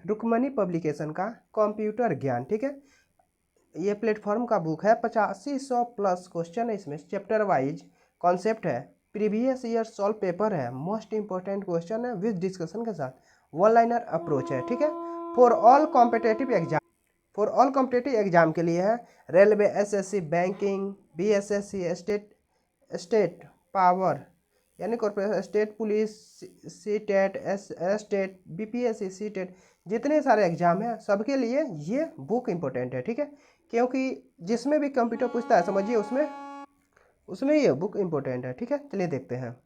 Rukmini publication का computer ज्ञान, ठीक है। ये प्लेटफॉर्म का बुक है, 8500 प्लस क्वेश्चन है इसमें, चैप्टर वाइज कॉन्सेप्ट है, प्रीवियस ईयर सॉल्व पेपर है, मोस्ट इंपॉर्टेंट क्वेश्चन है विद डिस्कशन के साथ, वन लाइनर अप्रोच है, ठीक है। फॉर ऑल कॉम्पिटेटिव एग्जाम के लिए है, railway, SSC, banking, BSSC, state power यानी corporation, state police, CTET, state, BPSC, CTET, जितने सारे एग्जाम हैं सबके लिए ये बुक इम्पोर्टेंट है, ठीक है। क्योंकि जिसमें भी कंप्यूटर पूछता है समझिए उसमें ये बुक इम्पोर्टेंट है, ठीक है। चलिए देखते हैं,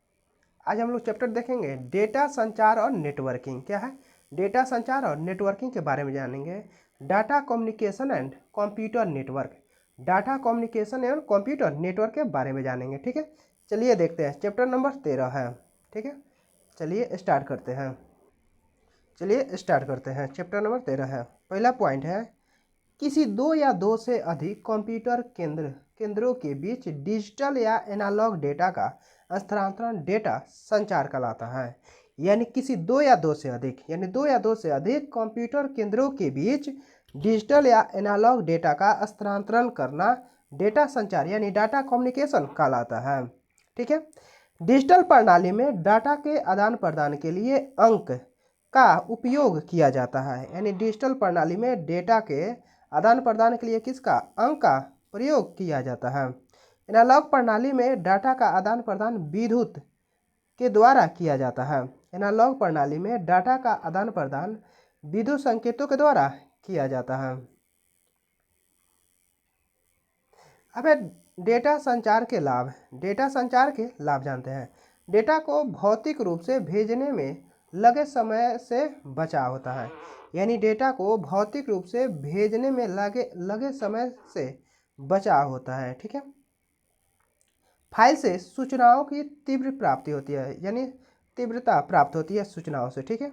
आज हम लोग चैप्टर देखेंगे डेटा संचार और नेटवर्किंग। क्या है? डेटा संचार और नेटवर्किंग के बारे में जानेंगे। Data communication and computer network, data communication एवं कंप्यूटर नेटवर्क के बारे में जानेंगे, ठीक है। चलिए देखते हैं, चैप्टर नंबर 13 है, ठीक है। चलिए स्टार्ट करते हैं चैप्टर नंबर 13 है। पहला पॉइंट है, किसी दो या दो से अधिक कंप्यूटर केंद्रों के बीच डिजिटल या एनालॉग डेटा का स्थानांतरण डेटा संचार कहलाता है। यानी किसी दो या दो से अधिक कंप्यूटर केंद्रों के बीच डिजिटल या एनालॉग डेटा का स्थानांतरण करना डेटा संचार यानी डाटा कम्युनिकेशन कहलाता है, ठीक है। डिजिटल प्रणाली में डाटा के आदान प्रदान के लिए अंक का उपयोग किया जाता है। यानी डिजिटल प्रणाली में डेटा के आदान प्रदान के लिए किसका? अंक का प्रयोग किया जाता है। एनालॉग प्रणाली में डाटा का आदान प्रदान विद्युत के द्वारा किया जाता है। एनालॉग प्रणाली में डाटा का आदान प्रदान विद्युत संकेतों के द्वारा किया जाता है। अब डेटा संचार के लाभ जानते हैं। डेटा को भौतिक रूप से भेजने में लगे समय से बचाव होता है। यानी डेटा को भौतिक रूप से भेजने में लगे समय से बचाव होता है, ठीक है। फाइल से सूचनाओं की तीव्र प्राप्ति होती है, यानी तीव्रता प्राप्त होती है सूचनाओं से, ठीक है।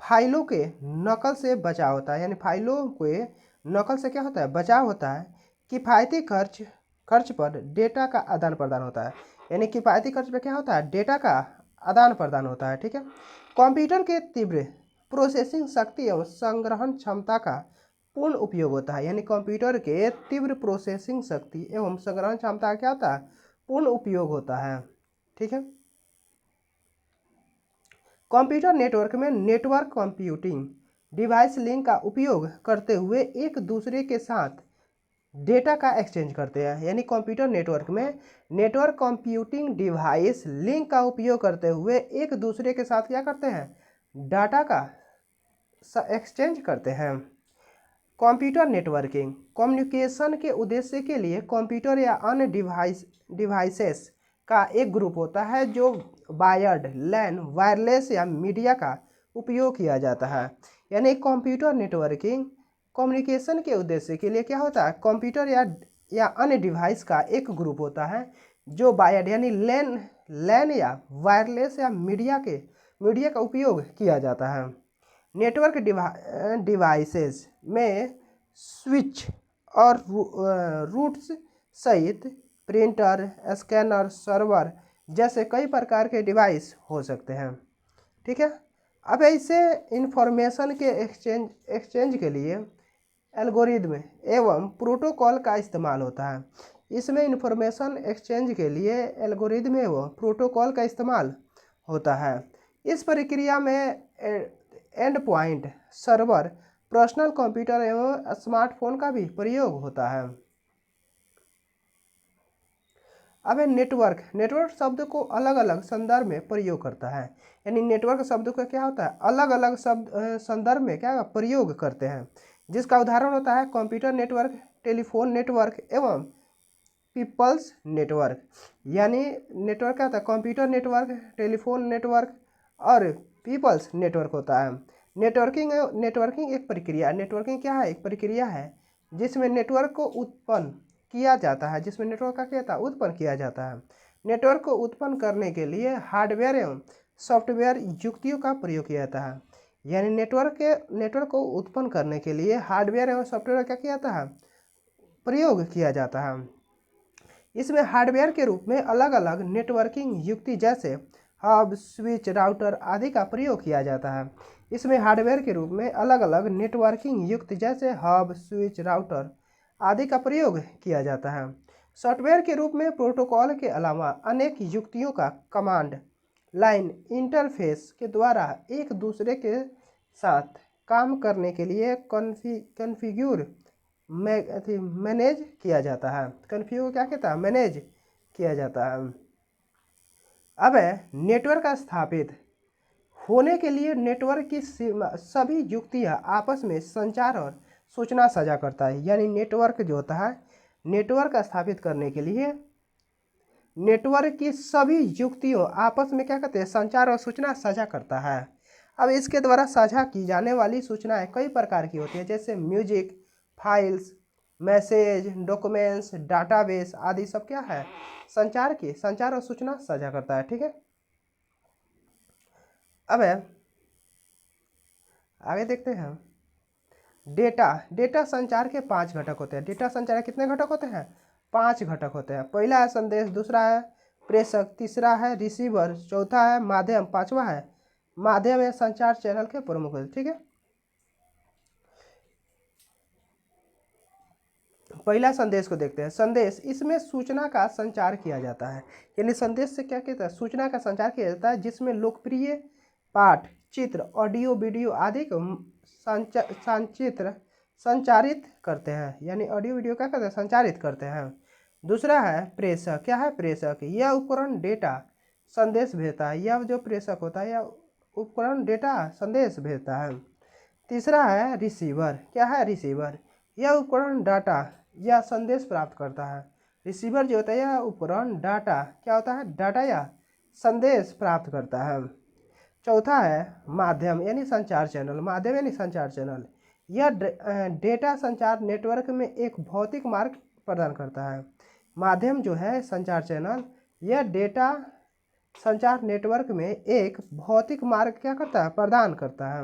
फाइलों के नकल से बचाव होता है, यानी फाइलों के नकल से क्या होता है? बचाव होता है। किफ़ायती खर्च पर डेटा का आदान प्रदान होता है, यानी किफ़ायती खर्च पर क्या होता है? डेटा का आदान प्रदान होता है, ठीक है। कंप्यूटर के तीव्र प्रोसेसिंग शक्ति एवं संग्रहण क्षमता का पूर्ण उपयोग होता है। यानी कंप्यूटर के तीव्र प्रोसेसिंग शक्ति एवं संग्रहण क्षमता क्या होता है? पूर्ण उपयोग होता है, ठीक है। कंप्यूटर नेटवर्क में नेटवर्क कंप्यूटिंग डिवाइस लिंक का उपयोग करते हुए एक दूसरे के साथ डेटा का एक्सचेंज करते हैं। यानी कंप्यूटर नेटवर्क में नेटवर्क कंप्यूटिंग डिवाइस लिंक का उपयोग करते हुए एक दूसरे के साथ क्या करते हैं? डाटा का एक्सचेंज करते हैं। कंप्यूटर नेटवर्किंग कम्युनिकेशन के उद्देश्य के लिए कंप्यूटर या अन्य डिवाइसेस का एक ग्रुप होता है जो वायर्ड, लैन, वायरलेस या मीडिया का उपयोग किया जाता है। यानी कंप्यूटर नेटवर्किंग कम्युनिकेशन के उद्देश्य के लिए क्या होता है? कंप्यूटर या अन्य डिवाइस का एक ग्रुप होता है जो वायर्ड यानी लैन या वायरलेस या मीडिया का उपयोग किया जाता है। नेटवर्क डिवाइसेस में स्विच और रूट्स सहित प्रिंटर, स्कैनर, सर्वर जैसे कई प्रकार के डिवाइस हो सकते हैं, ठीक है। अब ऐसे इंफॉर्मेशन के एक्सचेंज के लिए एल्गोरिदम एवं प्रोटोकॉल का इस्तेमाल होता है। इसमें इंफॉर्मेशन एक्सचेंज के लिए एल्गोरिदम एवं प्रोटोकॉल का इस्तेमाल होता है। इस प्रक्रिया में and point, server, personal computer एवं स्मार्टफोन का भी प्रयोग होता है। अब नेटवर्क शब्द को अलग अलग संदर्भ में प्रयोग करता है। यानी नेटवर्क शब्द का क्या होता है? अलग अलग शब्द संदर्भ में क्या प्रयोग करते हैं, जिसका उदाहरण होता है कंप्यूटर नेटवर्क, टेलीफोन नेटवर्क एवं पीपल्स नेटवर्क। यानी नेटवर्क क्या होता है? कंप्यूटर नेटवर्क, टेलीफोन नेटवर्क और पीपल्स नेटवर्क होता है। नेटवर्किंग एक प्रक्रिया, नेटवर्किंग क्या है? एक प्रक्रिया है जिसमें नेटवर्क को उत्पन्न किया जाता है, उत्पन्न किया जाता है। नेटवर्क को उत्पन्न करने के लिए हार्डवेयर एवं सॉफ्टवेयर युक्तियों का प्रयोग किया जाता है। यानी नेटवर्क को उत्पन्न करने के लिए हार्डवेयर एवं सॉफ्टवेयर का क्या जाता है? प्रयोग किया जाता है। इसमें हार्डवेयर के रूप में अलग अलग नेटवर्किंग युक्ति जैसे हब, स्विच, राउटर आदि का प्रयोग किया जाता है। इसमें हार्डवेयर के रूप में अलग अलग नेटवर्किंग युक्त जैसे हब, स्विच, राउटर आदि का प्रयोग किया जाता है। सॉफ्टवेयर के रूप में प्रोटोकॉल के अलावा अनेक युक्तियों का कमांड लाइन इंटरफेस के द्वारा एक दूसरे के साथ काम करने के लिए कॉन्फ़िगर मैनेज किया जाता है। कॉन्फ़िगर क्या कहता है? मैनेज किया जाता है। अब नेटवर्क स्थापित होने के लिए नेटवर्क की सभी युक्तियां आपस में संचार और सूचना साझा करता है। यानी नेटवर्क जो होता है, नेटवर्क स्थापित करने के लिए नेटवर्क की सभी युक्तियों आपस में क्या कहते हैं? संचार और सूचना साझा करता है। अब इसके द्वारा साझा की जाने वाली सूचनाएं कई प्रकार की होती है, जैसे music, files, message, documents, database आदि सब क्या है? संचार और सूचना साझा करता है। ठीक है, अब आगे देखते हैं। डेटा संचार के 5 घटक होते हैं। डेटा संचार के कितने घटक होते हैं? 5 घटक होते हैं। पहला है संदेश, दूसरा है प्रेषक, तीसरा है रिसीवर, चौथा है माध्यम, पांचवा है माध्यम या संचार चैनल के प्रमुख। ठीक है, पहला संदेश को देखते हैं। संदेश, इसमें सूचना का संचार किया जाता है। यानी संदेश से क्या कहता है? सूचना का संचार किया जाता है, जिसमें लोकप्रिय पाठ, चित्र, ऑडियो, वीडियो आदि को संचारित करते हैं। यानी ऑडियो वीडियो क्या करते हैं? संचारित करते हैं। दूसरा है प्रेषक। क्या है प्रेषक? यह उपकरण डेटा संदेश भेजता है। यह जो प्रेषक होता है, यह उपकरण डेटा संदेश भेजता है। तीसरा है रिसीवर। क्या है रिसीवर? यह उपकरण डाटा या संदेश प्राप्त करता है। रिसीवर जो होता है, यह उपकरण डाटा क्या होता है? डाटा या संदेश प्राप्त करता है। चौथा है माध्यम यानी संचार चैनल। माध्यम यानी संचार चैनल, यह डेटा संचार नेटवर्क में एक भौतिक मार्ग प्रदान करता है। माध्यम जो है संचार चैनल, यह डेटा संचार नेटवर्क में एक भौतिक मार्ग क्या करता है? प्रदान करता है।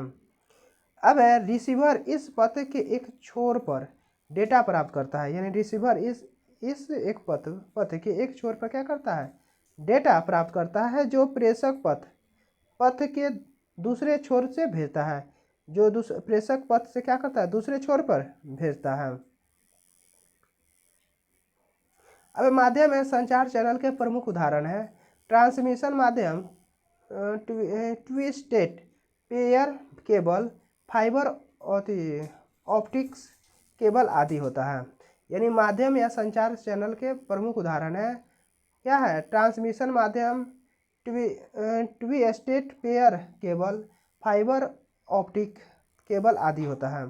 अब रिसीवर इस पथ के एक छोर पर डेटा प्राप्त करता है। यानी रिसीवर इस एक पथ के एक छोर पर क्या करता है? डेटा प्राप्त करता है, जो प्रेषक पथ के दूसरे छोर से भेजता है। जो प्रेषक पथ से क्या करता है? दूसरे छोर पर भेजता है। अब माध्यम है संचार चैनल के प्रमुख उदाहरण है ट्रांसमिशन माध्यम, twisted pair cable, fibre optics cable आदि होता है। यानी माध्यम या संचार चैनल के प्रमुख उदाहरण है क्या है? ट्रांसमिशन माध्यम, twisted pair cable, fibre optic cable आदि होता है।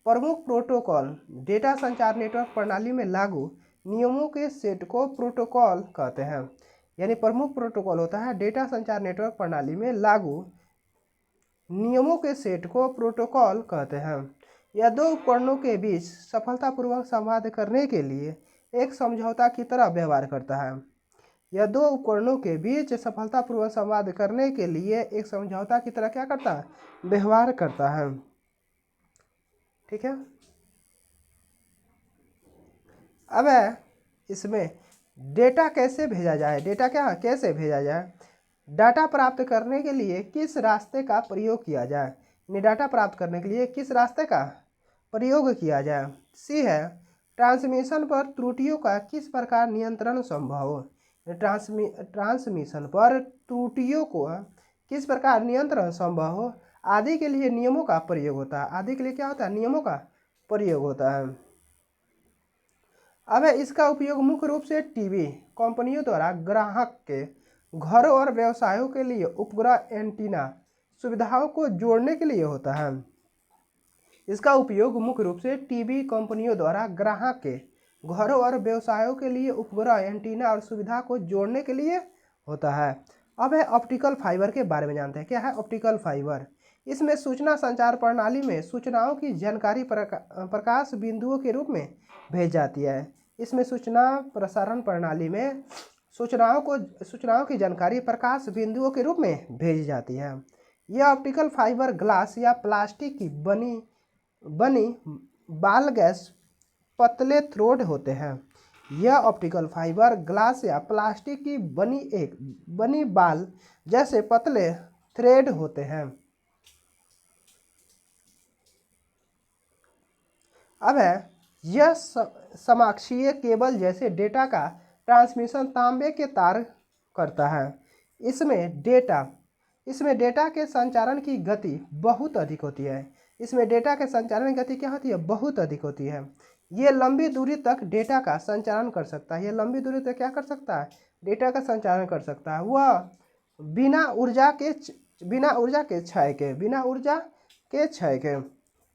प्रमुख प्रोटोकॉल, डेटा संचार नेटवर्क प्रणाली में लागू नियमों के सेट को प्रोटोकॉल कहते हैं। यानी प्रमुख प्रोटोकॉल होता है डेटा संचार नेटवर्क प्रणाली में लागू नियमों के सेट को प्रोटोकॉल कहते हैं। यह दो उपकरणों के बीच सफलतापूर्वक संवाद करने के लिए एक समझौता की तरह व्यवहार करता है। यह दो उपकरणों के बीच सफलतापूर्वक संवाद करने के लिए एक समझौता की तरह क्या करता है? व्यवहार करता है। ठीक है, अब इसमें डेटा कैसे भेजा जाए? डेटा क्या कैसे भेजा जाए? डाटा प्राप्त करने के लिए किस रास्ते का प्रयोग किया जाए? डाटा प्राप्त करने के लिए किस रास्ते का प्रयोग किया जाए? सी है ट्रांसमिशन पर त्रुटियों का किस प्रकार नियंत्रण संभव हो? ट्रांसमिशन पर त्रुटियों को किस प्रकार नियंत्रण संभव हो आदि के लिए नियमों का प्रयोग होता है। आदि के लिए क्या होता है? नियमों का प्रयोग होता है। अब इसका उपयोग मुख्य रूप से टीवी कंपनियों द्वारा ग्राहक के घरों और व्यवसायों के लिए उपग्रह एंटीना सुविधाओं को जोड़ने के लिए होता है। इसका उपयोग मुख्य रूप से टीवी कंपनियों द्वारा ग्राहक के घरों और व्यवसायों के लिए उपग्रह एंटीना और सुविधा को जोड़ने के लिए होता है। अब है ऑप्टिकल फाइबर के बारे में जानते हैं। क्या है ऑप्टिकल फाइबर? इसमें सूचना संचार प्रणाली में सूचनाओं की जानकारी प्रकाश बिंदुओं के रूप में भेज जाती है। इसमें सूचना प्रसारण प्रणाली में सूचनाओं की जानकारी प्रकाश बिंदुओं के रूप में भेजी जाती है। यह ऑप्टिकल फाइबर ग्लास या प्लास्टिक की बनी बाल गैस पतले थ्रोड होते हैं। यह ऑप्टिकल फाइबर ग्लास या प्लास्टिक की बनी बाल जैसे पतले थ्रेड होते हैं। अब है यह समाक्षीय केबल जैसे डेटा का ट्रांसमिशन तांबे के तार करता है। इसमें डेटा के संचारण की गति बहुत अधिक होती है। इसमें डेटा के संचारण की गति क्या होती है? बहुत अधिक होती है। ये लंबी दूरी तक डेटा का संचारण कर सकता है। ये लंबी दूरी तक क्या कर सकता है? डेटा का संचारण कर सकता है। वह बिना ऊर्जा के क्षय के।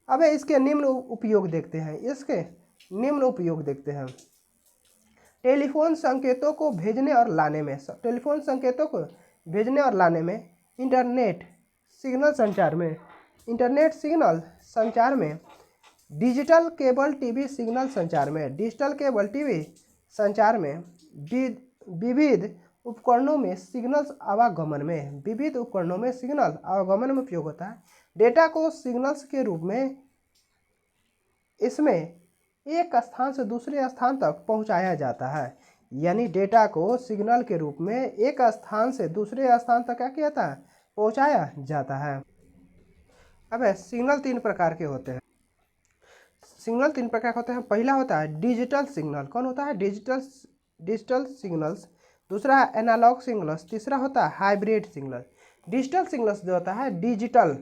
अब इसके निम्न उपयोग देखते हैं। टेलीफोन संकेतों को भेजने और लाने में, इंटरनेट सिग्नल संचार में, डिजिटल केबल टीवी संचार में, विविध उपकरणों में सिग्नल आवागमन में उपयोग होता है। डेटा को सिग्नल्स के रूप में इसमें एक स्थान से दूसरे स्थान तक पहुंचाया जाता है। यानी डेटा को सिग्नल के रूप में एक स्थान से दूसरे स्थान तक क्या किया जाता है? पहुंचाया जाता है। अब सिग्नल तीन प्रकार के होते हैं। पहला होता है डिजिटल सिग्नल। कौन होता है? Digital signals. दूसरा है एनालॉग सिग्नल्स। तीसरा होता है हाइब्रिड सिग्नल। डिजिटल सिग्नल्स जो होता है, डिजिटल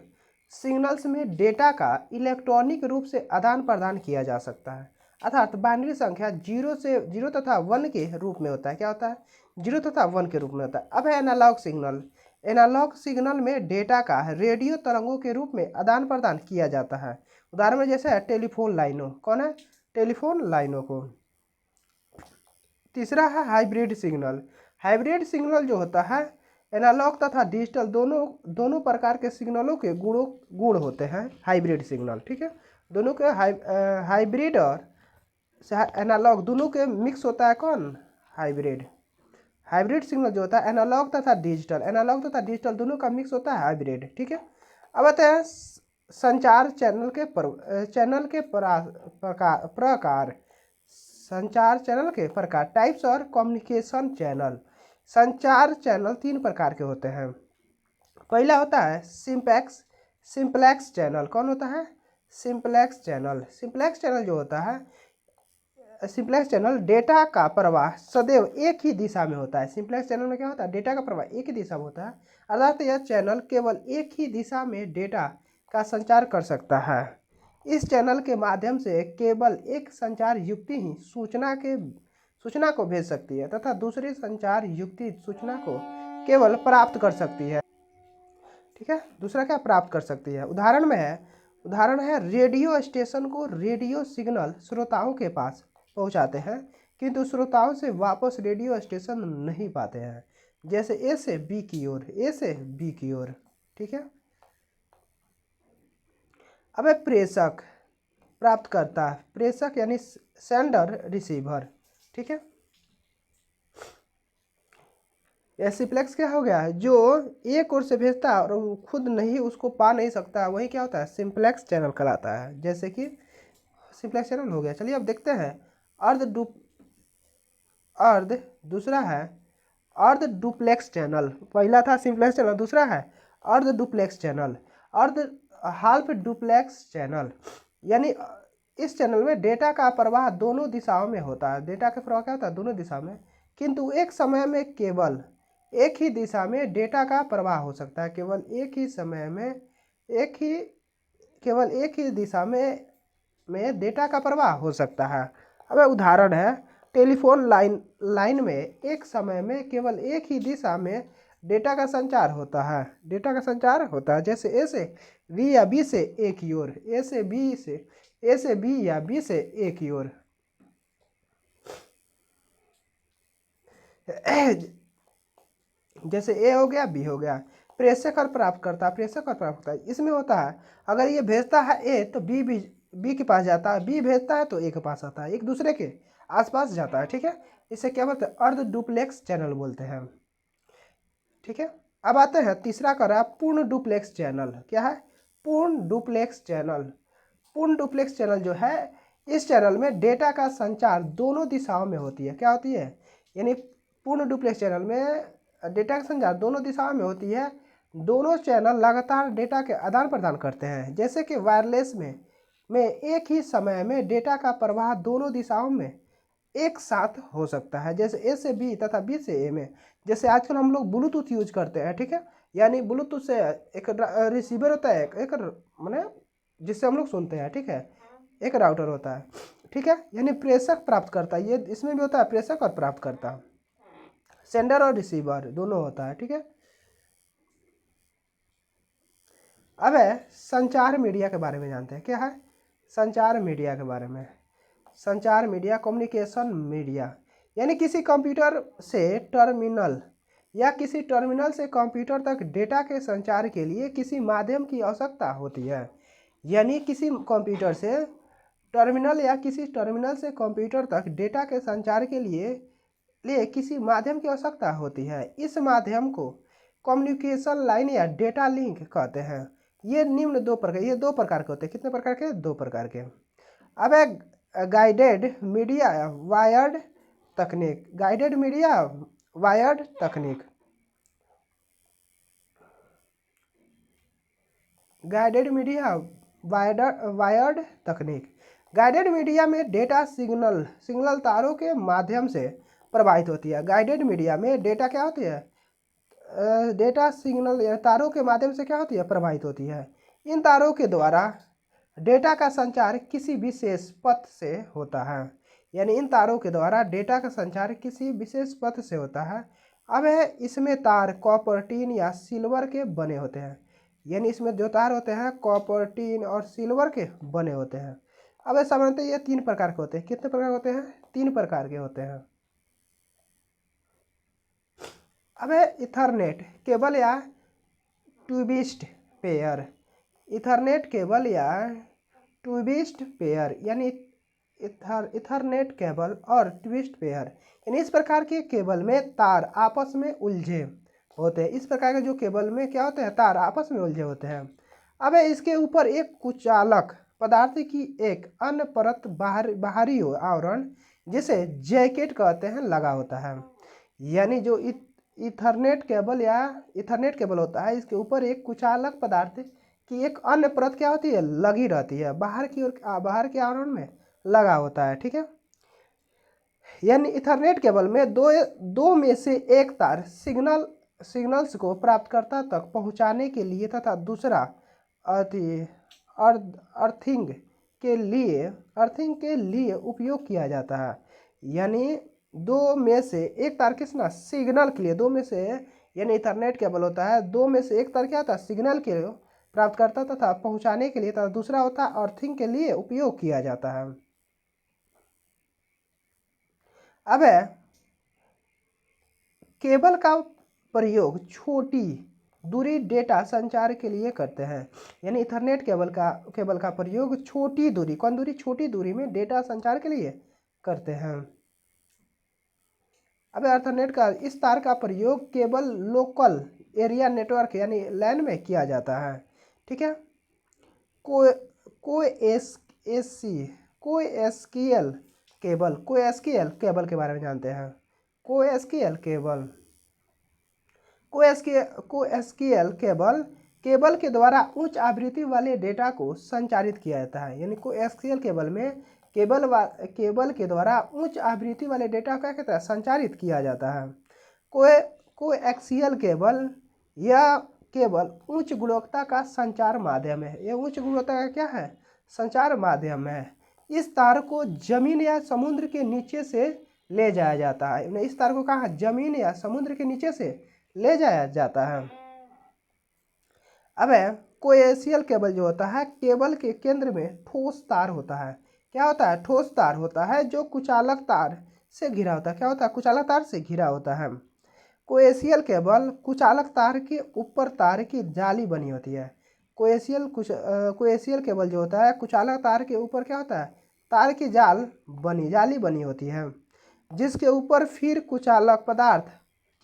सिग्नल्स में डेटा का इलेक्ट्रॉनिक रूप से आदान प्रदान किया जा सकता है, अर्थात बाइनरी संख्या 0 तथा 1 के रूप में होता है। क्या होता है? 0 तथा 1 के रूप में होता है। अब है एनालॉग सिग्नल। एनालॉग सिग्नल में डेटा का रेडियो तरंगों के रूप में आदान प्रदान किया जाता है। उदाहरण में जैसे है टेलीफोन लाइनों। कौन है? टेलीफोन लाइनों को। तीसरा है हाइब्रिड सिग्नल। हाइब्रिड सिग्नल जो होता है, एनालॉग तथा डिजिटल दोनों प्रकार के सिग्नलों के गुण होते हैं। हाइब्रिड सिग्नल, ठीक है, दोनों के हाइब्रिड और एनालॉग दोनों के मिक्स होता है। कौन? हाइब्रिड सिग्नल जो होता है एनालॉग तथा डिजिटल दोनों का मिक्स होता है, हाइब्रिड, ठीक है। अब आते हैं संचार चैनल के प्रकार, टाइप्स और कम्युनिकेशन चैनल। संचार चैनल तीन प्रकार के होते हैं। पहला होता है सिंपलेक्स चैनल। कौन होता है? सिंपलेक्स चैनल जो होता है, सिंपलेक्स चैनल डेटा का प्रवाह सदैव एक ही दिशा में होता है। सिंपलेक्स चैनल में क्या होता है? डेटा का प्रवाह एक ही दिशा में होता है, अर्थात यह चैनल केवल एक ही दिशा में डेटा का संचार कर सकता है। इस चैनल के माध्यम से केवल एक संचार युक्ति ही सूचना को भेज सकती है तथा दूसरी संचार युक्ति सूचना को केवल प्राप्त कर सकती है, ठीक है। दूसरा क्या? प्राप्त कर सकती है। उदाहरण है रेडियो स्टेशन को रेडियो सिग्नल श्रोताओं के पास पहुंचाते हैं, किंतु श्रोताओं से वापस रेडियो स्टेशन नहीं पाते हैं, जैसे ए से बी की ओर, ठीक है। अब प्रेषक प्राप्तकर्ता, प्रेषक यानी सेंडर रिसीवर, ठीक है। यह सिंपलेक्स क्या हो गया? जो एक ओर से भेजता है और वो खुद नहीं उसको पा नहीं सकता, वही क्या होता है? सिंपलेक्स चैनल कहलाता है। जैसे कि सिंपलेक्स चैनल हो गया। चलिए अब देखते हैं दूसरा है अर्ध डुप्लेक्स चैनल। पहला था सिंपलेक्स चैनल, दूसरा है अर्ध duplex channel. Half duplex channel यानी इस चैनल में डेटा का प्रवाह दोनों दिशाओं में होता है। डेटा का प्रवाह क्या होता है? दोनों दिशा में, किंतु एक समय में केवल एक ही दिशा में डेटा का प्रवाह हो सकता है। केवल एक ही दिशा में डेटा का प्रवाह हो सकता है। अब उदाहरण है टेलीफोन लाइन में एक समय में केवल एक ही दिशा में डेटा का संचार होता है। जैसे ए से बी या बी से ए की ओर, ए से बी या बी से ए की ओर। जैसे ए हो गया, बी हो गया। प्रेषक और प्राप्तकर्ता इसमें होता है, अगर ये भेजता है ए तो बी के पास जाता है, बी भेजता है तो ए के पास आता है, एक दूसरे के आसपास जाता है, ठीक है। इसे क्या बोलते हैं? अर्ध डुप्लेक्स चैनल बोलते हैं, ठीक है। अब आते हैं तीसरा कर रहा है पूर्ण डुप्लेक्स चैनल। क्या है? पूर्ण डुप्लेक्स चैनल जो है इस चैनल में डेटा का संचार दोनों दिशाओं में होती है। क्या होती है? यानी पूर्ण डुप्लेक्स चैनल में डेटा का संचार दोनों दिशाओं में होती है। दोनों चैनल लगातार डेटा के आदान प्रदान करते हैं। जैसे कि वायरलेस में एक ही समय में डेटा का प्रवाह दोनों दिशाओं में एक साथ हो सकता है, जैसे ए से बी तथा बी से ए में। जैसे आजकल हम लोग ब्लूटूथ यूज करते हैं, ठीक है, यानी ब्लूटूथ से एक रिसीवर होता है, एक माने जिससे हम लोग सुनते हैं, ठीक है, एक राउटर होता है, ठीक है, यानी प्रेषक प्राप्त करता है। ये इसमें भी होता है प्रेषक और प्राप्तकर्ता, सेंडर और रिसीवर दोनों होता है, ठीक है। अब है संचार मीडिया के बारे में जानते हैं। क्या है संचार मीडिया के बारे में? संचार मीडिया, कम्युनिकेशन मीडिया, यानी किसी कंप्यूटर से टर्मिनल या किसी टर्मिनल से कंप्यूटर तक डेटा के संचार के लिए किसी माध्यम की आवश्यकता होती है। यानी किसी कंप्यूटर से टर्मिनल या किसी टर्मिनल से कंप्यूटर तक डेटा के संचार के लिए किसी माध्यम की आवश्यकता होती है। इस माध्यम को कम्युनिकेशन लाइन या डेटा लिंक कहते हैं। ये दो प्रकार के होते हैं। कितने प्रकार के? 2 प्रकार के। अब एक गाइडेड मीडिया वायर्ड तकनीक। गाइडेड मीडिया वायर्ड तकनीक। गाइडेड मीडिया वायर्ड तकनीक। गाइडेड मीडिया में डेटा सिग्नल तारों के माध्यम से प्रवाहित होती है। गाइडेड मीडिया में डेटा क्या होती है? डेटा सिग्नल तारों के माध्यम से क्या होती है? प्रवाहित होती है। इन तारों के द्वारा डेटा का संचार किसी विशेष पथ से होता है। यानी इन तारों के द्वारा डेटा का संचार किसी विशेष पथ से होता है। अब है इसमें तार कॉपर, टिन या सिल्वर के बने होते हैं। यानी इसमें जो तार होते हैं कॉपर, टिन और सिल्वर के बने होते हैं। अब सामान्यतः ये 3 प्रकार के होते हैं। कितने प्रकार होते हैं? 3 प्रकार के होते हैं। अब है इथरनेट केबल या ट्विस्ट पेयर। इथरनेट केबल या ट्विस्ट पेयर, यानी इथरनेट केबल और ट्विस्ट पेयर, यानी इस प्रकार के केबल में तार आपस में उलझे होते हैं। इस प्रकार के जो केबल में क्या होते हैं? तार आपस में उलझे होते हैं। अब इसके ऊपर एक कुचालक पदार्थ की एक अन्य परत बाहरी आवरण, जिसे जैकेट कहते हैं, लगा होता है। यानी जो इथरनेट केबल होता है, इसके ऊपर एक कुचालक पदार्थ की एक अन्य परत क्या होती है? लगी रहती है, बाहर के आवरण में लगा होता है, ठीक है। यानी इथरनेट केबल में दो में से एक तार सिग्नल्स को प्राप्तकर्ता तक पहुंचाने के लिए तथा दूसरा अर्थिंग के लिए उपयोग किया जाता है। यानी 2 में से एक तार किसना? सिग्नल के लिए। 2 में से, यानी इथरनेट केबल होता है, 2 में से एक तार क्या होता है? सिग्नल के लिए प्राप्त करता तथा पहुंचाने के लिए, तथा दूसरा होता है अर्थिंग के लिए उपयोग किया जाता है। अब है केबल का प्रयोग छोटी दूरी डेटा संचार के लिए करते हैं। यानी इथरनेट केबल का प्रयोग छोटी दूरी, कौन दूरी? छोटी दूरी में डेटा संचार के लिए करते हैं। अब इथरनेट का इस तार का प्रयोग केवल लोकल एरिया नेटवर्क यानी लैन में किया जाता है, ठीक है। कोएसक्यूएल केबल के बारे में जानते हैं। कोएसक्यूएल केबल के द्वारा उच्च आवृत्ति वाले डेटा को संचारित किया जाता है। यानी कोएसक्यूएल केबल में केबल के द्वारा उच्च आवृत्ति वाले डेटा का क्या संचारित किया जाता है। कोएक्सियल केबल यह केबल उच्च गुणवत्ता का संचार माध्यम है। यह उच्च गुणवत्ता का क्या है? संचार माध्यम है। इस तार को जमीन या समुद्र के नीचे से ले जाया जाता है। इस तार को कहाँ? जमीन या समुद्र के नीचे से ले जाया जाता है। अब है कोएक्सियल केबल जो होता है, केबल के केंद्र में ठोस तार होता है। क्या होता है? ठोस तार होता है जो कुचालक तार से घिरा होता है। क्या होता है? कुचालक तार से घिरा होता है। कोएक्सियल केबल कुचालक तार के ऊपर तार की जाली बनी होती है। कोएक्सियल केबल जो होता है, कुचालक तार के ऊपर क्या होता है? तार की जाली बनी होती है, जिसके ऊपर फिर कुचालक पदार्थ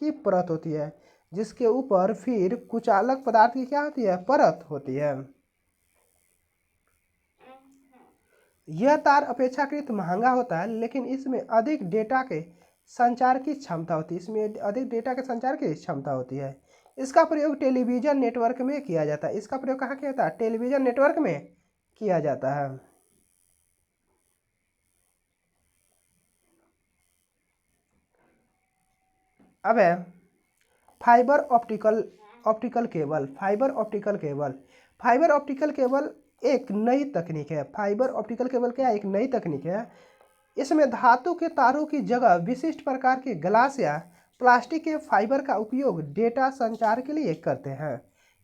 की परत होती है। जिसके ऊपर फिर कुचालक पदार्थ की क्या होती है? परत होती है। यह तार अपेक्षाकृत महंगा होता है, लेकिन इसमें अधिक डेटा के संचार की क्षमता होती है। इसमें अधिक डेटा के संचार की क्षमता होती है। इसका प्रयोग टेलीविजन नेटवर्क में किया जाता है। इसका प्रयोग कहाँ किया जाता है? टेलीविजन नेटवर्क में किया जाता है। अब है fibre optical cable. Fibre optical cable, fibre optical cable एक नई तकनीक है। फाइबर ऑप्टिकल केबल क्या है? एक नई तकनीक है। इसमें धातु के तारों की जगह विशिष्ट प्रकार के ग्लास या प्लास्टिक के फाइबर का उपयोग डेटा संचार के लिए करते हैं।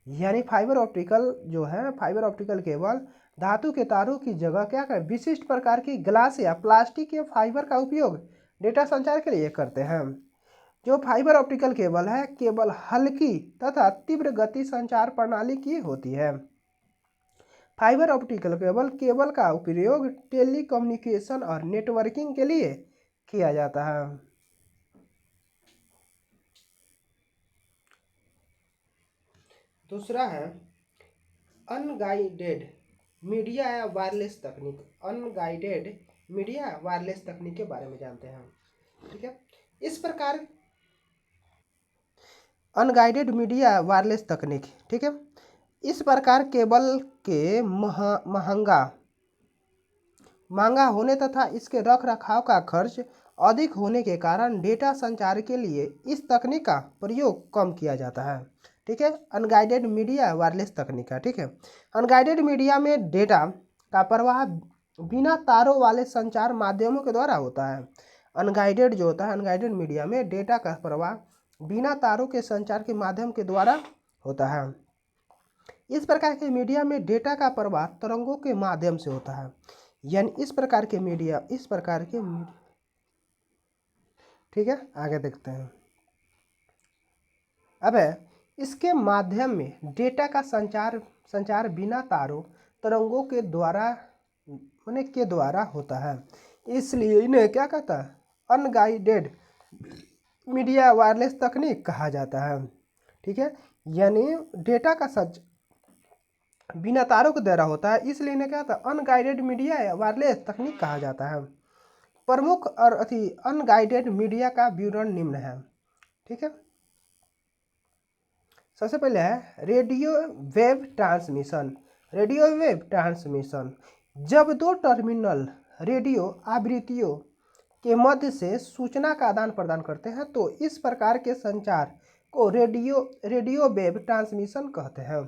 यानी फाइबर ऑप्टिकल जो है, फाइबर ऑप्टिकल केबल धातु के तारों की जगह क्या कर विशिष्ट प्रकार की ग्लास या प्लास्टिक के फाइबर का उपयोग डेटा संचार के लिए करते हैं। जो फाइबर ऑप्टिकल केबल है, केबल हल्की तथा तीव्र गति संचार प्रणाली की होती है। फाइबर ऑप्टिकल केबल का उपयोग टेलीकम्युनिकेशन और नेटवर्किंग के लिए किया जाता है। दूसरा है अनगाइडेड मीडिया या वायरलेस तकनीक। अनगाइडेड मीडिया वायरलेस तकनीक के बारे में जानते हैं। ठीक है, इस प्रकार अनगाइडेड मीडिया वायरलेस तकनीक, ठीक है, इस प्रकार केबल के महंगा होने तथा इसके रख रखाव का खर्च अधिक होने के कारण डेटा संचार के लिए इस तकनीक का प्रयोग कम किया जाता है। ठीक है, अनगाइडेड मीडिया वायरलेस तकनीक है। ठीक है, अनगाइडेड मीडिया में डेटा का प्रवाह बिना तारों वाले संचार माध्यमों के द्वारा होता है। अनगाइडेड जो होता है, अनगाइडेड मीडिया में डेटा का प्रवाह बिना तारों के संचार के माध्यम के द्वारा होता है। इस प्रकार के मीडिया में डेटा का प्रवाह तरंगों के माध्यम से होता है। यानी इस प्रकार के मीडिया ठीक है, आगे देखते हैं। अब इसके माध्यम में डेटा का संचार बिना तारों तरंगों के द्वारा होता है। इसलिए इन्हें क्या कहता है? अनगाइडेड मीडिया वायरलेस तकनीक कहा जाता है। ठीक है, यानी डेटा का बिना तारों के द्वारा होता है, इसलिए इन्हें क्या होता है? अनगाइडेड मीडिया या वायरलेस तकनीक कहा जाता है। प्रमुख और अनगाइडेड मीडिया का विवरण निम्न है। ठीक है, सबसे पहले है radio wave transmission. Radio wave transmission, जब दो टर्मिनल रेडियो आवृत्तियों के मध्य से सूचना का आदान प्रदान करते हैं तो इस प्रकार के संचार को रेडियो वेव ट्रांसमिशन कहते हैं।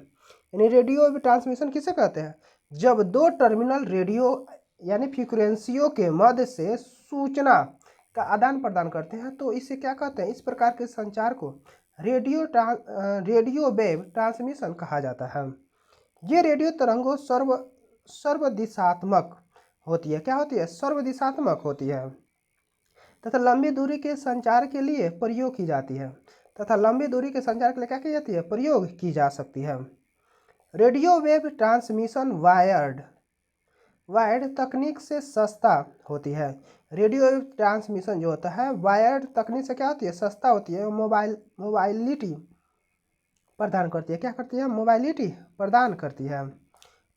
यानी रेडियो वेव ट्रांसमिशन किसे कहते हैं? जब दो टर्मिनल रेडियो यानी फ्रीक्वेंसियों के मध्य से सूचना का आदान प्रदान करते हैं तो इसे क्या कहते हैं? इस प्रकार के संचार को रेडियो वेव ट्रांसमिशन कहा जाता है। ये रेडियो तरंगों सर्वदिशात्मक होती है। क्या होती है? सर्वदिशात्मक होती है तथा लंबी दूरी के संचार के लिए प्रयोग की जाती है। क्या की जाती है? प्रयोग की जा सकती है। रेडियो वेव ट्रांसमिशन वायर्ड तकनीक से सस्ता होती है। रेडियो वेव ट्रांसमिशन जो होता है वायर्ड तकनीक से क्या होती है? सस्ता होती है। मोबाइलिटी प्रदान करती है। क्या करती है? मोबाइलिटी प्रदान करती है,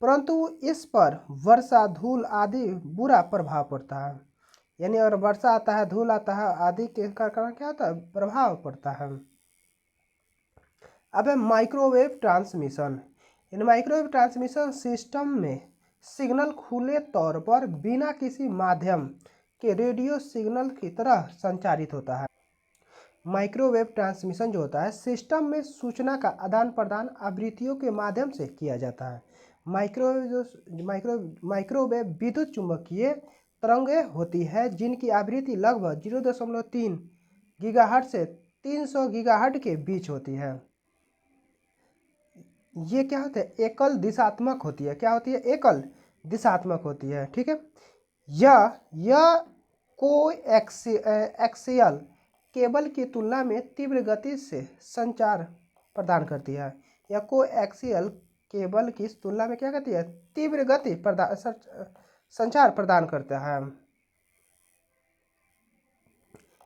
परंतु इस पर वर्षा, धूल आदि बुरा प्रभाव पड़ता है। यानी अगर वर्षा आता है, धूल आता है आदि के कारण क्या होता है? प्रभाव पड़ता है। अब है माइक्रोवेव ट्रांसमिशन। इन माइक्रोवेव ट्रांसमिशन सिस्टम में सिग्नल खुले तौर पर बिना किसी माध्यम के रेडियो सिग्नल की तरह संचारित होता है। माइक्रोवेव ट्रांसमिशन जो होता है सिस्टम में सूचना का आदान प्रदान आवृत्तियों के माध्यम से किया जाता है। माइक्रोवेव विद्युत चुम्बकीय तरंगें होती है जिनकी आवृत्ति लगभग 0.3 गीगाहर्ट्ज से 300 गीगाहर्ट्ज के बीच होती है। ये क्या होता है? एकल दिशात्मक होती है। क्या होती है? एकल दिशात्मक होती है। ठीक है, यह कोएक्सियल केबल की तुलना में तीव्र गति से संचार प्रदान करती है। या कोएक्सियल केबल की तुलना में क्या करती है? तीव्र गति संचार प्रदान करता है।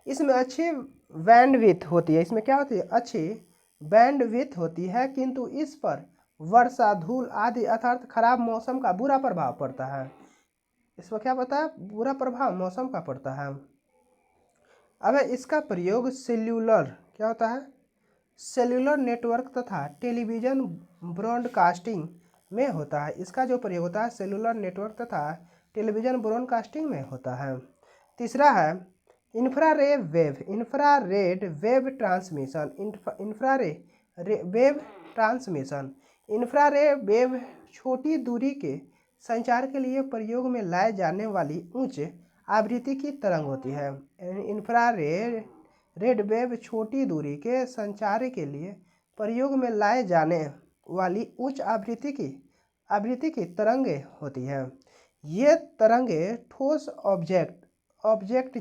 इसमें अच्छी बैंडविड्थ होती है। इसमें क्या होती है? अच्छी बैंडविड्थ होती है, किंतु इस पर वर्षा, धूल आदि अर्थात खराब मौसम का बुरा प्रभाव पड़ता है। इस पर क्या पड़ता है, बुरा प्रभाव मौसम का पड़ता है। अब इसका प्रयोग सेल्यूलर क्या होता है, सेल्यूलर नेटवर्क तथा टेलीविज़न ब्रॉडकास्टिंग में होता है। इसका जो प्रयोग होता है सेल्यूलर नेटवर्क तथा टेलीविज़न ब्रॉडकास्टिंग में होता है। तीसरा है infrared web transmission. Web transmission, infrared web छोटी दूरी के संचार के लिए प्रयोग में लाए जाने वाली उच्च आवृत्ति की तरंग होती है। इंफ्रारेड वेब छोटी दूरी के संचार के लिए प्रयोग में लाए जाने वाली उच्च आवृत्ति की तरंगें होती है। ये तरंगें ठोस ऑब्जेक्ट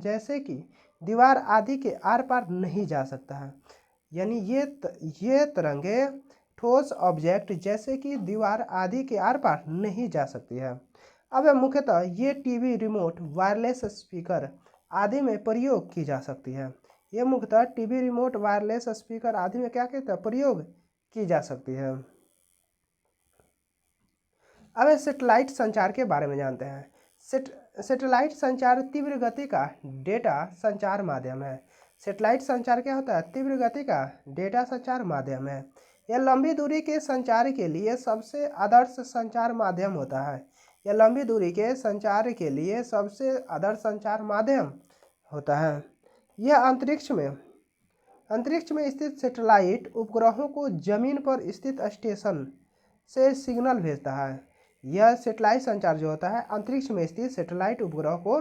जैसे कि दीवार आदि के आर पार नहीं जा सकता है। यानी ये तरंगें ठोस ऑब्जेक्ट जैसे कि दीवार आदि के आर पार नहीं जा सकती है। अब मुख्यतः ये टीवी रिमोट वायरलेस स्पीकर आदि में प्रयोग की जा सकती है। ये मुख्यतः टीवी रिमोट वायरलेस स्पीकर आदि में क्या कहते हैं, प्रयोग की जा सकती है। अब सेटेलाइट संचार के बारे में जानते हैं। सेटेलाइट संचार तीव्र गति का डेटा संचार माध्यम है। सेटेलाइट संचार क्या होता है, तीव्र गति का डेटा संचार माध्यम है। यह लंबी दूरी के संचार के लिए सबसे आदर्श संचार माध्यम होता है। यह लंबी दूरी के संचार के लिए सबसे आदर्श संचार माध्यम होता है। यह अंतरिक्ष में स्थित सेटेलाइट उपग्रहों को जमीन पर स्थित स्टेशन से सिग्नल भेजता है। यह सेटेलाइट संचार जो होता है अंतरिक्ष में स्थित सेटेलाइट उपग्रह को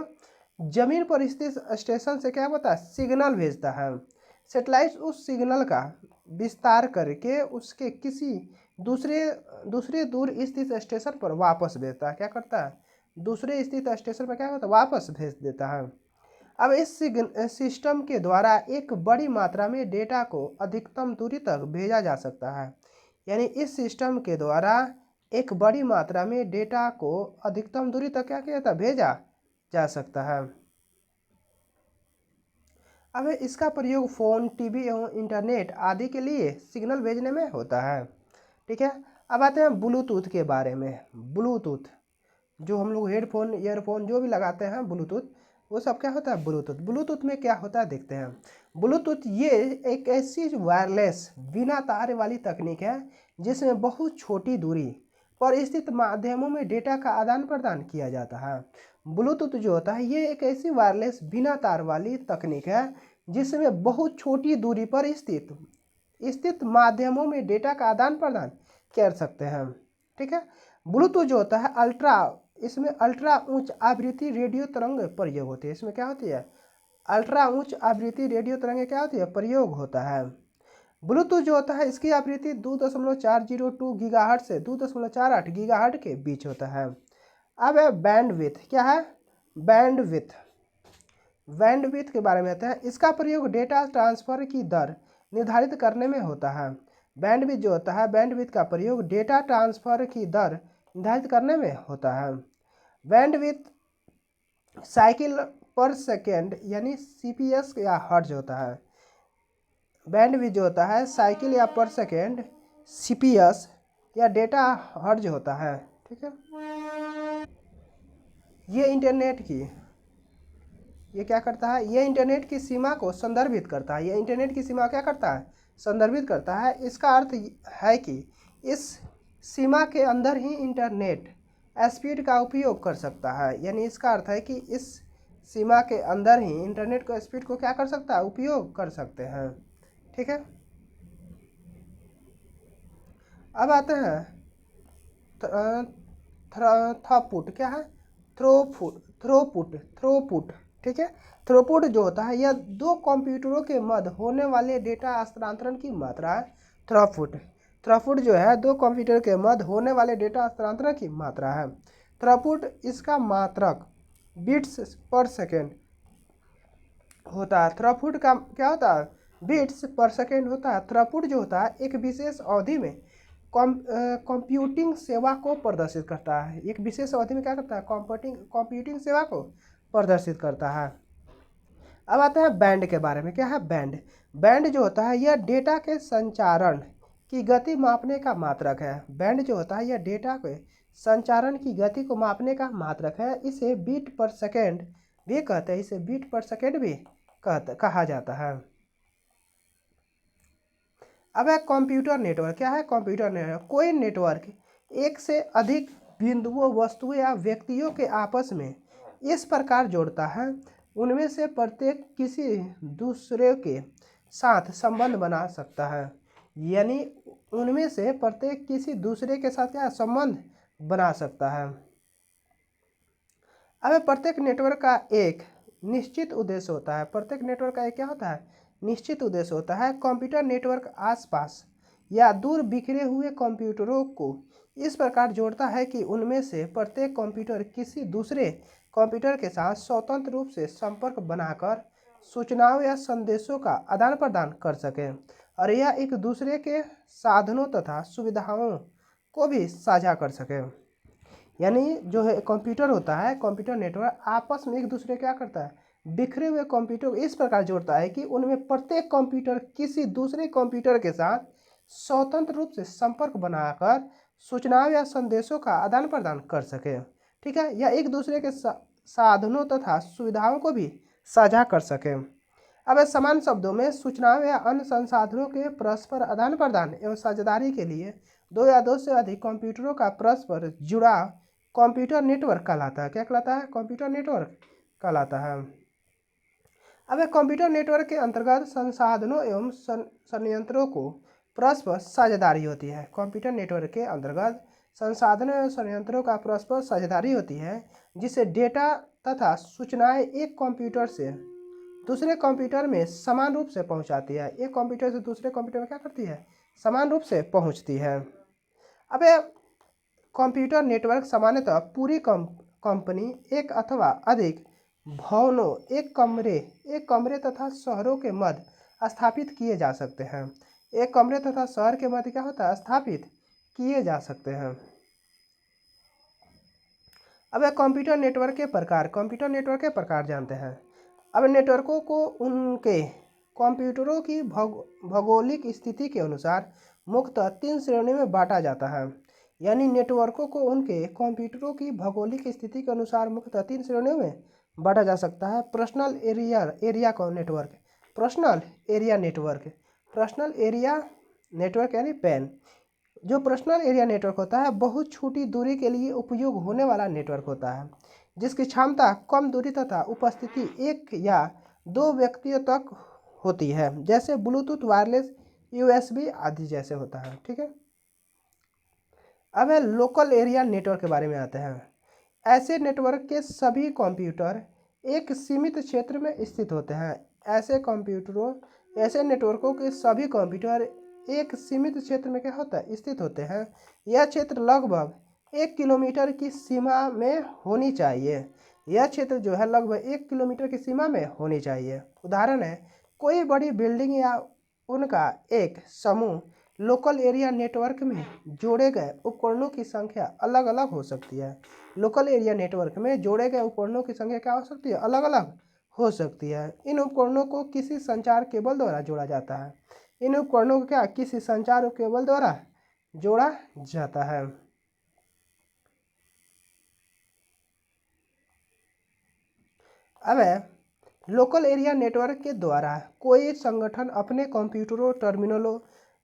जमीन पर स्थित स्टेशन से क्या होता है, सिग्नल भेजता है। सेटेलाइट उस सिग्नल का विस्तार करके उसके किसी दूसरे दूर स्थित स्टेशन पर वापस भेजता है। क्या करता है, दूसरे स्थित स्टेशन पर क्या होता है, वापस भेज देता है। अब इस सिस्टम के द्वारा एक बड़ी मात्रा में डेटा को अधिकतम दूरी तक भेजा जा सकता है। यानी इस सिस्टम के द्वारा एक बड़ी मात्रा में डेटा को अधिकतम दूरी तक क्या किया जाता है, भेजा जा सकता है। अब इसका प्रयोग फ़ोन, टीवी एवं इंटरनेट आदि के लिए सिग्नल भेजने में होता है। ठीक है, अब आते हैं ब्लूटूथ के बारे में। ब्लूटूथ जो हम लोग हेडफोन, ईयरफोन जो भी लगाते हैं ब्लूटूथ, वो सब क्या होता है, ब्लूटूथ। ब्लूटूथ में क्या होता है देखते हैं। ब्लूटूथ ये एक ऐसी वायरलेस बिना तार वाली तकनीक है जिसमें बहुत छोटी दूरी पर स्थित माध्यमों में डेटा का आदान प्रदान किया जाता है। ब्लूटूथ जो होता है ये एक ऐसी वायरलेस बिना तार वाली तकनीक है जिसमें बहुत छोटी दूरी पर स्थित माध्यमों में डेटा का आदान प्रदान कर सकते हैं। ठीक है, ब्लूटूथ जो होता है इसमें अल्ट्रा उच्च आवृत्ति रेडियो तरंग प्रयोग होती है। इसमें क्या होती है, अल्ट्रा उच्च आवृत्ति रेडियो तरंग क्या होती है, प्रयोग होता है। ब्लूटूथ जो होता है इसकी आवृत्ति 2.402 गीगाहर्ट्ज से 2.48 गीगाहर्ट्ज के बीच होता है। अब है बैंडविड्थ, क्या है, बैंडविड्थ के बारे में आता है। इसका प्रयोग डेटा ट्रांसफर की दर निर्धारित करने में होता है। बैंडविड्थ जो होता है, बैंडविड्थ का प्रयोग डेटा ट्रांसफर की दर निर्धारित करने में होता है। बैंडविड्थ साइकिल पर सेकेंड यानी सीपीएस या हर्ट्ज होता है। बैंडविड्थ जो होता है साइकिल या पर सेकेंड सीपीएस या डेटा हर्ट्ज होता है। ठीक है, ये क्या करता है, ये इंटरनेट की सीमा को संदर्भित करता है। ये इंटरनेट की सीमा क्या करता है, संदर्भित करता है। इसका अर्थ है कि इस सीमा के अंदर ही इंटरनेट स्पीड का उपयोग कर सकता है। यानी इसका अर्थ है कि इस सीमा के अंदर ही इंटरनेट को स्पीड को क्या कर सकता है, उपयोग कर सकते हैं। ठीक है, अब आते हैं थ्रूपुट, क्या है, थ्रूपुट। ठीक है, थ्रूपुट जो होता है यह दो कंप्यूटरों के मध्य होने वाले डेटा हस्तांतरण की मात्रा है। थ्रूपुट जो है दो कंप्यूटर के मध्य होने वाले डेटा हस्तांतरण की मात्रा है। थ्रूपुट इसका मात्रक बिट्स पर सेकेंड होता है। थ्रूपुट का क्या होता है, बिट्स पर सेकेंड होता है। थ्रूपुट जो होता है एक विशेष अवधि में कंप्यूटिंग सेवा को प्रदर्शित करता है। एक विशेष अवधि में क्या करता है, कंप्यूटिंग सेवा को प्रदर्शित करता है। अब आते हैं बैंड के बारे में। क्या है बैंड जो होता है यह डेटा के संचारण की गति मापने का मात्रक है। बैंड जो होता है यह डेटा के संचारण की गति को मापने का मात्रक है। इसे बीट पर सेकेंड भी कहते हैं, इसे बीट पर सेकेंड भी कहा जाता है। अब है कंप्यूटर नेटवर्क। क्या है कंप्यूटर नेटवर्क? कोई नेटवर्क एक से अधिक बिंदुओं, वस्तुओं या व्यक्तियों के आपस में इस प्रकार जोड़ता है उनमें से प्रत्येक किसी दूसरे के साथ संबंध बना सकता है। यानी उनमें से प्रत्येक किसी दूसरे के साथ क्या संबंध बना सकता है। अब प्रत्येक नेटवर्क का एक निश्चित उद्देश्य होता है। प्रत्येक नेटवर्क का एक क्या होता है? निश्चित उद्देश्य होता है। कंप्यूटर नेटवर्क आसपास या दूर बिखरे हुए कंप्यूटरों को इस प्रकार जोड़ता है कि उनमें से प्रत्येक कंप्यूटर किसी दूसरे कंप्यूटर के साथ स्वतंत्र रूप से संपर्क बनाकर सूचनाओं या संदेशों का आदान प्रदान कर सके और यह एक दूसरे के साधनों तथा सुविधाओं को भी साझा कर सके। यानी जो है कंप्यूटर होता है, कंप्यूटर नेटवर्क आपस में एक दूसरे क्या करता है? बिखरे हुए कंप्यूटर को इस प्रकार जोड़ता है कि उनमें प्रत्येक कंप्यूटर किसी दूसरे कंप्यूटर के साथ स्वतंत्र रूप से संपर्क बनाकर सूचनाओं या संदेशों का आदान प्रदान कर सके। ठीक है, या एक दूसरे के साधनों तथा सुविधाओं को भी साझा कर सके। अब समान शब्दों में सूचनाओं या अन्य संसाधनों के परस्पर आदान प्रदान एवं साझेदारी के लिए दो या दो से अधिक कंप्यूटरों का परस्पर जुड़ा कंप्यूटर नेटवर्क कहलाता है। क्या कहलाता है? कंप्यूटर नेटवर्क कहलाता है। अब कंप्यूटर नेटवर्क के अंतर्गत संसाधनों एवं संयंत्रों को परस्पर साझेदारी होती है। कंप्यूटर नेटवर्क के अंतर्गत संसाधनों एवं संयंत्रों का परस्पर साझेदारी होती है, जिससे डेटा तथा सूचनाएं एक कंप्यूटर से दूसरे कंप्यूटर में समान रूप से पहुंचाती है। एक कंप्यूटर से दूसरे कंप्यूटर में क्या करती है? समान रूप से पहुंचती है। अब कंप्यूटर नेटवर्क सामान्यतः पूरी कंपनी एक अथवा अधिक भवनों, एक कमरे तथा शहरों के मध्य स्थापित किए जा सकते हैं। एक कमरे तथा शहर के मध्य क्या होता है? स्थापित किए जा सकते हैं। अब कंप्यूटर नेटवर्क के प्रकार, कंप्यूटर नेटवर्क के प्रकार जानते हैं। अब नेटवर्कों को उनके कंप्यूटरों की भौगोलिक स्थिति के अनुसार मुख्यतः 3 श्रेणियों में बांटा जाता है। यानी नेटवर्कों को उनके कंप्यूटरों की भौगोलिक स्थिति के अनुसार मुख्यतः 3 श्रेणियों में बांटा जा सकता है। पर्सनल एरिया का network, personal area network, personal area network यानी पैन। जो पर्सनल एरिया नेटवर्क होता है बहुत छोटी दूरी के लिए उपयोग होने वाला नेटवर्क होता है, जिसकी क्षमता कम दूरी तथा उपस्थिति एक या दो व्यक्तियों तक होती है, जैसे ब्लूटूथ, वायरलेस, यूएसबी आदि जैसे होता है। ठीक है, अब लोकल एरिया नेटवर्क के बारे में आते हैं। ऐसे नेटवर्क के सभी कंप्यूटर एक सीमित क्षेत्र में स्थित होते हैं। ऐसे नेटवर्कों के सभी कंप्यूटर एक सीमित क्षेत्र में क्या होता है? स्थित होते हैं। यह क्षेत्र लगभग 1 किलोमीटर की सीमा में होनी चाहिए। यह क्षेत्र जो है लगभग 1 किलोमीटर की सीमा में होनी चाहिए। उदाहरण है, कोई बड़ी बिल्डिंग या उनका एक समूह लोकल एरिया नेटवर्क में जोड़े गए उपकरणों की संख्या अलग अलग हो सकती है। लोकल एरिया नेटवर्क में जोड़े गए उपकरणों की संख्या क्या हो सकती है? अलग अलग हो सकती है। इन उपकरणों को किसी संचार केबल द्वारा जोड़ा जाता है। इन उपकरणों को क्या किसी संचार केबल द्वारा जोड़ा जाता है। अब लोकल एरिया नेटवर्क के द्वारा कोई संगठन अपने कंप्यूटरों, टर्मिनलों,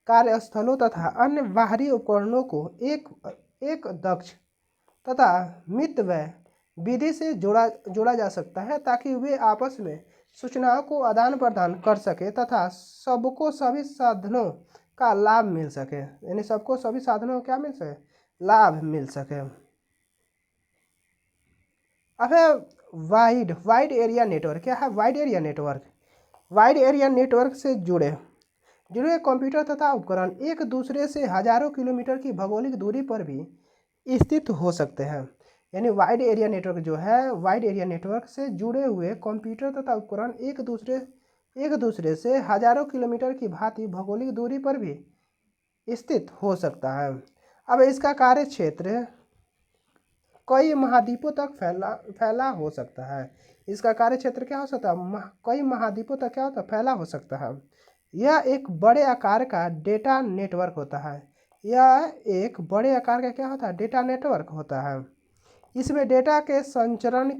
कार्यस्थलों तथा अन्य बाहरी उपकरणों को एक दक्ष तथा मितव्यय विधि से जोड़ा जा सकता है, ताकि वे आपस में सूचनाओं को आदान प्रदान कर सके तथा सबको सभी साधनों का लाभ मिल सके। यानी सबको सभी साधनों क्या मिल सके? लाभ मिल सके। अब है वाइड एरिया नेटवर्क। क्या है wide area network? Wide area network से जुड़े कंप्यूटर तथा उपकरण एक दूसरे से हजारों किलोमीटर की भौगोलिक दूरी पर भी स्थित हो सकते हैं। यानी वाइड एरिया नेटवर्क जो है, वाइड एरिया नेटवर्क से जुड़े हुए कंप्यूटर तथा उपकरण एक दूसरे से हजारों किलोमीटर की भांति भौगोलिक दूरी पर भी स्थित हो सकता है। अब इसका कार्य क्षेत्र कई महाद्वीपों तक फैला हो सकता है। इसका कार्य क्षेत्र क्या हो सकता है? कई महाद्वीपों तक क्या होता है? फैला हो सकता है। यह एक बड़े आकार का डेटा नेटवर्क होता है। यह एक बड़े आकार का क्या होता है, डेटा नेटवर्क होता है। इसमें डेटा के संचरण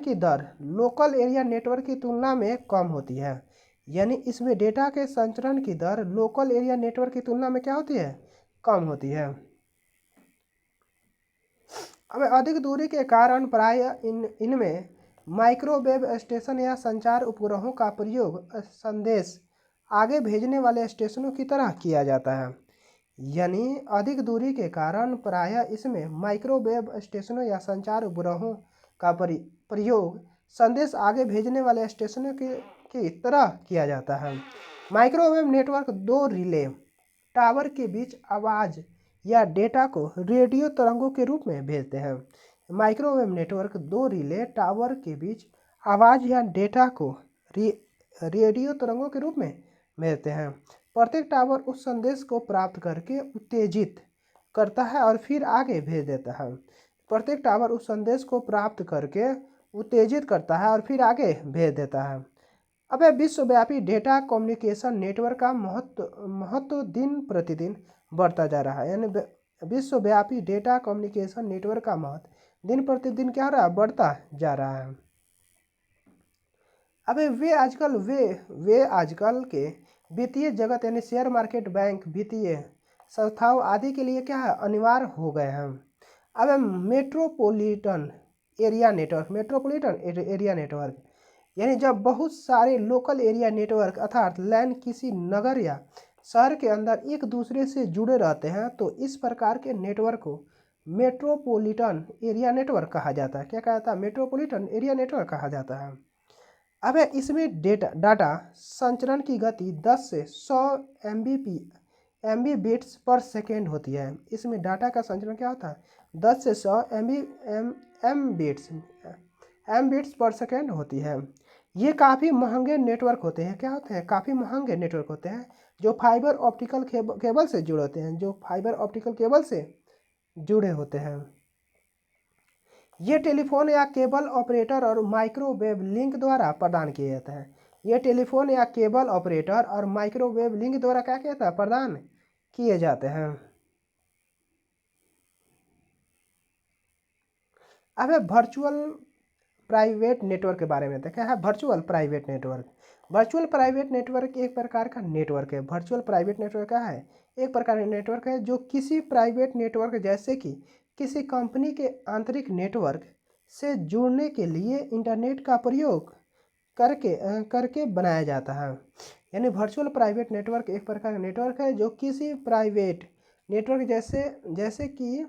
की दर लोकल एरिया नेटवर्क की तुलना में कम होती है। यानी इसमें डेटा के संचरण की दर लोकल एरिया नेटवर्क की तुलना में क्या होती है, कम होती है। अब अधिक दूरी के कारण प्रायः इनमें माइक्रोवेव स्टेशन या संचार उपग्रहों का प्रयोग संदेश आगे भेजने वाले स्टेशनों की तरह किया जाता है। यानी अधिक दूरी के कारण प्रायः इसमें माइक्रोवेव स्टेशनों या संचार उपग्रहों का प्रयोग संदेश आगे भेजने वाले स्टेशनों की तरह किया जाता है। माइक्रोवेव नेटवर्क दो रिले टावर के बीच आवाज़ या डेटा को रेडियो तरंगों के रूप में भेजते हैं। माइक्रोवेव नेटवर्क दो रिले टावर के बीच आवाज़ या डेटा को रेडियो तरंगों के रूप में भेजते हैं। प्रत्येक टावर उस संदेश को प्राप्त करके उत्तेजित करता है और फिर आगे भेज देता है। प्रत्येक टावर उस संदेश को प्राप्त करके उत्तेजित करता है और फिर आगे भेज देता है। अब विश्वव्यापी डेटा कम्युनिकेशन नेटवर्क का महत्व दिन प्रतिदिन बढ़ता जा रहा है। यानी विश्वव्यापी डेटा कम्युनिकेशन नेटवर्क का महत्व दिन प्रतिदिन क्या हो रहा है, बढ़ता जा रहा है। अब वे आजकल के वित्तीय जगत यानी शेयर मार्केट, बैंक, वित्तीय संस्थाओं आदि के लिए क्या है, अनिवार्य हो गए हैं। अब मेट्रोपॉलिटन एरिया नेटवर्क यानी जब बहुत सारे लोकल एरिया नेटवर्क अर्थात लैन किसी नगर या शहर के अंदर एक दूसरे से जुड़े रहते हैं तो इस प्रकार के नेटवर्क को मेट्रोपॉलिटन एरिया नेटवर्क कहा जाता है। क्या कहा जाता है, मेट्रोपॉलिटन एरिया नेटवर्क कहा जाता है। अब इसमें डाटा संचरण की गति 10 से 100 MB/बिट्स पर सेकेंड होती है। इसमें डाटा का संचरण क्या होता है, 10 से 100 MB/बिट्स पर सेकेंड होती है। ये काफ़ी महंगे नेटवर्क होते हैं। क्या होते हैं, काफ़ी महंगे नेटवर्क होते हैं जो फाइबर ऑप्टिकल केबल से जुड़े होते हैं, जो फाइबर ऑप्टिकल केबल से जुड़े होते हैं। ये टेलीफोन या केबल ऑपरेटर और माइक्रोवेव लिंक द्वारा प्रदान किए जाते हैं। ये टेलीफोन या केबल ऑपरेटर और माइक्रोवेव लिंक द्वारा क्या किया जाता है, प्रदान किए जाते हैं। अब वर्चुअल प्राइवेट नेटवर्क के बारे में देखा है। वर्चुअल प्राइवेट नेटवर्क एक प्रकार का नेटवर्क है। वर्चुअल प्राइवेट नेटवर्क क्या है, एक प्रकार का नेटवर्क है जो किसी प्राइवेट नेटवर्क जैसे कि किसी कंपनी के आंतरिक नेटवर्क से जुड़ने के लिए इंटरनेट का प्रयोग करके बनाया जाता है। यानी वर्चुअल प्राइवेट नेटवर्क एक प्रकार का नेटवर्क है जो किसी प्राइवेट नेटवर्क जैसे कि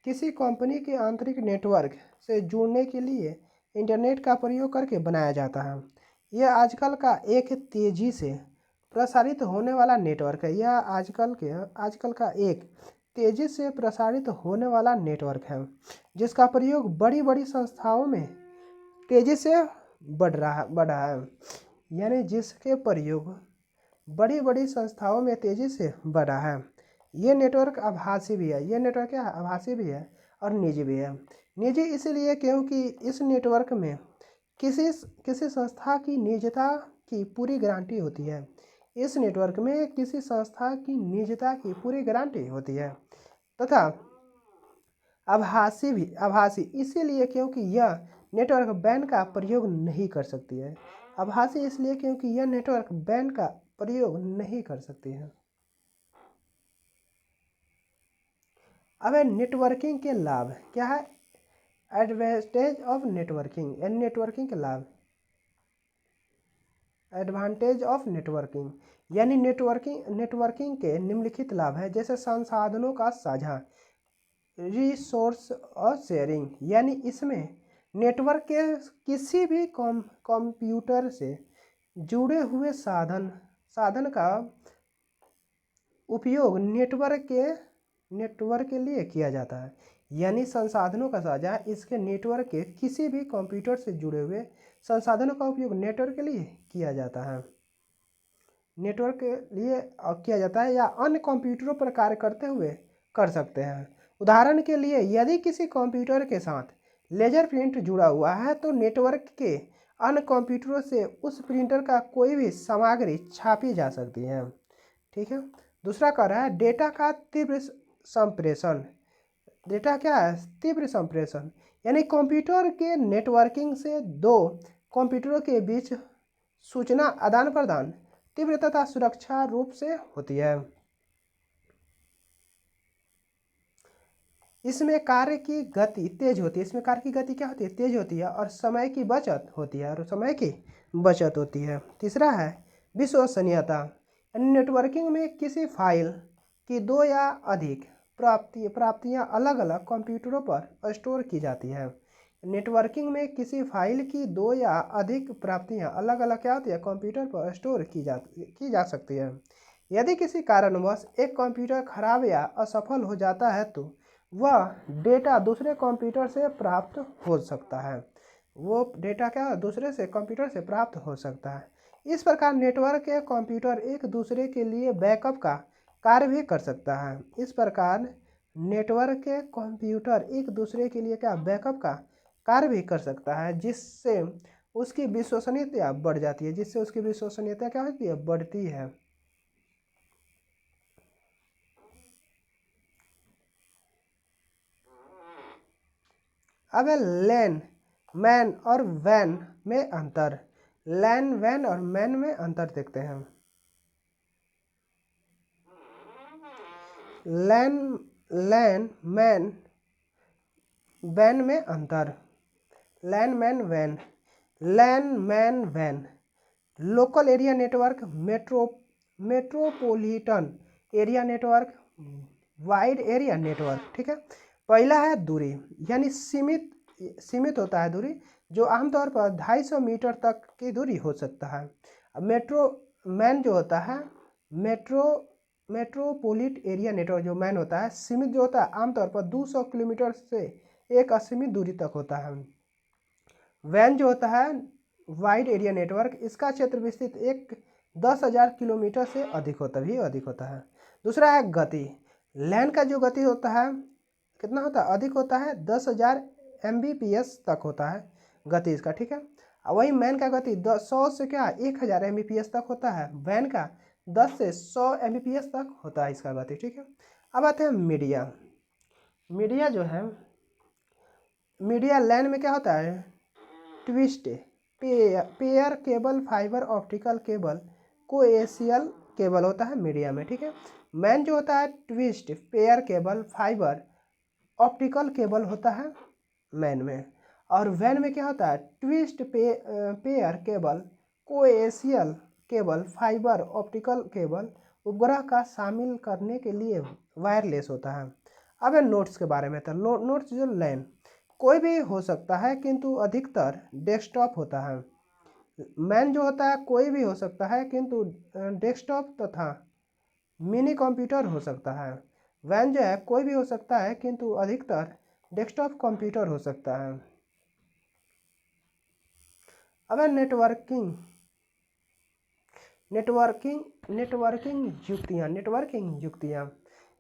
किसी कंपनी के आंतरिक नेटवर्क से जुड़ने के लिए इंटरनेट का प्रयोग करके बनाया जाता है। यह आजकल का एक तेज़ी से प्रसारित होने वाला नेटवर्क है। यह आजकल का एक तेज़ी से प्रसारित होने वाला नेटवर्क है जिसका प्रयोग बड़ी बड़ी संस्थाओं में तेज़ी से बढ़ रहा है। यानी जिसके प्रयोग बड़ी बड़ी संस्थाओं में तेज़ी से बढ़ रहा है। ये नेटवर्क आभासी भी है। ये नेटवर्क क्या है, आभासी भी है और निजी भी है। निजी इसलिए क्योंकि इस नेटवर्क में किसी संस्था की निजता की पूरी गारंटी होती है। इस नेटवर्क में किसी संस्था की निजता की पूरी गारंटी होती है तथा आभासी इसीलिए क्योंकि यह नेटवर्क बैन का प्रयोग नहीं कर सकती है। आभासी इसलिए क्योंकि यह नेटवर्क बैन का प्रयोग नहीं कर सकती है। अब नेटवर्किंग के लाभ क्या है, एडवांटेज ऑफ नेटवर्किंग यानी नेटवर्किंग के लाभ। एडवांटेज ऑफ नेटवर्किंग यानी नेटवर्किंग के निम्नलिखित लाभ है, जैसे संसाधनों का साझा, रिसोर्स और शेयरिंग। यानी इसमें नेटवर्क के किसी भी कंप्यूटर से जुड़े हुए साधन का उपयोग नेटवर्क के लिए किया जाता है। यानी संसाधनों का साझा इसके नेटवर्क के किसी भी कंप्यूटर से जुड़े हुए संसाधनों का उपयोग नेटवर्क के लिए किया जाता है। नेटवर्क के लिए किया जाता है या अन्य कंप्यूटरों पर कार्य करते हुए कर सकते हैं। उदाहरण के लिए यदि किसी कंप्यूटर के साथ लेजर प्रिंट जुड़ा हुआ है तो नेटवर्क के अन्य कंप्यूटरों से उस प्रिंटर का कोई भी सामग्री छापी जा सकती है। ठीक है, दूसरा कह रहा है डेटा का तीव्र संप्रेषण। डेटा क्या है? तीव्र संप्रेषण, यानी कंप्यूटर के नेटवर्किंग से दो कंप्यूटरों के बीच सूचना आदान प्रदान तीव्र तथा सुरक्षा रूप से होती है। इसमें कार्य की गति तेज होती है। इसमें कार्य की गति क्या होती है? तेज होती है, और समय की बचत होती है, और समय की बचत होती है। तीसरा है विश्वसनीयता। नेटवर्किंग में किसी फाइल की दो या अधिक प्राप्तियां अलग अलग कंप्यूटरों पर स्टोर की जाती है। नेटवर्किंग में किसी फाइल की दो या अधिक प्राप्तियां अलग अलग क्या होती है? कंप्यूटर पर स्टोर की जा सकती है। यदि किसी कारणवश एक कंप्यूटर खराब या असफल हो जाता है तो वह डेटा दूसरे कंप्यूटर से प्राप्त हो सकता है। वो डेटा क्या दूसरे से कंप्यूटर से प्राप्त हो सकता है। इस प्रकार नेटवर्क के कंप्यूटर एक दूसरे के लिए बैकअप का कार्य भी कर सकता है। इस प्रकार नेटवर्क के कंप्यूटर एक दूसरे के लिए क्या बैकअप का कार्य भी कर सकता है, जिससे उसकी विश्वसनीयता बढ़ जाती है। जिससे उसकी विश्वसनीयता क्या होती है? बढ़ती है। अब है लैन मैन और वैन में अंतर। लैन वैन और मैन में अंतर देखते हैं। लैन लैन मैन वैन में अंतर। लैन मैन वैन। लैन man van local area network, metropolitan area network, wide area network. ठीक है। पहला है दूरी, यानी सीमित होता है दूरी, जो आमतौर पर 250 मीटर तक की दूरी हो सकता है। अब मैन जो होता है मेट्रोपोलिट एरिया नेटवर्क जो मैन होता है, सीमित जो होता है आमतौर पर 200 किलोमीटर से एक असीमित दूरी तक होता है। वैन जो होता है वाइड एरिया नेटवर्क, इसका क्षेत्र विस्तृत 10,000 किलोमीटर से अधिक होता है। दूसरा है गति। लैन का जो गति होता है कितना होता है? अधिक होता है, 10,000 Mbps तक होता है गति इसका। ठीक है। और वही मैन का गति 100 से क्या 1,000 Mbps तक होता है। वैन का 10 से 100 Mbps तक होता है इसका गति। ठीक है। अब आते हैं मीडिया। मीडिया जो है, मीडिया लैन में क्या होता है? Twist pair cable, fibre optical cable, coaxial cable होता है मीडिया में। ठीक है। मैन जो होता है twist pair cable, fibre optical cable होता है मैन में। और वैन में क्या होता है? Twist pair cable, coaxial cable, fibre optical cable उपग्रह का शामिल करने के लिए वायरलेस होता है। अब नोट्स के बारे में था। नोट्स जो लैन कोई भी हो सकता है, किंतु अधिकतर डेस्कटॉप होता है। मैन जो होता है कोई भी हो सकता है, किंतु डेस्कटॉप तथा मिनी कंप्यूटर हो सकता है। वैन जो है कोई भी हो सकता है, किंतु अधिकतर डेस्कटॉप कंप्यूटर हो सकता है। अब नेटवर्किंग युक्तियाँ,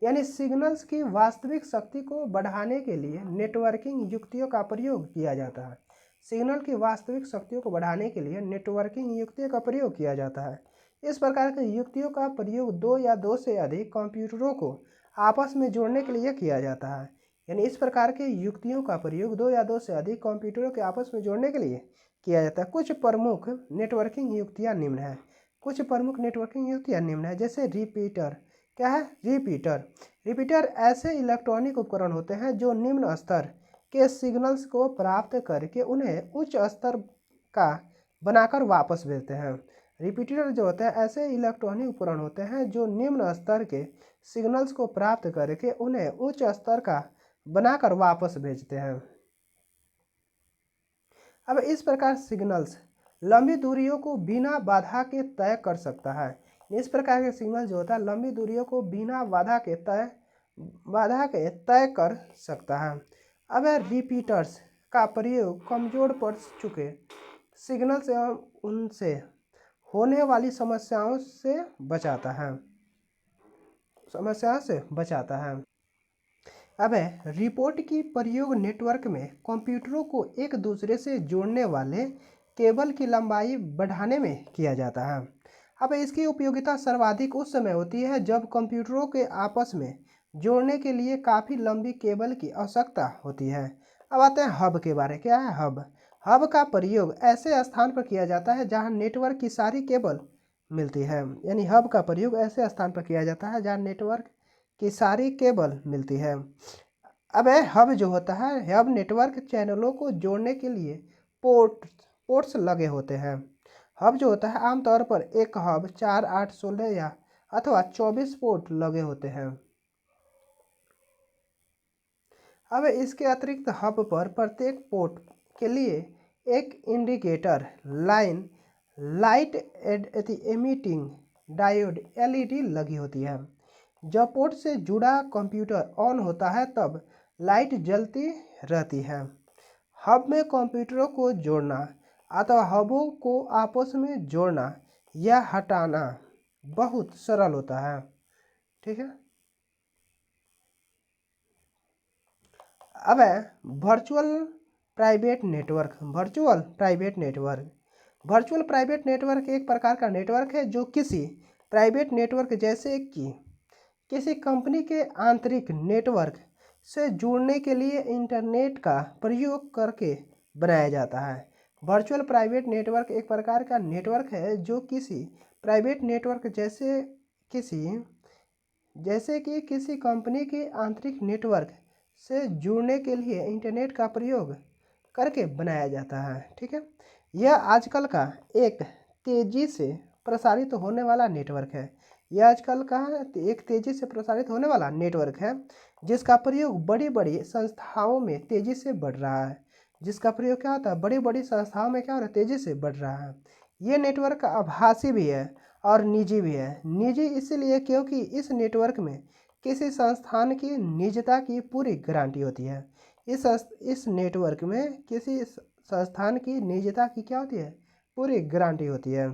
यानी सिग्नल्स की वास्तविक शक्ति को बढ़ाने के लिए नेटवर्किंग युक्तियों का प्रयोग किया जाता है। सिग्नल की वास्तविक शक्तियों को बढ़ाने के लिए नेटवर्किंग युक्तियों का प्रयोग किया जाता है। इस प्रकार की युक्तियों का प्रयोग दो या दो से अधिक कंप्यूटरों को आपस में जोड़ने के लिए किया जाता है। यानी इस प्रकार के युक्तियों का प्रयोग दो या दो से अधिक कंप्यूटरों के आपस में जोड़ने के लिए किया जाता है। कुछ प्रमुख नेटवर्किंग युक्तियाँ निम्न है। जैसे रिपीटर। क्या है? रिपीटर ऐसे इलेक्ट्रॉनिक उपकरण होते हैं जो निम्न स्तर के सिग्नल्स को प्राप्त करके उन्हें उच्च स्तर का बनाकर वापस भेजते हैं। रिपीटर जो होते हैं ऐसे इलेक्ट्रॉनिक उपकरण होते हैं जो निम्न स्तर के सिग्नल्स को प्राप्त करके उन्हें उच्च स्तर का बनाकर वापस भेजते हैं। अब इस प्रकार सिग्नल्स लंबी दूरियों को बिना बाधा के तय कर सकता है। इस प्रकार के सिग्नल जो होता है लंबी दूरियों को बिना बाधा के तय कर सकता है। अब रिपीटर्स का प्रयोग कमजोर पड़ चुके सिग्नल्स एवं उनसे होने वाली समस्याओं से बचाता है। अब रिपोर्ट की प्रयोग नेटवर्क में कंप्यूटरों को एक दूसरे से जोड़ने वाले केबल की लंबाई बढ़ाने में किया जाता है। अब इसकी उपयोगिता सर्वाधिक उस समय होती है जब कंप्यूटरों के आपस में जोड़ने के लिए काफ़ी लंबी केबल की आवश्यकता होती है। अब आते हैं हब के बारे। क्या है हब? हब का प्रयोग ऐसे स्थान पर किया जाता है जहां नेटवर्क की सारी केबल मिलती है। यानी हब का प्रयोग ऐसे स्थान पर किया जाता है जहां नेटवर्क की सारी केबल मिलती है। अब हब जो होता है, हब नेटवर्क चैनलों को जोड़ने के लिए पोर्ट्स लगे होते हैं। हब जो होता है आमतौर पर एक हब 4, 8, 16 या अथवा 24 पोर्ट लगे होते हैं। अब इसके अतिरिक्त हब पर प्रत्येक पोर्ट के लिए एक indicator light emitting diode LED लगी होती है। जब पोर्ट से जुड़ा कंप्यूटर ऑन होता है तब लाइट जलती रहती है। हब में कंप्यूटरों को जोड़ना अथवा हबों को आपस में जोड़ना या हटाना बहुत सरल होता है। ठीक है। अब है virtual private network. Virtual private network एक प्रकार का नेटवर्क है जो किसी प्राइवेट नेटवर्क जैसे कि किसी कंपनी के आंतरिक नेटवर्क से जुड़ने के लिए इंटरनेट का प्रयोग करके बनाया जाता है। वर्चुअल प्राइवेट नेटवर्क एक प्रकार का नेटवर्क है जो किसी प्राइवेट नेटवर्क जैसे कि किसी कंपनी के आंतरिक नेटवर्क से जुड़ने के लिए इंटरनेट का प्रयोग करके बनाया जाता है। ठीक है। यह आजकल का एक तेजी से प्रसारित होने वाला नेटवर्क है। यह आजकल का एक तेजी से प्रसारित होने वाला नेटवर्क है जिसका प्रयोग बड़ी बड़ी संस्थाओं में तेजी से बढ़ रहा है। जिसका प्रयोग क्या होता है, बड़ी बड़ी संस्थाओं में क्या हो रहा है, तेजी से बढ़ रहा है। ये नेटवर्क आभासी भी है और निजी भी है। निजी इसलिए क्योंकि इस नेटवर्क में किसी संस्थान की निजता की पूरी गारंटी होती है। इस नेटवर्क में किसी संस्थान की निजता की क्या होती है, पूरी गारंटी होती है।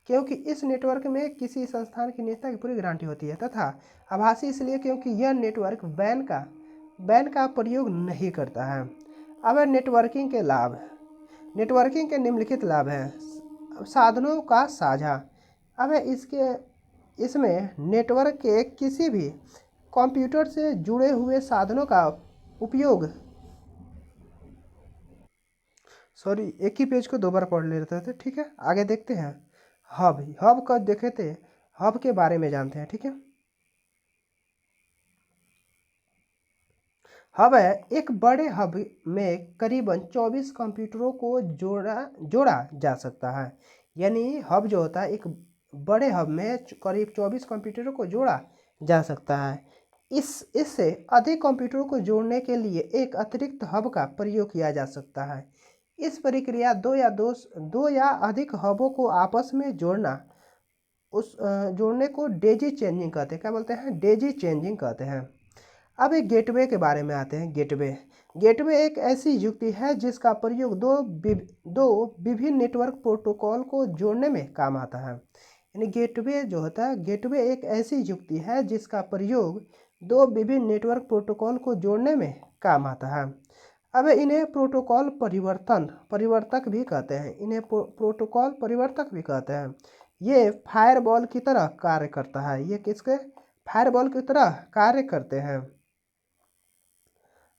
क्योंकि इस नेटवर्क में किसी संस्थान की निजता की पूरी गारंटी होती है। तथा आभासी इसलिए क्योंकि यह नेटवर्क बैन का प्रयोग नहीं करता है। अब नेटवर्किंग के लाभ। नेटवर्किंग के निम्नलिखित लाभ हैं। साधनों का साझा। अब इसमें नेटवर्क के किसी भी कंप्यूटर से जुड़े हुए साधनों का उपयोग एक ही पेज को दो बार पढ़ लेते थे। ठीक है, आगे देखते हैं। हब का देखे थे, हब के बारे में जानते हैं। ठीक है। हब है एक बड़े हब में करीबन 24 कंप्यूटरों को जोड़ा जा सकता है। यानी हब जो होता है, एक बड़े हब में करीब 24 कंप्यूटरों को जोड़ा जा सकता है। इससे अधिक कंप्यूटरों को जोड़ने के लिए एक अतिरिक्त हब का प्रयोग किया जा सकता है। इस प्रक्रिया दो या अधिक हबों को आपस में जोड़ने को डेजी चेंजिंग कहते हैं। क्या बोलते हैं? डेजी चेंजिंग कहते हैं। अब एक गेटवे के बारे में आते हैं। गेटवे एक ऐसी युक्ति है जिसका प्रयोग दो विभिन्न नेटवर्क प्रोटोकॉल को जोड़ने में काम आता है। यानी गेटवे जो होता है, गेटवे एक ऐसी युक्ति है जिसका प्रयोग दो विभिन्न नेटवर्क प्रोटोकॉल को जोड़ने में काम आता है। अब इन्हें प्रोटोकॉल परिवर्तक भी कहते हैं। ये फायरवॉल की तरह कार्य करता है। ये किसके? फायरवॉल की तरह कार्य करते हैं।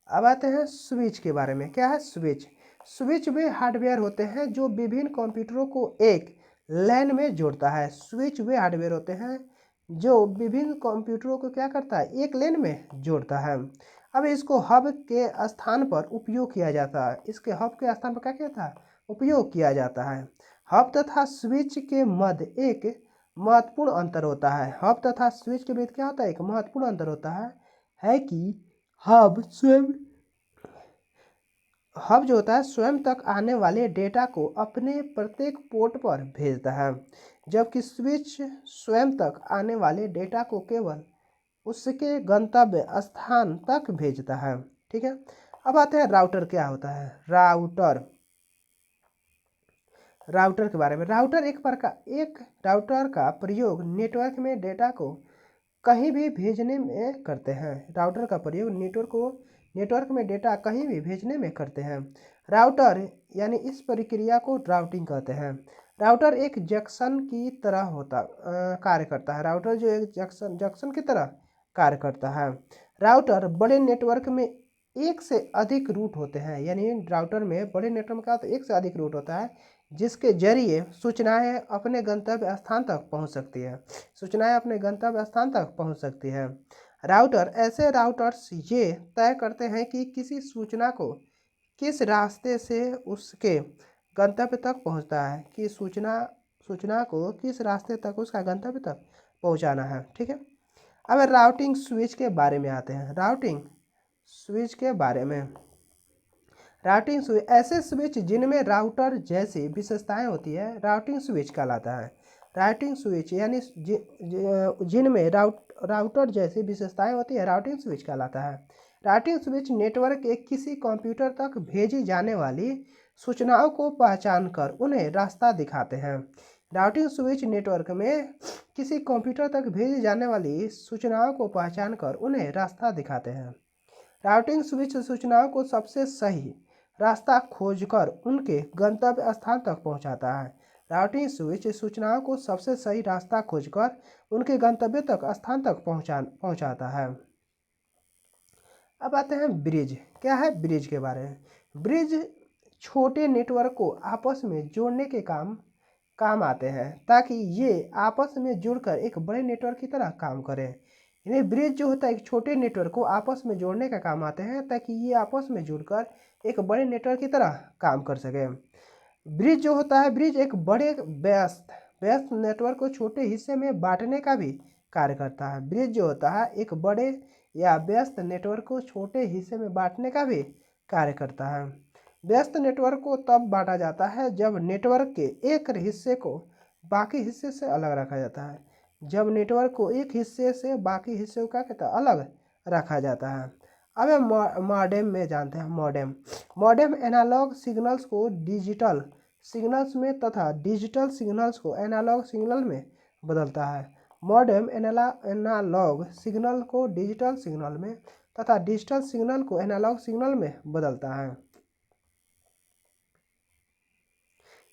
अब आते हैं स्विच के बारे में। क्या है स्विच वे हार्डवेयर होते हैं जो विभिन्न कंप्यूटरों को एक लैन में जोड़ता है। स्विच वे हार्डवेयर होते हैं जो विभिन्न कंप्यूटरों को क्या करता है, एक लेन में जोड़ता है। अब इसको हब के स्थान पर उपयोग किया जाता है। इसके हब के स्थान पर क्या किया था, उपयोग किया जाता है। हब तथा स्विच के मध्य एक महत्वपूर्ण अंतर होता है। हब तथा स्विच के बीच क्या होता है, एक महत्वपूर्ण अंतर होता है कि हब जो होता है स्वयं तक आने वाले डेटा को अपने प्रत्येक पोर्ट पर भेजता है, जबकि स्विच स्वयं तक आने वाले डेटा को केवल उसके गंतव्य स्थान तक भेजता है। ठीक है। अब आते हैं राउटर। क्या होता है राउटर के बारे में। राउटर का प्रयोग नेटवर्क में डेटा को कहीं भी भेजने में करते हैं। राउटर का प्रयोग नेटवर्क को नेटवर्क में डेटा कहीं भी भेजने में करते हैं। राउटर यानी इस प्रक्रिया को राउटिंग कहते हैं। राउटर एक जंक्शन की तरह कार्य करता है। राउटर जो एक जंक्शन की तरह कार्य करता है। राउटर बड़े नेटवर्क में एक से अधिक रूट होते हैं, यानी राउटर में बड़े नेटवर्क में क्या होता है, एक से अधिक रूट होता है, जिसके जरिए सूचनाएं अपने गंतव्य स्थान तक पहुंच सकती है। सूचनाएं अपने गंतव्य स्थान तक पहुंच सकती है। राउटर ऐसे राउटर्स ये तय करते हैं कि किसी सूचना को किस रास्ते से उसके गंतव्य तक पहुंचता है, कि सूचना को किस रास्ते तक उसका गंतव्य तक पहुंचाना है। ठीक है, अब राउटिंग स्विच के बारे में आते हैं। राउटिंग स्विच के बारे में, राउटिंग स्विच ऐसे स्विच जिनमें राउटर जैसी विशेषताएं होती है राउटिंग स्विच कहलाता है। राउटिंग स्विच यानी जिनमें राउटर जैसी विशेषताएं होती है राउटिंग स्विच कहलाता है। राउटिंग स्विच नेटवर्क के किसी कंप्यूटर तक भेजी जाने वाली सूचनाओं को पहचान कर उन्हें रास्ता दिखाते हैं। राउटिंग स्विच नेटवर्क में किसी कंप्यूटर तक भेजी जाने वाली सूचनाओं को पहचान कर उन्हें रास्ता दिखाते हैं। राउटिंग स्विच सूचनाओं को सबसे सही रास्ता खोजकर उनके गंतव्य स्थान तक पहुंचाता है। राउटिंग स्विच सूचनाओं को सबसे सही रास्ता खोजकर उनके गंतव्य तक स्थान तक पहुंचाता है। अब आते हैं ब्रिज। क्या है ब्रिज के बारे में? ब्रिज छोटे नेटवर्क को आपस में जोड़ने के काम आते हैं, ताकि ये आपस में जुड़कर एक बड़े नेटवर्क की तरह काम करें। यानी ब्रिज जो होता है एक छोटे नेटवर्क को आपस में जोड़ने का काम आते हैं, ताकि ये आपस में जुड़कर एक बड़े नेटवर्क की तरह काम कर सके। ब्रिज जो होता है, ब्रिज एक बड़े व्यस्त नेटवर्क को छोटे हिस्से में बांटने का भी कार्य करता है। ब्रिज जो होता है एक बड़े या व्यस्त नेटवर्क को छोटे हिस्से में बांटने का भी कार्य करता है। व्यस्त नेटवर्क को तब बांटा जाता है जब नेटवर्क के एक हिस्से को बाकी हिस्से से अलग रखा जाता है। जब नेटवर्क को एक हिस्से से बाकी हिस्से को क्या कहता है, अलग रखा जाता है। अब मॉडेम में जानते हैं। मॉडेम एनालॉग सिग्नल्स को डिजिटल सिग्नल्स में तथा डिजिटल सिग्नल्स को एनालॉग सिग्नल में बदलता है। मॉडेम एनालॉग सिग्नल को डिजिटल सिग्नल में तथा डिजिटल सिग्नल को एनालॉग सिग्नल में बदलता है।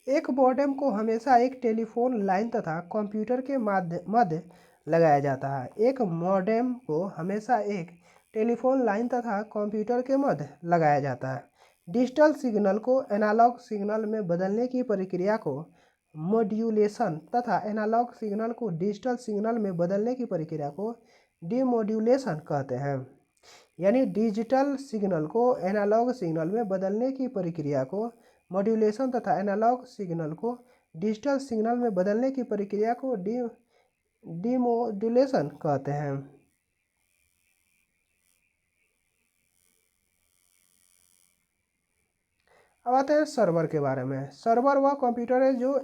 एक मॉडेम को हमेशा एक टेलीफोन लाइन तथा कंप्यूटर के मध्य लगाया जाता है। एक मॉडेम को हमेशा एक टेलीफोन लाइन तथा कंप्यूटर के मध्य लगाया जाता है। डिजिटल सिग्नल को एनालॉग सिग्नल में बदलने की प्रक्रिया को मॉड्यूलेशन तथा एनालॉग सिग्नल को डिजिटल सिग्नल में बदलने की प्रक्रिया को डीमॉड्यूलेशन कहते हैं। यानी डिजिटल सिग्नल को एनालॉग सिग्नल में बदलने की प्रक्रिया को मॉड्यूलेशन तथा एनालॉग सिग्नल को डिजिटल सिग्नल में बदलने की प्रक्रिया को डीमॉड्यूलेशन कहते हैं। अब आते हैं सर्वर के बारे में। सर्वर वह कंप्यूटर है जो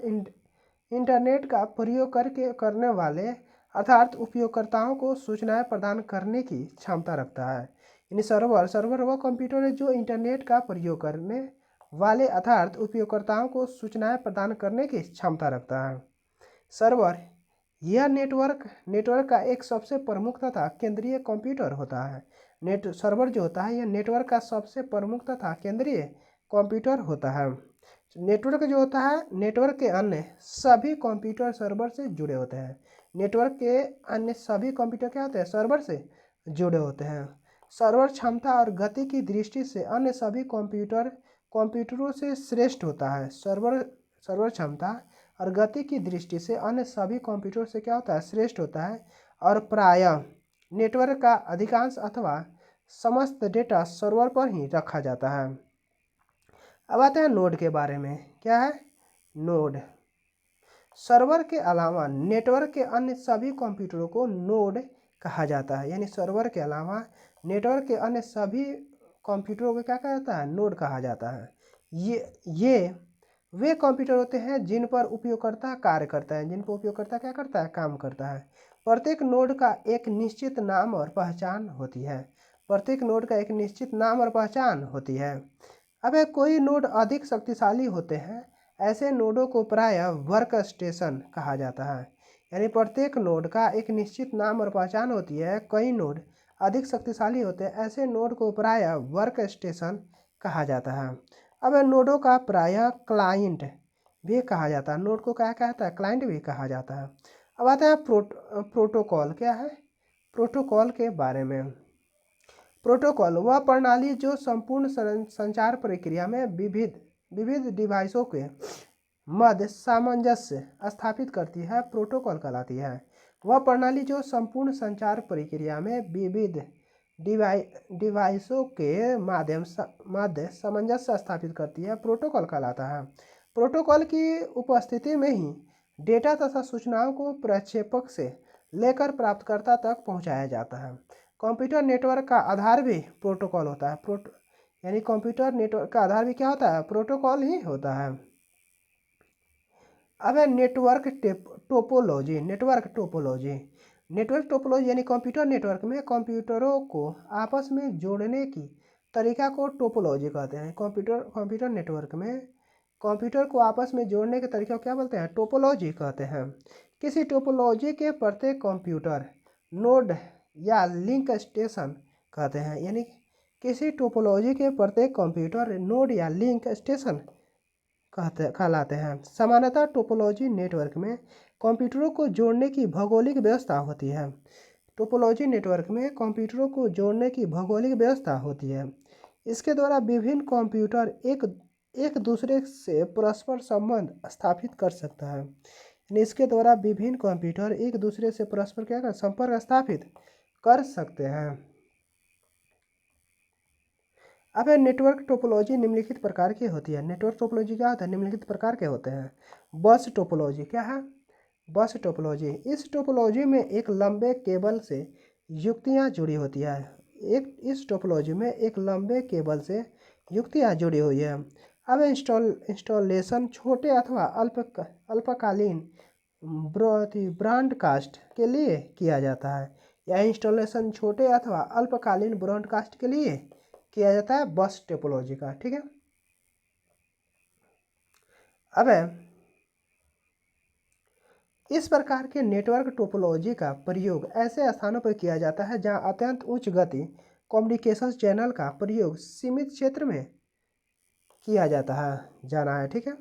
इंटरनेट का प्रयोग करने वाले अर्थात उपयोगकर्ताओं को सूचनाएं प्रदान करने की क्षमता रखता है। यानी सर्वर वह कंप्यूटर है जो इंटरनेट का प्रयोग करने वाले अर्थात उपयोगकर्ताओं को सूचनाएं प्रदान करने की क्षमता रखता है। सर्वर यह नेटवर्क का एक सबसे प्रमुख तथा केंद्रीय कंप्यूटर होता है। सर्वर जो होता है यह नेटवर्क का सबसे प्रमुख तथा केंद्रीय कंप्यूटर होता है। नेटवर्क जो होता है, नेटवर्क के अन्य सभी कंप्यूटर सर्वर से जुड़े होते हैं। नेटवर्क के अन्य सभी कंप्यूटर क्या होते हैं, सर्वर से जुड़े होते हैं। सर्वर क्षमता और गति की दृष्टि से अन्य सभी कंप्यूटरों से श्रेष्ठ होता है। सर्वर क्षमता और गति की दृष्टि से अन्य सभी कंप्यूटर से क्या होता है, श्रेष्ठ होता है। और प्रायः नेटवर्क का अधिकांश अथवा समस्त डेटा सर्वर पर ही रखा जाता है। अब आते हैं नोड के बारे में। क्या है नोड? सर्वर के अलावा नेटवर्क के अन्य सभी कंप्यूटरों को नोड कहा जाता है। यानी सर्वर के अलावा नेटवर्क के अन्य सभी कंप्यूटरों को क्या कहा जाता है, नोड कहा जाता है। ये वे कंप्यूटर होते हैं जिन पर उपयोगकर्ता कार्य करता है, जिन पर उपयोगकर्ता क्या करता है, काम करता है। प्रत्येक नोड का एक निश्चित नाम और पहचान होती है। प्रत्येक नोड का एक निश्चित नाम और पहचान होती है। अब कोई नोड अधिक शक्तिशाली होते हैं, ऐसे नोडों को प्रायः वर्क स्टेशन कहा जाता है। यानी प्रत्येक नोड का एक निश्चित नाम और पहचान होती है। कई नोड अधिक शक्तिशाली होते हैं, ऐसे नोड को प्रायः वर्क स्टेशन कहा जाता है। अब नोडों का प्रायः क्लाइंट भी कहा जाता है। नोड को क्या कहता है? क्लाइंट भी कहा जाता है। अब आते हैं प्रोटोकॉल। क्या है? प्रोटोकॉल के बारे में। प्रोटोकॉल वह प्रणाली जो संपूर्ण संचार प्रक्रिया में विविध विविध डिवाइसों के मध्य सामंजस्य स्थापित करती है, प्रोटोकॉल कहलाती है। वह प्रणाली जो संपूर्ण संचार प्रक्रिया में विविध डिवाइसों के मध्य सामंजस्य स्थापित करती है, प्रोटोकॉल कहलाता है। प्रोटोकॉल की उपस्थिति में ही डेटा तथा सूचनाओं को प्रक्षेपक से लेकर प्राप्तकर्ता तक पहुंचाया जाता है। कंप्यूटर नेटवर्क का आधार भी प्रोटोकॉल होता है। यानी कंप्यूटर नेटवर्क का आधार भी क्या होता है? प्रोटोकॉल ही होता है। अब है नेटवर्क टोपोलॉजी। नेटवर्क टोपोलॉजी यानी कंप्यूटर नेटवर्क में कंप्यूटरों को आपस में जोड़ने की तरीका को टोपोलॉजी कहते हैं। कंप्यूटर नेटवर्क में कंप्यूटर को आपस में जोड़ने के तरीका को क्या बोलते हैं? टोपोलॉजी कहते हैं। किसी टोपोलॉजी के प्रत्येक कंप्यूटर नोड या लिंक स्टेशन कहते हैं। यानी किसी टोपोलॉजी के प्रत्येक कंप्यूटर नोड या लिंक स्टेशन कहलाते हैं। सामान्यतः टोपोलॉजी नेटवर्क में कंप्यूटरों को जोड़ने की भौगोलिक व्यवस्था होती है। टोपोलॉजी नेटवर्क में कंप्यूटरों को जोड़ने की भौगोलिक व्यवस्था होती है। इसके द्वारा विभिन्न कंप्यूटर एक दूसरे से परस्पर संबंध स्थापित कर सकता है। यानी इसके द्वारा विभिन्न कंप्यूटर एक दूसरे से परस्पर क्या कर संपर्क स्थापित कर सकते हैं। अब नेटवर्क टोपोलॉजी निम्नलिखित प्रकार की होती है। नेटवर्क टोपोलॉजी क्या होता है? निम्नलिखित प्रकार के होते हैं। बस टोपोलॉजी। क्या है? बस टोपोलॉजी। इस टोपोलॉजी में एक लंबे केबल से युक्तियाँ जुड़ी होती है। इस टोपोलॉजी में एक लंबे केबल से युक्तियाँ जुड़ी हुई है। अब इंस्टॉलेशन छोटे अथवा अल्पकालीन ब्रॉडकास्ट के लिए किया जाता है। यह इंस्टॉलेशन छोटे अथवा अल्पकालीन ब्रॉडकास्ट के लिए किया जाता है बस टोपोलॉजी का। ठीक है। अब इस प्रकार के नेटवर्क टोपोलॉजी का प्रयोग ऐसे स्थानों पर किया जाता है जहां अत्यंत उच्च गति कम्युनिकेशन चैनल का प्रयोग सीमित क्षेत्र में किया जाता है जाना है। ठीक है।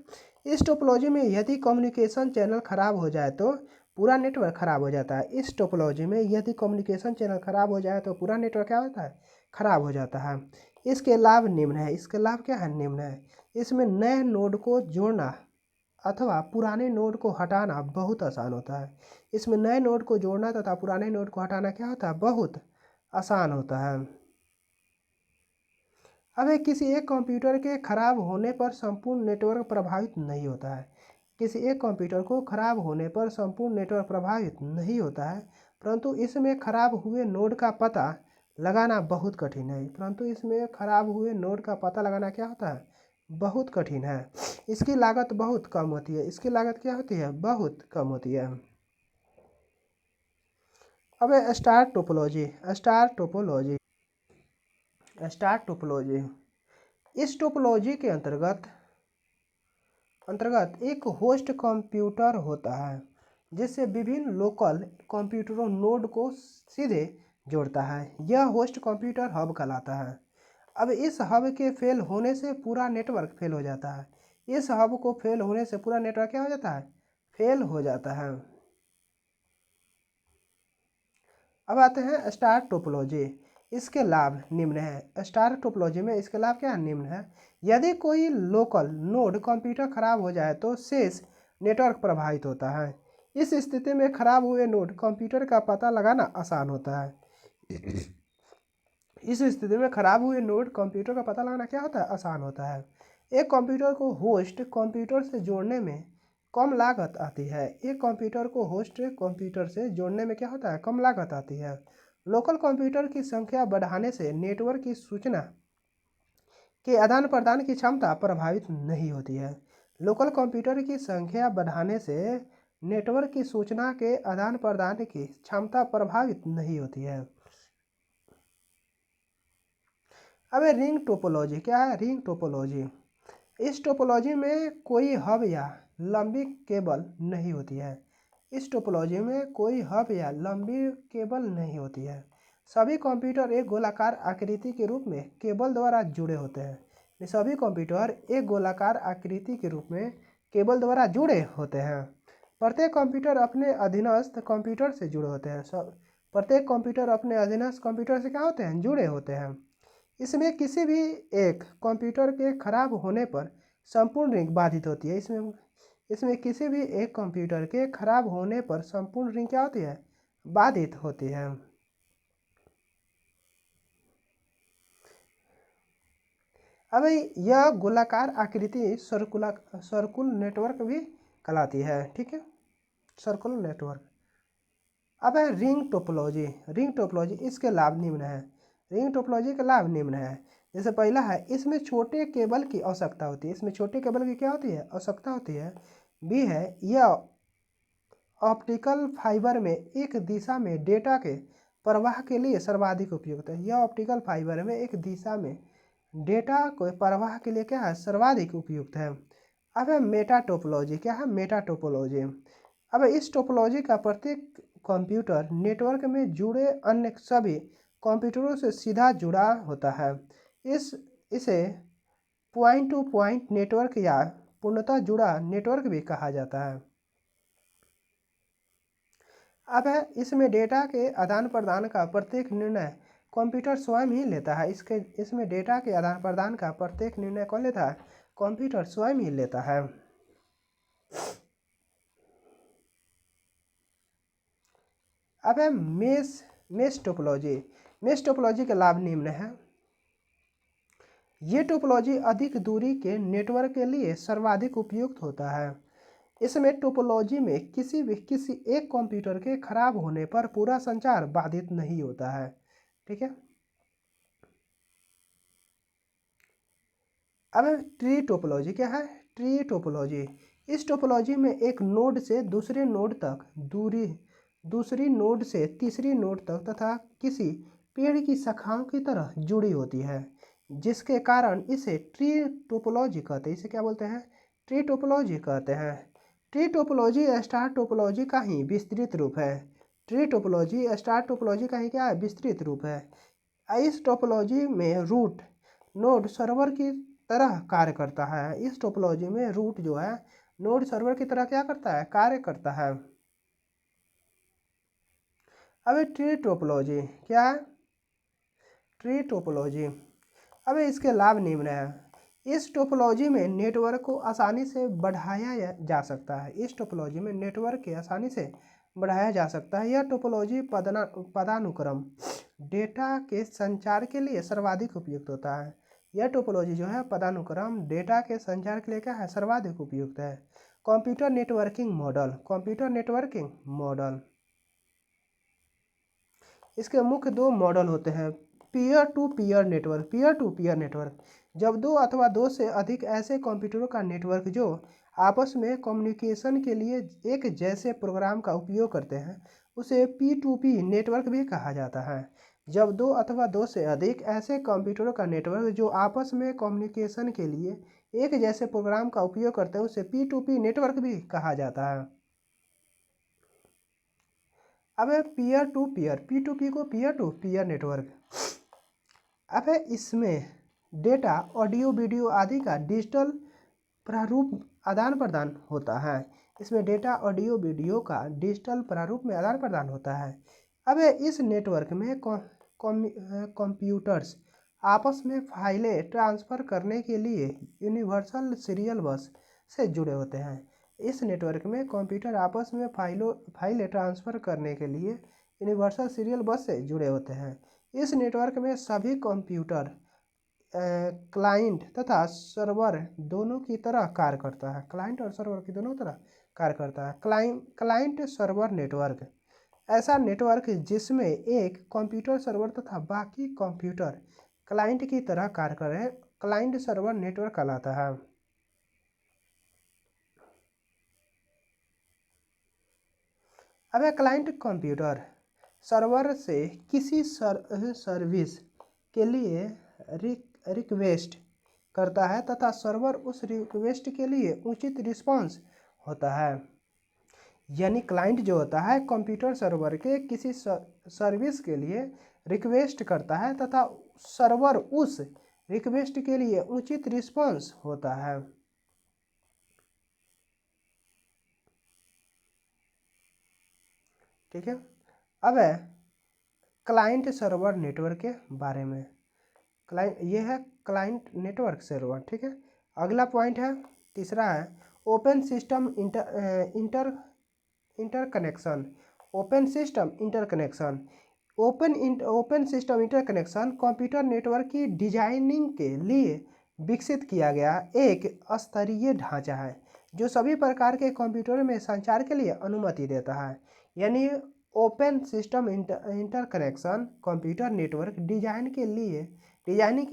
इस टोपोलॉजी में यदि कम्युनिकेशन चैनल खराब हो जाए तो पूरा नेटवर्क खराब हो जाता है। इस टोपोलॉजी में यदि कम्युनिकेशन चैनल खराब हो जाए तो पूरा नेटवर्क क्या होता है? खराब हो जाता है। इसके लाभ निम्न है। इसके लाभ क्या है? निम्न है। इसमें नए नोड को जोड़ना अथवा पुराने नोड को हटाना बहुत आसान होता है। इसमें नए नोड को जोड़ना तथा पुराने नोड को हटाना क्या होता है? बहुत आसान होता है। अब किसी एक कंप्यूटर के खराब होने पर संपूर्ण नेटवर्क प्रभावित नहीं होता है। किसी एक कंप्यूटर को खराब होने पर संपूर्ण नेटवर्क प्रभावित नहीं होता है, परंतु इसमें खराब हुए नोड का पता लगाना बहुत कठिन है। परंतु इसमें खराब हुए नोड का पता लगाना क्या होता है? बहुत कठिन है। इसकी लागत बहुत कम होती है। इसकी लागत क्या होती है? बहुत कम होती है। अब स्टार टोपोलॉजी। स्टार टोपोलॉजी इस टोपोलॉजी के अंतर्गत एक होस्ट कंप्यूटर होता है जिससे विभिन्न लोकल कंप्यूटरों नोड को सीधे जोड़ता है। यह होस्ट कंप्यूटर हब कहलाता है। अब इस हब के फेल होने से पूरा नेटवर्क फेल हो जाता है। इस हब को फेल होने से पूरा नेटवर्क क्या हो जाता है? फेल हो जाता है। अब आते हैं स्टार टोपोलॉजी। इसके लाभ निम्न है। स्टार टोपोलॉजी में इसके लाभ क्या है? निम्न है। यदि कोई लोकल नोड कंप्यूटर खराब हो जाए तो शेष नेटवर्क प्रभावित होता है। इस स्थिति में खराब हुए नोड कंप्यूटर का पता लगाना आसान होता है। इस स्थिति में खराब हुए नोड कंप्यूटर का पता लगाना क्या होता है? आसान होता है। एक कंप्यूटर को होस्ट कंप्यूटर से जोड़ने में कम लागत आती है। एक कंप्यूटर को होस्ट कंप्यूटर से जोड़ने में क्या होता है? कम लागत आती है। लोकल कंप्यूटर की संख्या बढ़ाने से नेटवर्क की सूचना के आदान प्रदान की क्षमता प्रभावित नहीं होती है। लोकल कंप्यूटर की संख्या बढ़ाने से नेटवर्क की सूचना के आदान प्रदान की क्षमता प्रभावित नहीं होती है। अब रिंग टोपोलॉजी। क्या है? Ring topology. इस टोपोलॉजी में कोई हब या लंबी केबल नहीं होती है। इस टोपोलॉजी में कोई हब या लंबी केबल नहीं होती है। सभी कंप्यूटर एक गोलाकार आकृति के रूप में केबल द्वारा जुड़े होते हैं। ये सभी कंप्यूटर एक गोलाकार आकृति के रूप में केबल द्वारा जुड़े होते हैं। प्रत्येक कंप्यूटर अपने अधीनस्थ कंप्यूटर से जुड़े होते हैं। प्रत्येक कंप्यूटर अपने अधीनस्थ कंप्यूटर से क्या होते हैं? जुड़े होते हैं। इसमें किसी भी एक कंप्यूटर के खराब होने पर संपूर्ण रिंग बाधित होती है। इसमें किसी भी एक कंप्यूटर के खराब होने पर संपूर्ण रिंग क्या होती है? बाधित होती है। अब यह गोलाकार आकृति सर्कुल नेटवर्क भी कहलाती है। ठीक है, सर्कुलर नेटवर्क। अब है रिंग टोपोलॉजी। रिंग टोपोलॉजी, इसके लाभ निम्न है। रिंग टोपोलॉजी के लाभ निम्न है। जैसे पहला है, इसमें छोटे केबल की आवश्यकता होती है। इसमें छोटे केबल की क्या होती है? आवश्यकता होती है। बी है, यह ऑप्टिकल फाइबर में एक दिशा में डेटा के प्रवाह के लिए सर्वाधिक उपयुक्त है। यह ऑप्टिकल फाइबर में एक दिशा में डेटा को प्रवाह के लिए क्या है? सर्वाधिक उपयुक्त है। अब है मेटा टोपोलॉजी। क्या है? Meta topology. अब इस टोपोलॉजी का प्रत्येक कंप्यूटर नेटवर्क में जुड़े अन्य सभी कंप्यूटरों से सीधा जुड़ा होता है। इसे पॉइंट टू पॉइंट नेटवर्क या पूर्णतः जुड़ा नेटवर्क भी कहा जाता है। अब है, इसमें डेटा के आदान प्रदान का प्रत्येक निर्णय कंप्यूटर स्वयं ही लेता है। इसमें डेटा के आदान प्रदान का प्रत्येक निर्णय कौन लेता है? कंप्यूटर स्वयं ही लेता है। अब है मेश टोपोलॉजी। मेश टोपोलॉजी के लाभ निम्न है। ये टोपोलॉजी अधिक दूरी के नेटवर्क के लिए सर्वाधिक उपयुक्त होता है। इसमें टोपोलॉजी में किसी एक कंप्यूटर के खराब होने पर पूरा संचार बाधित नहीं होता है। ठीक है। अब ट्री टोपोलॉजी। क्या है? Tree topology. इस टोपोलॉजी में एक नोड से दूसरे नोड तक दूरी, दूसरी नोड से तीसरी नोड तक तथा किसी पेड़ की शाखाओं की तरह जुड़ी होती है, जिसके कारण इसे ट्री टोपोलॉजी कहते हैं। इसे क्या बोलते हैं? ट्री टोपोलॉजी कहते हैं। ट्री टोपोलॉजी स्टार टोपोलॉजी का ही विस्तृत रूप है। ट्री टोपोलॉजी स्टार टोपोलॉजी का ही क्या है? विस्तृत रूप है। इस टोपोलॉजी में रूट नोड सर्वर की तरह कार्य करता है। इस टोपोलॉजी में रूट जो है नोड सर्वर की तरह क्या करता है? कार्य करता है। अब ट्री टोपोलॉजी क्या है? Tree topology. अब इसके लाभ निम्न है। इस टोपोलॉजी में नेटवर्क को आसानी से बढ़ाया जा सकता है। इस टोपोलॉजी में नेटवर्क के आसानी से बढ़ाया जा सकता है। यह टोपोलॉजी पदानुक्रम डेटा के संचार के लिए सर्वाधिक उपयुक्त होता है। यह टोपोलॉजी जो है पदानुक्रम डेटा के संचार के लिए क्या है? सर्वाधिक उपयुक्त है। Computer networking model. Computer networking model, इसके मुख्य दो मॉडल होते हैं। Peer to peer network. Peer to peer network, जब दो अथवा दो से अधिक ऐसे कंप्यूटरों का नेटवर्क जो आपस में कम्युनिकेशन के लिए एक जैसे प्रोग्राम का उपयोग करते हैं, उसे P2P नेटवर्क भी कहा जाता है। जब दो अथवा दो से अधिक ऐसे कंप्यूटरों का नेटवर्क जो आपस में कम्युनिकेशन के लिए एक जैसे प्रोग्राम का उपयोग करते हैं, उसे P2P नेटवर्क भी कहा जाता है। अब है पीयर टू पीयर, P2P को पीयर टू पीयर नेटवर्क। अब है, इसमें डेटा, ऑडियो, वीडियो आदि का डिजिटल प्रारूप आदान प्रदान होता है। इसमें डेटा, ऑडियो, वीडियो का डिजिटल प्रारूप में आदान प्रदान होता है। अब इस नेटवर्क में कंप्यूटर्स आपस में फाइलें ट्रांसफ़र करने के लिए यूनिवर्सल सीरियल बस से जुड़े होते हैं। इस नेटवर्क में कंप्यूटर आपस में फाइलें ट्रांसफ़र करने के लिए यूनिवर्सल सीरियल बस से जुड़े होते हैं। इस नेटवर्क में सभी कंप्यूटर क्लाइंट तथा सर्वर दोनों की तरह कार्य करता है। क्लाइंट और सर्वर की दोनों तरह कार्य करता है। क्लाइंट सर्वर नेटवर्क, ऐसा नेटवर्क जिसमें एक कंप्यूटर सर्वर तथा बाकी कंप्यूटर क्लाइंट की तरह कार्य करे, क्लाइंट सर्वर नेटवर्क कहलाता है। अब क्लाइंट कंप्यूटर सर्वर से किसी सर्विस के लिए रिक्वेस्ट करता है तथा सर्वर उस रिक्वेस्ट के लिए उचित रिस्पांस होता है। यानी क्लाइंट जो होता है कंप्यूटर सर्वर के किसी सर्विस के लिए रिक्वेस्ट करता है तथा सर्वर उस रिक्वेस्ट के लिए उचित रिस्पॉन्स होता है। ठीक है। अब है क्लाइंट सर्वर नेटवर्क के बारे में। ये है क्लाइंट नेटवर्क सर्वर। ठीक है। अगला पॉइंट है, तीसरा है open system interconnection. Open system interconnection open system interconnection computer network की डिजाइनिंग के लिए विकसित किया गया एक स्तरीय ढांचा है जो सभी प्रकार के कंप्यूटरों में संचार के लिए अनुमति देता है। यानी open system interconnection computer network designing के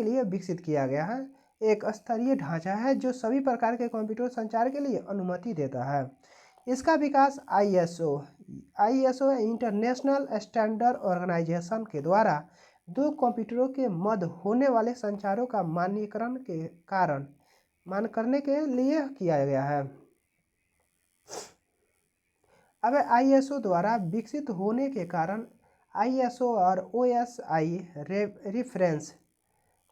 लिए विकसित किया गया है एक स्तरीय ढांचा है जो सभी प्रकार के कंप्यूटर संचार के लिए अनुमति देता है। इसका विकास आईएसओ इंटरनेशनल स्टैंडर्ड ऑर्गेनाइजेशन के द्वारा दो कंप्यूटरों के मध्य होने वाले संचारों का मान करने के लिए किया गया है। अब आईएसओ द्वारा विकसित होने के कारण आईएसओ और ओएसआई रेफरेंस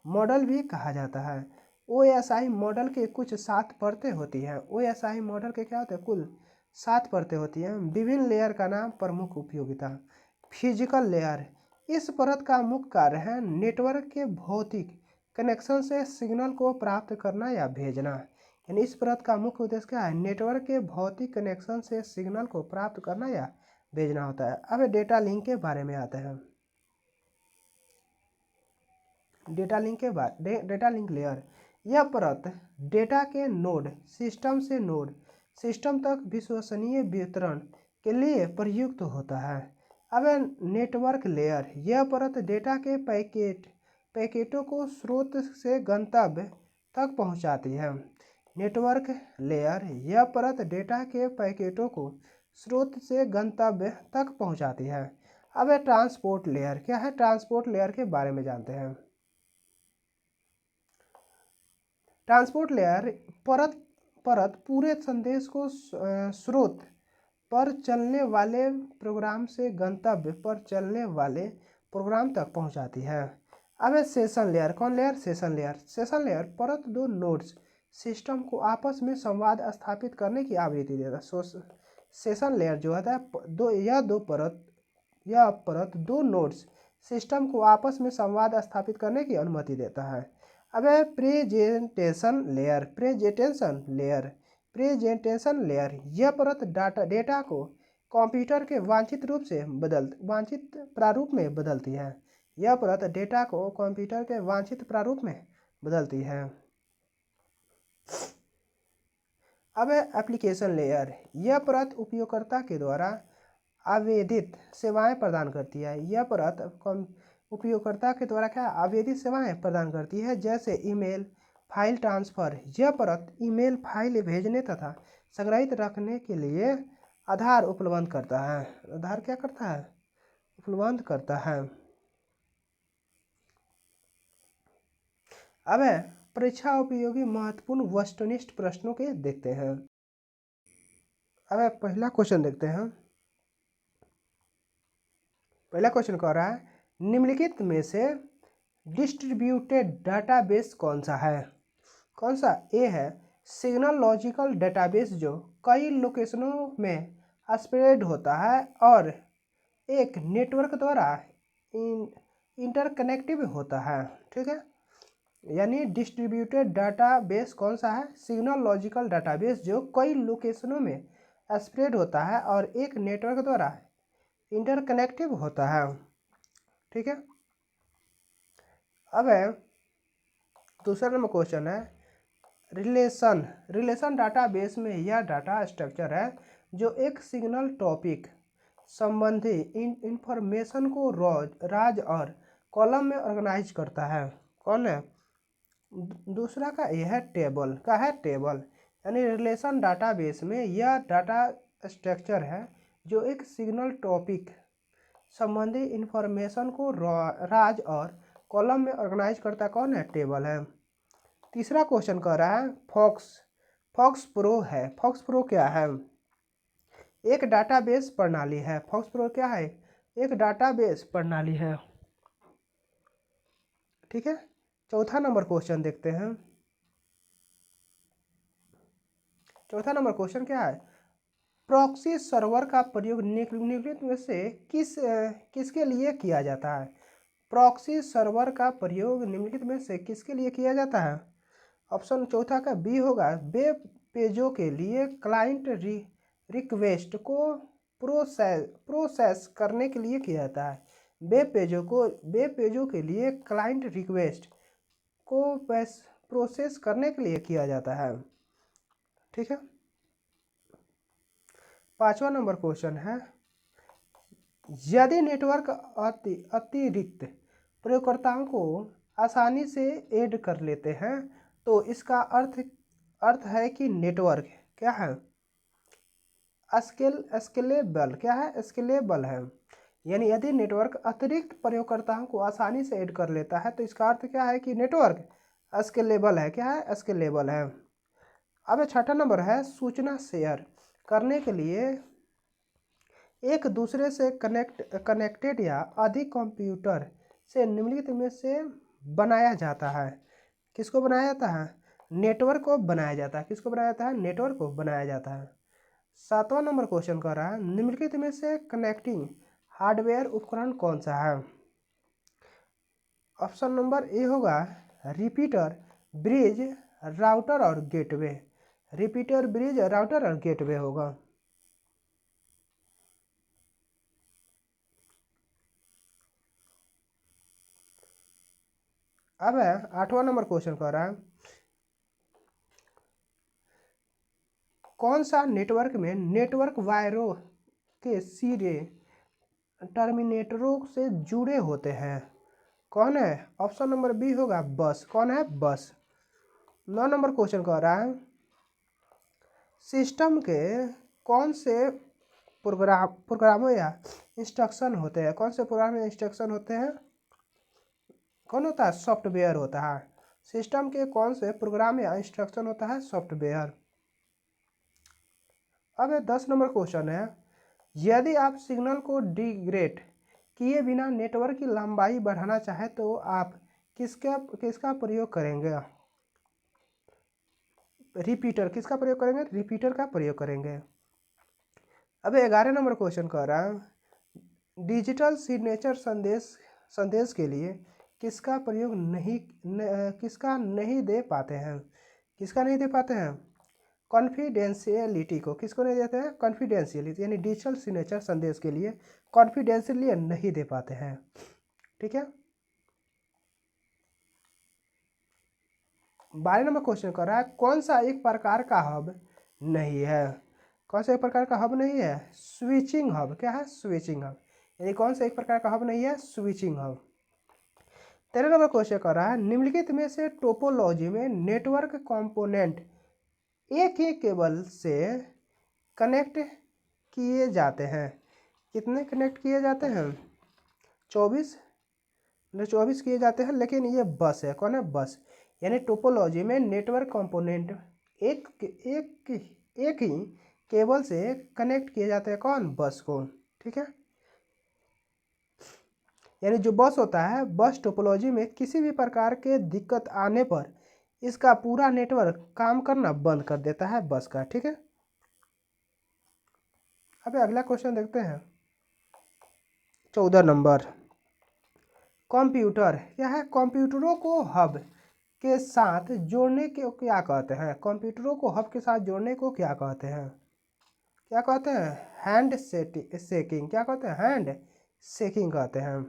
मॉडल भी कहा जाता है। ओएसआई मॉडल के कुछ 7 परतें होती हैं। ओएसआई मॉडल के क्या होते हैं? कुल 7 परतें होती हैं। विभिन्न लेयर का नाम, प्रमुख उपयोगिता। फिजिकल लेयर, इस परत का मुख्य कार्य है नेटवर्क के भौतिक कनेक्शन से सिग्नल को प्राप्त करना या भेजना। यानी इस परत का मुख्य उद्देश्य क्या है? नेटवर्क के भौतिक कनेक्शन से सिग्नल को प्राप्त करना या भेजना होता है। अब डेटा लिंक के बारे में आते हैं। डेटा लिंक लेयर, यह परत डेटा के नोड सिस्टम तक विश्वसनीय वितरण के लिए प्रयुक्त होता है। अब नेटवर्क लेयर, यह परत डेटा के पैकेटों को स्रोत से गंतव्य तक पहुंचाती है। नेटवर्क लेयर, यह परत डेटा के पैकेटों को स्रोत से गंतव्य तक पहुंचाती है। अब ट्रांसपोर्ट लेयर, क्या है? ट्रांसपोर्ट लेयर के बारे में जानते हैं। ट्रांसपोर्ट लेयर परत पूरे संदेश को स्रोत पर चलने वाले प्रोग्राम से गंतव्य पर चलने वाले प्रोग्राम तक पहुंचाती है। अब सेशन लेयर, कौन लेयर? सेशन लेयर परत दो नोड्स सिस्टम को आपस में संवाद स्थापित करने की आवृत्ति देता है। सेशन लेयर जो होता है यह परत दो नोड्स सिस्टम को आपस में संवाद स्थापित करने की अनुमति देता है। अब प्रेजेंटेशन लेयर, यह परत डेटा को कंप्यूटर के वांछित प्रारूप में बदलती है। यह परत डेटा को कंप्यूटर के वांछित प्रारूप में बदलती है। अब एप्लीकेशन लेयर, यह परत उपयोगकर्ता के द्वारा आवेदित सेवाएं प्रदान करती है। यह परत उपयोगकर्ता के द्वारा क्या आवेदित सेवाएं प्रदान करती है, जैसे ईमेल, फाइल ट्रांसफर। यह परत ईमेल फाइल भेजने तथा संग्रहित रखने के लिए आधार उपलब्ध करता है। आधार क्या करता है? उपलब्ध करता है। अब परीक्षा उपयोगी महत्वपूर्ण वस्तुनिष्ठ प्रश्नों के देखते हैं। अब पहला क्वेश्चन देखते हैं। पहला क्वेश्चन कह रहा है निम्नलिखित में से डिस्ट्रीब्यूटेड डाटाबेस कौन सा है? कौन सा? ए है सिग्नल लॉजिकल डेटाबेस जो कई लोकेशनों में स्प्रेड होता है और एक नेटवर्क द्वारा इंटरकनेक्टिव होता है। ठीक है। यानी डिस्ट्रीब्यूटेड डाटाबेस कौन सा है? सिग्नल लॉजिकल डाटाबेस जो कई लोकेशनों में स्प्रेड होता है और एक नेटवर्क द्वारा इंटरकनेक्टिव होता है। ठीक है। अब दूसरा नंबर क्वेश्चन है रिलेशन डाटाबेस में यह डाटा स्ट्रक्चर है जो एक सिग्नल टॉपिक संबंधी इंफॉर्मेशन को राज और कॉलम में ऑर्गेनाइज करता है। कौन है? दूसरा का यह है टेबल। का है? टेबल। यानी रिलेशन डाटाबेस में यह डाटा स्ट्रक्चर है जो एक सिग्नल टॉपिक संबंधी इंफॉर्मेशन को राज और कॉलम में ऑर्गेनाइज करता कौन है? टेबल है। तीसरा क्वेश्चन कह रहा है फॉक्स प्रो है। फॉक्स प्रो क्या है? एक डाटाबेस प्रणाली है। फॉक्स प्रो क्या है? एक डाटाबेस प्रणाली है। ठीक है। चौथा नंबर क्वेश्चन देखते हैं। चौथा नंबर क्वेश्चन क्या है? प्रॉक्सी सर्वर का प्रयोग निम्नलिखित में से किसके लिए किया जाता है? प्रॉक्सी सर्वर का प्रयोग निम्नलिखित में से किसके लिए किया जाता है? ऑप्शन चौथा का बी होगा, वेब पेजों के लिए क्लाइंट रिक्वेस्ट को प्रोसेस करने के लिए किया जाता है। वेब पेजों के लिए क्लाइंट रिक्वेस्ट को प्रोसेस करने के लिए किया जाता है। ठीक है। पांचवा नंबर क्वेश्चन है, यदि नेटवर्क अतिरिक्त प्रयोगकर्ताओं को आसानी से ऐड कर लेते हैं तो इसका अर्थ है कि नेटवर्क क्या है? स्केलेबल क्या है? स्केलेबल है। यानी यदि नेटवर्क अतिरिक्त प्रयोगकर्ताओं को आसानी से ऐड कर लेता है तो इसका अर्थ क्या है कि नेटवर्क स्केलेबल है। क्या है? स्केलेबल है। अब छठा नंबर है, सूचना शेयर करने के लिए एक दूसरे से कनेक्टेड या अधिक कंप्यूटर से निम्नलिखित में से बनाया जाता है। किसको बनाया जाता है? नेटवर्क को बनाया जाता है। किसको बनाया जाता है? नेटवर्क को बनाया जाता है। सातवां नंबर क्वेश्चन कह रहा है, निम्नलिखित में से कनेक्टिंग हार्डवेयर उपकरण कौन सा है? ऑप्शन नंबर ए होगा, रिपीटर, ब्रिज, राउटर और गेटवे। रिपीटर, ब्रिज, राउटर और गेटवे होगा। अब है आठवां नंबर क्वेश्चन कह रहा है, कौन सा नेटवर्क में नेटवर्क वायरों के सिरे टर्मिनेटरों से जुड़े होते हैं? कौन है? ऑप्शन नंबर बी होगा, बस। कौन है? बस। 9 नंबर क्वेश्चन कह रहा है, सिस्टम के कौन से प्रोग्रामों या इंस्ट्रक्शन होते हैं? कौन से प्रोग्राम या इंस्ट्रक्शन होते हैं? कौन होता है? सॉफ्टवेयर होता है। सिस्टम के कौन से प्रोग्राम या इंस्ट्रक्शन होता है? सॉफ्टवेयर। अब 10 नंबर क्वेश्चन है, यदि आप सिग्नल को डिग्रेड किए बिना नेटवर्क की लंबाई बढ़ाना चाहे तो आप किसका प्रयोग करेंगे? रिपीटर। किसका प्रयोग करेंगे? रिपीटर का प्रयोग करेंगे। अब 11 नंबर क्वेश्चन कह रहा है, डिजिटल सिग्नेचर संदेश के लिए किसका प्रयोग किसका नहीं दे पाते हैं? किसका नहीं दे पाते हैं? कॉन्फिडेंशियलिटी को। किसको नहीं देते हैं? कॉन्फिडेंशियलिटी, यानी डिजिटल सिग्नेचर संदेश के लिए कॉन्फिडेंशियली नहीं दे पाते हैं। ठीक है। 12 नंबर क्वेश्चन कर रहा है, कौन सा एक प्रकार का हब नहीं है? कौन सा एक प्रकार का हब नहीं है? Switching hub. क्या है? Switching hub. यानी कौन सा एक प्रकार का हब नहीं है? Switching hub. 13 नंबर क्वेश्चन कर रहा है, निम्नलिखित में से टोपोलॉजी में नेटवर्क कंपोनेंट एक ही केबल से कनेक्ट किए जाते हैं? कितने कनेक्ट किए जाते हैं? 24 किए जाते हैं, लेकिन ये बस है। कौन है? बस। यानी टोपोलॉजी में नेटवर्क कंपोनेंट एक ही केबल से कनेक्ट किए जाते हैं। कौन? बस को। ठीक है। यानी जो बस होता है, बस टोपोलॉजी में किसी भी प्रकार के दिक्कत आने पर इसका पूरा नेटवर्क काम करना बंद कर देता है बस का। ठीक है। अब अगला क्वेश्चन देखते हैं। 14 नंबर, कंप्यूटर क्या है? कंप्यूटरों को हब के साथ जोड़ने के क्या कहते हैं? कंप्यूटरों को हब के साथ जोड़ने को क्या कहते हैं? क्या कहते हैं? Hand shaking. क्या कहते हैं? हैंड शेकिंग कहते हैं।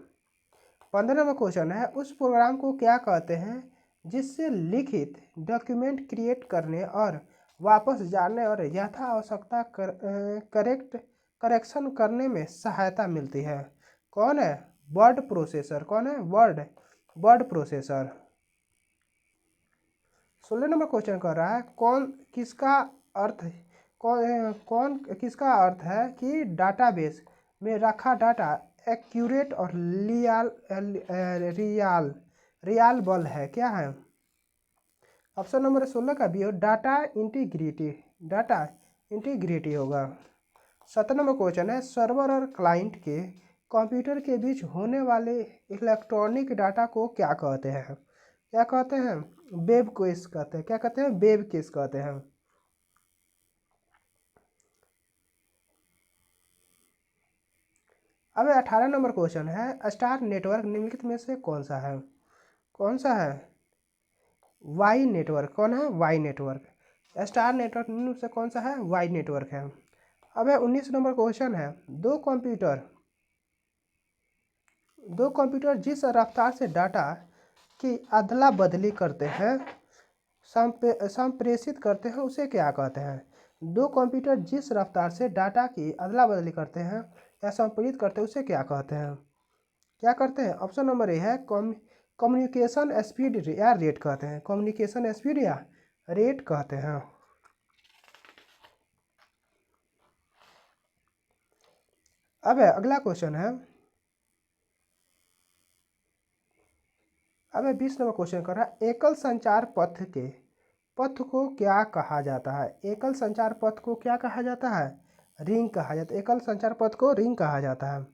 15 नंबर क्वेश्चन है, उस प्रोग्राम को क्या कहते हैं जिससे लिखित डॉक्यूमेंट क्रिएट करने और वापस जाने और यथा आवश्यकता करेक्शन करने में सहायता मिलती है? कौन है? Word processor. कौन है? Word processor. 16 नंबर क्वेश्चन कर रहा है, किसका अर्थ है कि डाटाबेस में रखा डाटा एक्यूरेट और रियालबल है? क्या है? ऑप्शन नंबर 16 का भी हो, डाटा इंटीग्रिटी होगा। 17 नंबर क्वेश्चन है, सर्वर और क्लाइंट के कंप्यूटर के बीच होने वाले इलेक्ट्रॉनिक डाटा को क्या कहते हैं? क्या कहते हैं? वेब क्वेस कहते हैं। क्या कहते हैं? वेब केस कहते हैं। अब 18 नंबर क्वेश्चन है, स्टार नेटवर्क निम्नलिखित में से कौन सा है? कौन सा है? Y network. कौन है? Y network. स्टार नेटवर्क निम्न से कौन सा है? वाई नेटवर्क है। अब 19 नंबर क्वेश्चन है, दो कंप्यूटर जिस रफ्तार से डाटा की अदला बदली करते हैं, संप्रेषित करते हैं, उसे क्या कहते हैं? दो कंप्यूटर जिस रफ्तार से डाटा की अदला बदली करते हैं या संप्रेषित करते हैं, उसे क्या कहते हैं? क्या करते हैं? ऑप्शन नंबर ए है कम्युनिकेशन स्पीड या रेट कहते हैं। कम्युनिकेशन स्पीड या रेट कहते हैं। अब अगला क्वेश्चन है, अब 20 नंबर क्वेश्चन कर रहा है, एकल संचार पथ को क्या कहा जाता है? एकल संचार पथ को क्या कहा जाता है? रिंग कहा जाता है। एकल संचार पथ को रिंग कहा जाता है।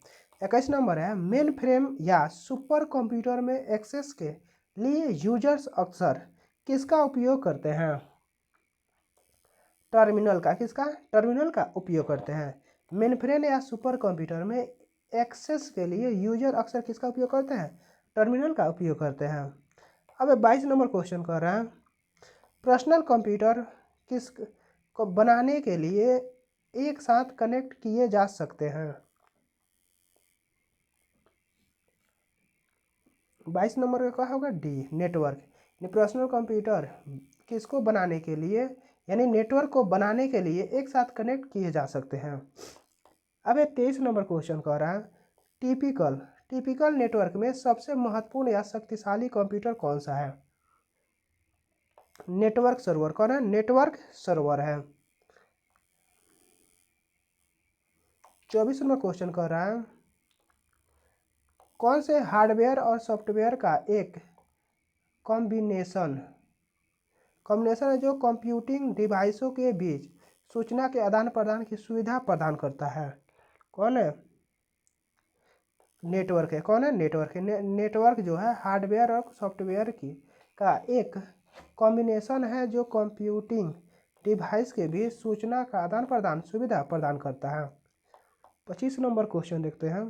21 नंबर है, मेन फ्रेम या सुपर कंप्यूटर में एक्सेस के लिए यूजर्स अक्सर किसका उपयोग करते हैं? टर्मिनल का। किसका? टर्मिनल का उपयोग करते हैं। मेन फ्रेम या सुपर कंप्यूटर में एक्सेस के लिए यूजर अक्सर किसका उपयोग करते हैं? टर्मिनल का उपयोग करते हैं। अब 22 नंबर क्वेश्चन कर रहा है, पर्सनल कंप्यूटर किस को बनाने के लिए एक साथ कनेक्ट किए जा सकते हैं? 22 नंबर का क्या होगा? D, network. पर्सनल कंप्यूटर किसको बनाने के लिए, यानी नेटवर्क को बनाने के लिए एक साथ कनेक्ट किए जा सकते हैं। अब 23 नंबर क्वेश्चन कह रहा है, टिपिकल नेटवर्क में सबसे महत्वपूर्ण या शक्तिशाली कंप्यूटर कौन सा है? Network server. कौन है? नेटवर्क सर्वर है। 24 नंबर क्वेश्चन कह रहा है, कौन से हार्डवेयर और सॉफ्टवेयर का एक कॉम्बिनेशन है जो कंप्यूटिंग डिवाइसों के बीच सूचना के आदान प्रदान की सुविधा प्रदान करता है? कौन है? नेटवर्क है। कौन है? नेटवर्क है। नेटवर्क जो है हार्डवेयर और सॉफ्टवेयर का एक कॉम्बिनेशन है जो कंप्यूटिंग डिवाइस के बीच सूचना का आदान प्रदान सुविधा प्रदान करता है। 25 नंबर क्वेश्चन देखते हैं,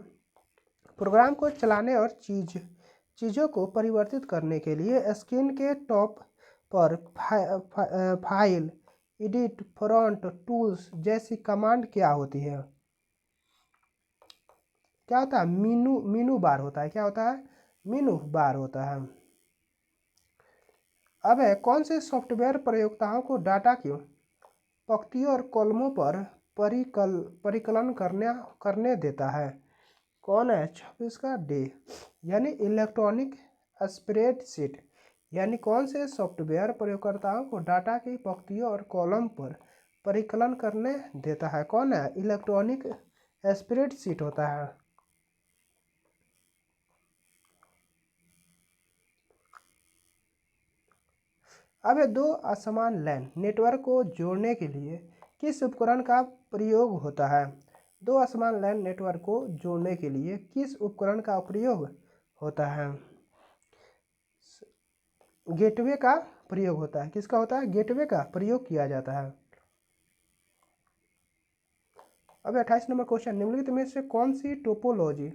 प्रोग्राम को चलाने और चीज़ों को परिवर्तित करने के लिए स्क्रीन के टॉप पर फाइल, एडिट, फ्रंट, टूल्स जैसी कमांड क्या होती है? क्या होता है? मीनू बार होता है। क्या होता है? मीनू बार होता है। अब है, कौन से सॉफ्टवेयर प्रयोक्ताओं को डाटा की पंक्तियों और कॉलमों पर परिकलन करने देता है? कौन है? 26 का डी, यानी इलेक्ट्रॉनिक स्प्रेडशीट। यानी कौन से सॉफ्टवेयर प्रयोगकर्ताओं को डाटा की पंक्तियों और कॉलम पर परिकलन करने देता है? कौन है? इलेक्ट्रॉनिक स्प्रेडशीट होता है। अब दो असमान लैन नेटवर्क को जोड़ने के लिए किस उपकरण का प्रयोग होता है? दो असमान लैन नेटवर्क को जोड़ने के लिए किस उपकरण का प्रयोग होता है? गेटवे का प्रयोग होता है। किसका होता है? गेटवे का प्रयोग किया जाता है। अब 28 नंबर क्वेश्चन, निम्नलिखित में से कौन सी टोपोलॉजी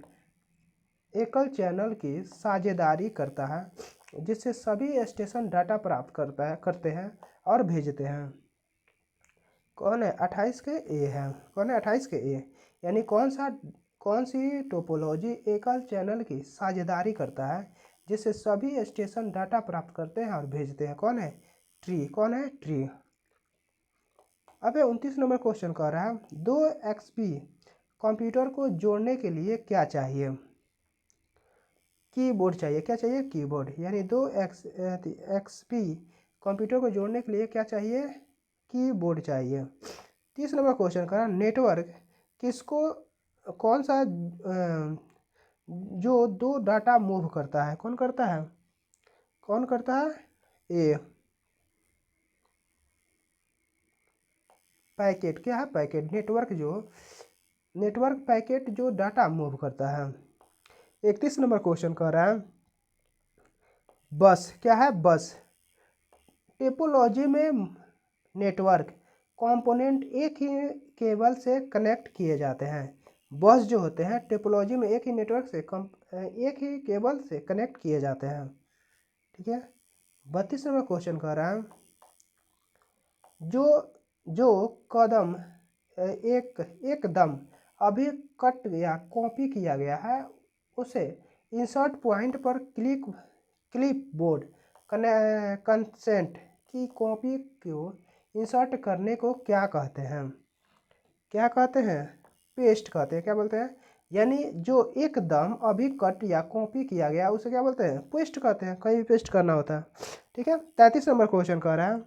एकल चैनल की साझेदारी करता है जिससे सभी स्टेशन डाटा प्राप्त करते हैं और भेजते हैं? कौन है? 28 के ए है। कौन है? 28 के ए, यानी कौन सी टोपोलॉजी एकल चैनल की साझेदारी करता है जिससे सभी स्टेशन डाटा प्राप्त करते हैं और भेजते हैं? कौन है? ट्री। कौन है? ट्री। अब 29 नंबर क्वेश्चन कह रहा है, दो एक्सपी कंप्यूटर को जोड़ने के लिए क्या चाहिए? कीबोर्ड चाहिए। क्या चाहिए? कीबोर्ड। यानी दो एक्सपी कंप्यूटर को जोड़ने के लिए क्या चाहिए? कीबोर्ड चाहिए। 30 नंबर क्वेश्चन करा, नेटवर्क किसको कौन सा जो दो डाटा मूव करता है? कौन करता है? कौन करता है? ए, पैकेट। क्या है? पैकेट। नेटवर्क जो नेटवर्क पैकेट जो डाटा मूव करता है। 31 नंबर क्वेश्चन कह रहा है बस। क्या है बस? टोपोलॉजी में नेटवर्क कंपोनेंट एक ही केबल से कनेक्ट किए जाते हैं। बस जो होते हैं टोपोलॉजी में एक ही नेटवर्क से एक ही केबल से कनेक्ट किए जाते हैं। ठीक है। 32 नंबर क्वेश्चन कह रहा है जो जो कदम एकदम अभी कट या कॉपी किया गया है उसे इंसर्ट पॉइंट पर क्लिपबोर्ड कंसेंट की कॉपी को इंसर्ट करने को क्या कहते हैं? क्या कहते हैं? पेस्ट कहते हैं। क्या बोलते हैं? यानी जो एकदम अभी कट या कॉपी किया गया उसे क्या बोलते हैं? पेस्ट कहते हैं। कहीं भी पेस्ट करना होता है। ठीक है। 33 नंबर क्वेश्चन कह रहा है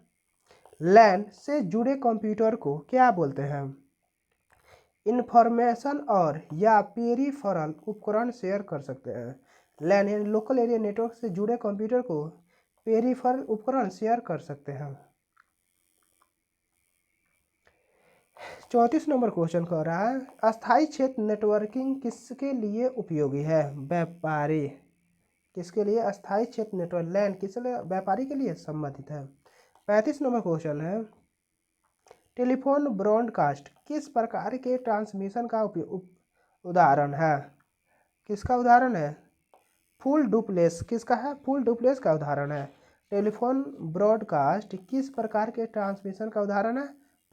लैन से जुड़े कंप्यूटर को क्या बोलते हैं? इंफॉर्मेशन और या पेरिफेरल उपकरण शेयर कर सकते हैं। लैन यानी लोकल एरिया नेटवर्क से जुड़े कंप्यूटर को पेरिफेरल उपकरण शेयर कर सकते हैं। 34 नंबर क्वेश्चन कह रहा है अस्थायी क्षेत्र नेटवर्किंग किसके लिए उपयोगी है? व्यापारी। किसके लिए? अस्थायी क्षेत्र नेटवर्क लैन किस लिए? व्यापारी के लिए संबंधित है। 35 नंबर क्वेश्चन है टेलीफोन ब्रॉडकास्ट किस प्रकार के ट्रांसमिशन का उदाहरण है? किसका उदाहरण है? Full duplex. किसका है? फुल डुप्लेक्स का उदाहरण है। टेलीफोन ब्रॉडकास्ट किस प्रकार के ट्रांसमिशन का उदाहरण है?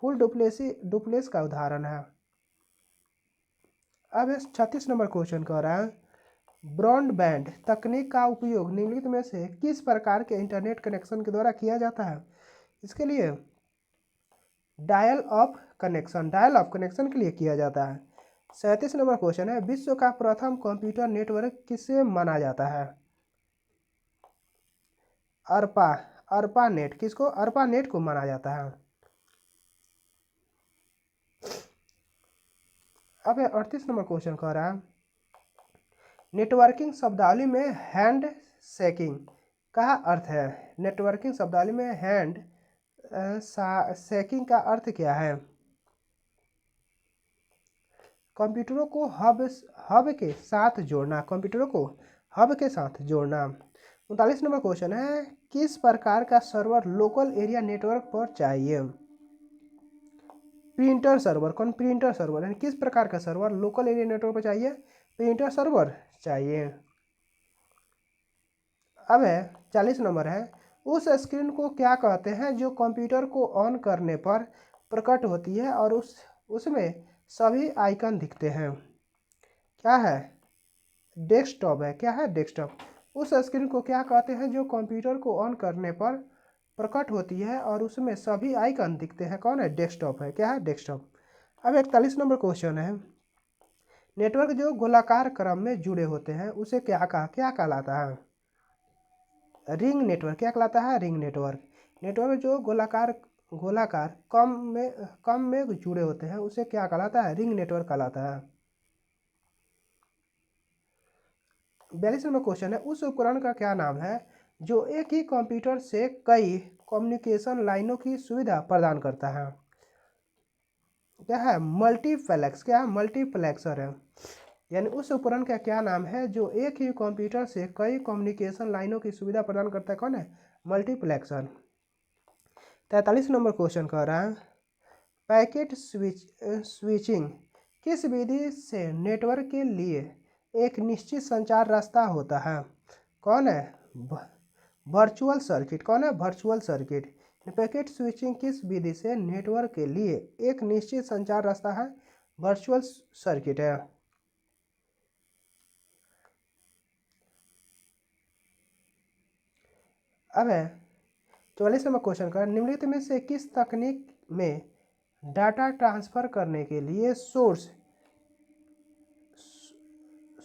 फुल डुप्लेक्स का उदाहरण है। अब 36 नंबर क्वेश्चन कह रहा है ब्रॉडबैंड तकनीक का उपयोग निम्नलिखित में से किस प्रकार के इंटरनेट कनेक्शन के द्वारा किया जाता है? इसके लिए डायल ऑफ कनेक्शन के लिए किया जाता है। 37 नंबर क्वेश्चन है विश्व का प्रथम कंप्यूटर नेटवर्क किसे माना जाता है? अर्पा नेट। किसको? अर्पा नेट को माना जाता है। अब 38 नंबर क्वेश्चन कह रहा है नेटवर्किंग शब्दावली में हैंड शेकिंग का अर्थ है। नेटवर्किंग शब्दावली में हैंड शेकिंग का अर्थ क्या है? कंप्यूटरों को हब के साथ जोड़ना। कंप्यूटरों को हब के साथ जोड़ना। 39 नंबर क्वेश्चन है किस प्रकार का सर्वर लोकल एरिया नेटवर्क पर चाहिए? Printer server. कौन? Printer server. यानी किस प्रकार का सर्वर लोकल एरिया नेटवर्क पर चाहिए? प्रिंटर सर्वर चाहिए। अब है 40 नंबर है उस स्क्रीन को क्या कहते हैं जो कंप्यूटर को ऑन करने पर प्रकट होती है और उसमें सभी आइकन दिखते हैं? क्या है? डेस्कटॉप है। क्या है? डेस्कटॉप। उस स्क्रीन को क्या कहते हैं जो कंप्यूटर को ऑन करने पर प्रकट होती है और उसमें सभी आइकन दिखते हैं? कौन है? डेस्कटॉप है। क्या है? डेस्कटॉप। अब 41 नंबर क्वेश्चन है नेटवर्क जो गोलाकार क्रम में जुड़े होते हैं उसे क्या कहलाता है? Ring network. क्या कहलाता है? Ring network. नेटवर्क जो गोलाकार कम में जुड़े होते हैं उसे क्या कहलाता है? रिंग नेटवर्क कहलाता है। 42 नंबर क्वेश्चन है उस उपकरण का क्या नाम है जो एक ही कंप्यूटर से कई कम्युनिकेशन लाइनों की सुविधा प्रदान करता है? क्या है? मल्टीप्लेक्स। क्या है? मल्टीप्लेक्सर है। यानी उस उपकरण का क्या नाम है जो एक ही कंप्यूटर से कई कम्युनिकेशन लाइनों की सुविधा प्रदान करता है? कौन है? मल्टीप्लेक्सर। 43 नंबर क्वेश्चन कह रहा है पैकेट स्विचिंग किस विधि से नेटवर्क के लिए एक निश्चित संचार रास्ता होता है? कौन है? Virtual circuit. कौन है? Virtual circuit. पैकेट स्विचिंग किस विधि से नेटवर्क के लिए एक निश्चित संचार रास्ता है? वर्चुअल सर्किट है। अब है 44 नंबर क्वेश्चन का निम्नलिखित में से किस तकनीक में डाटा ट्रांसफर करने के लिए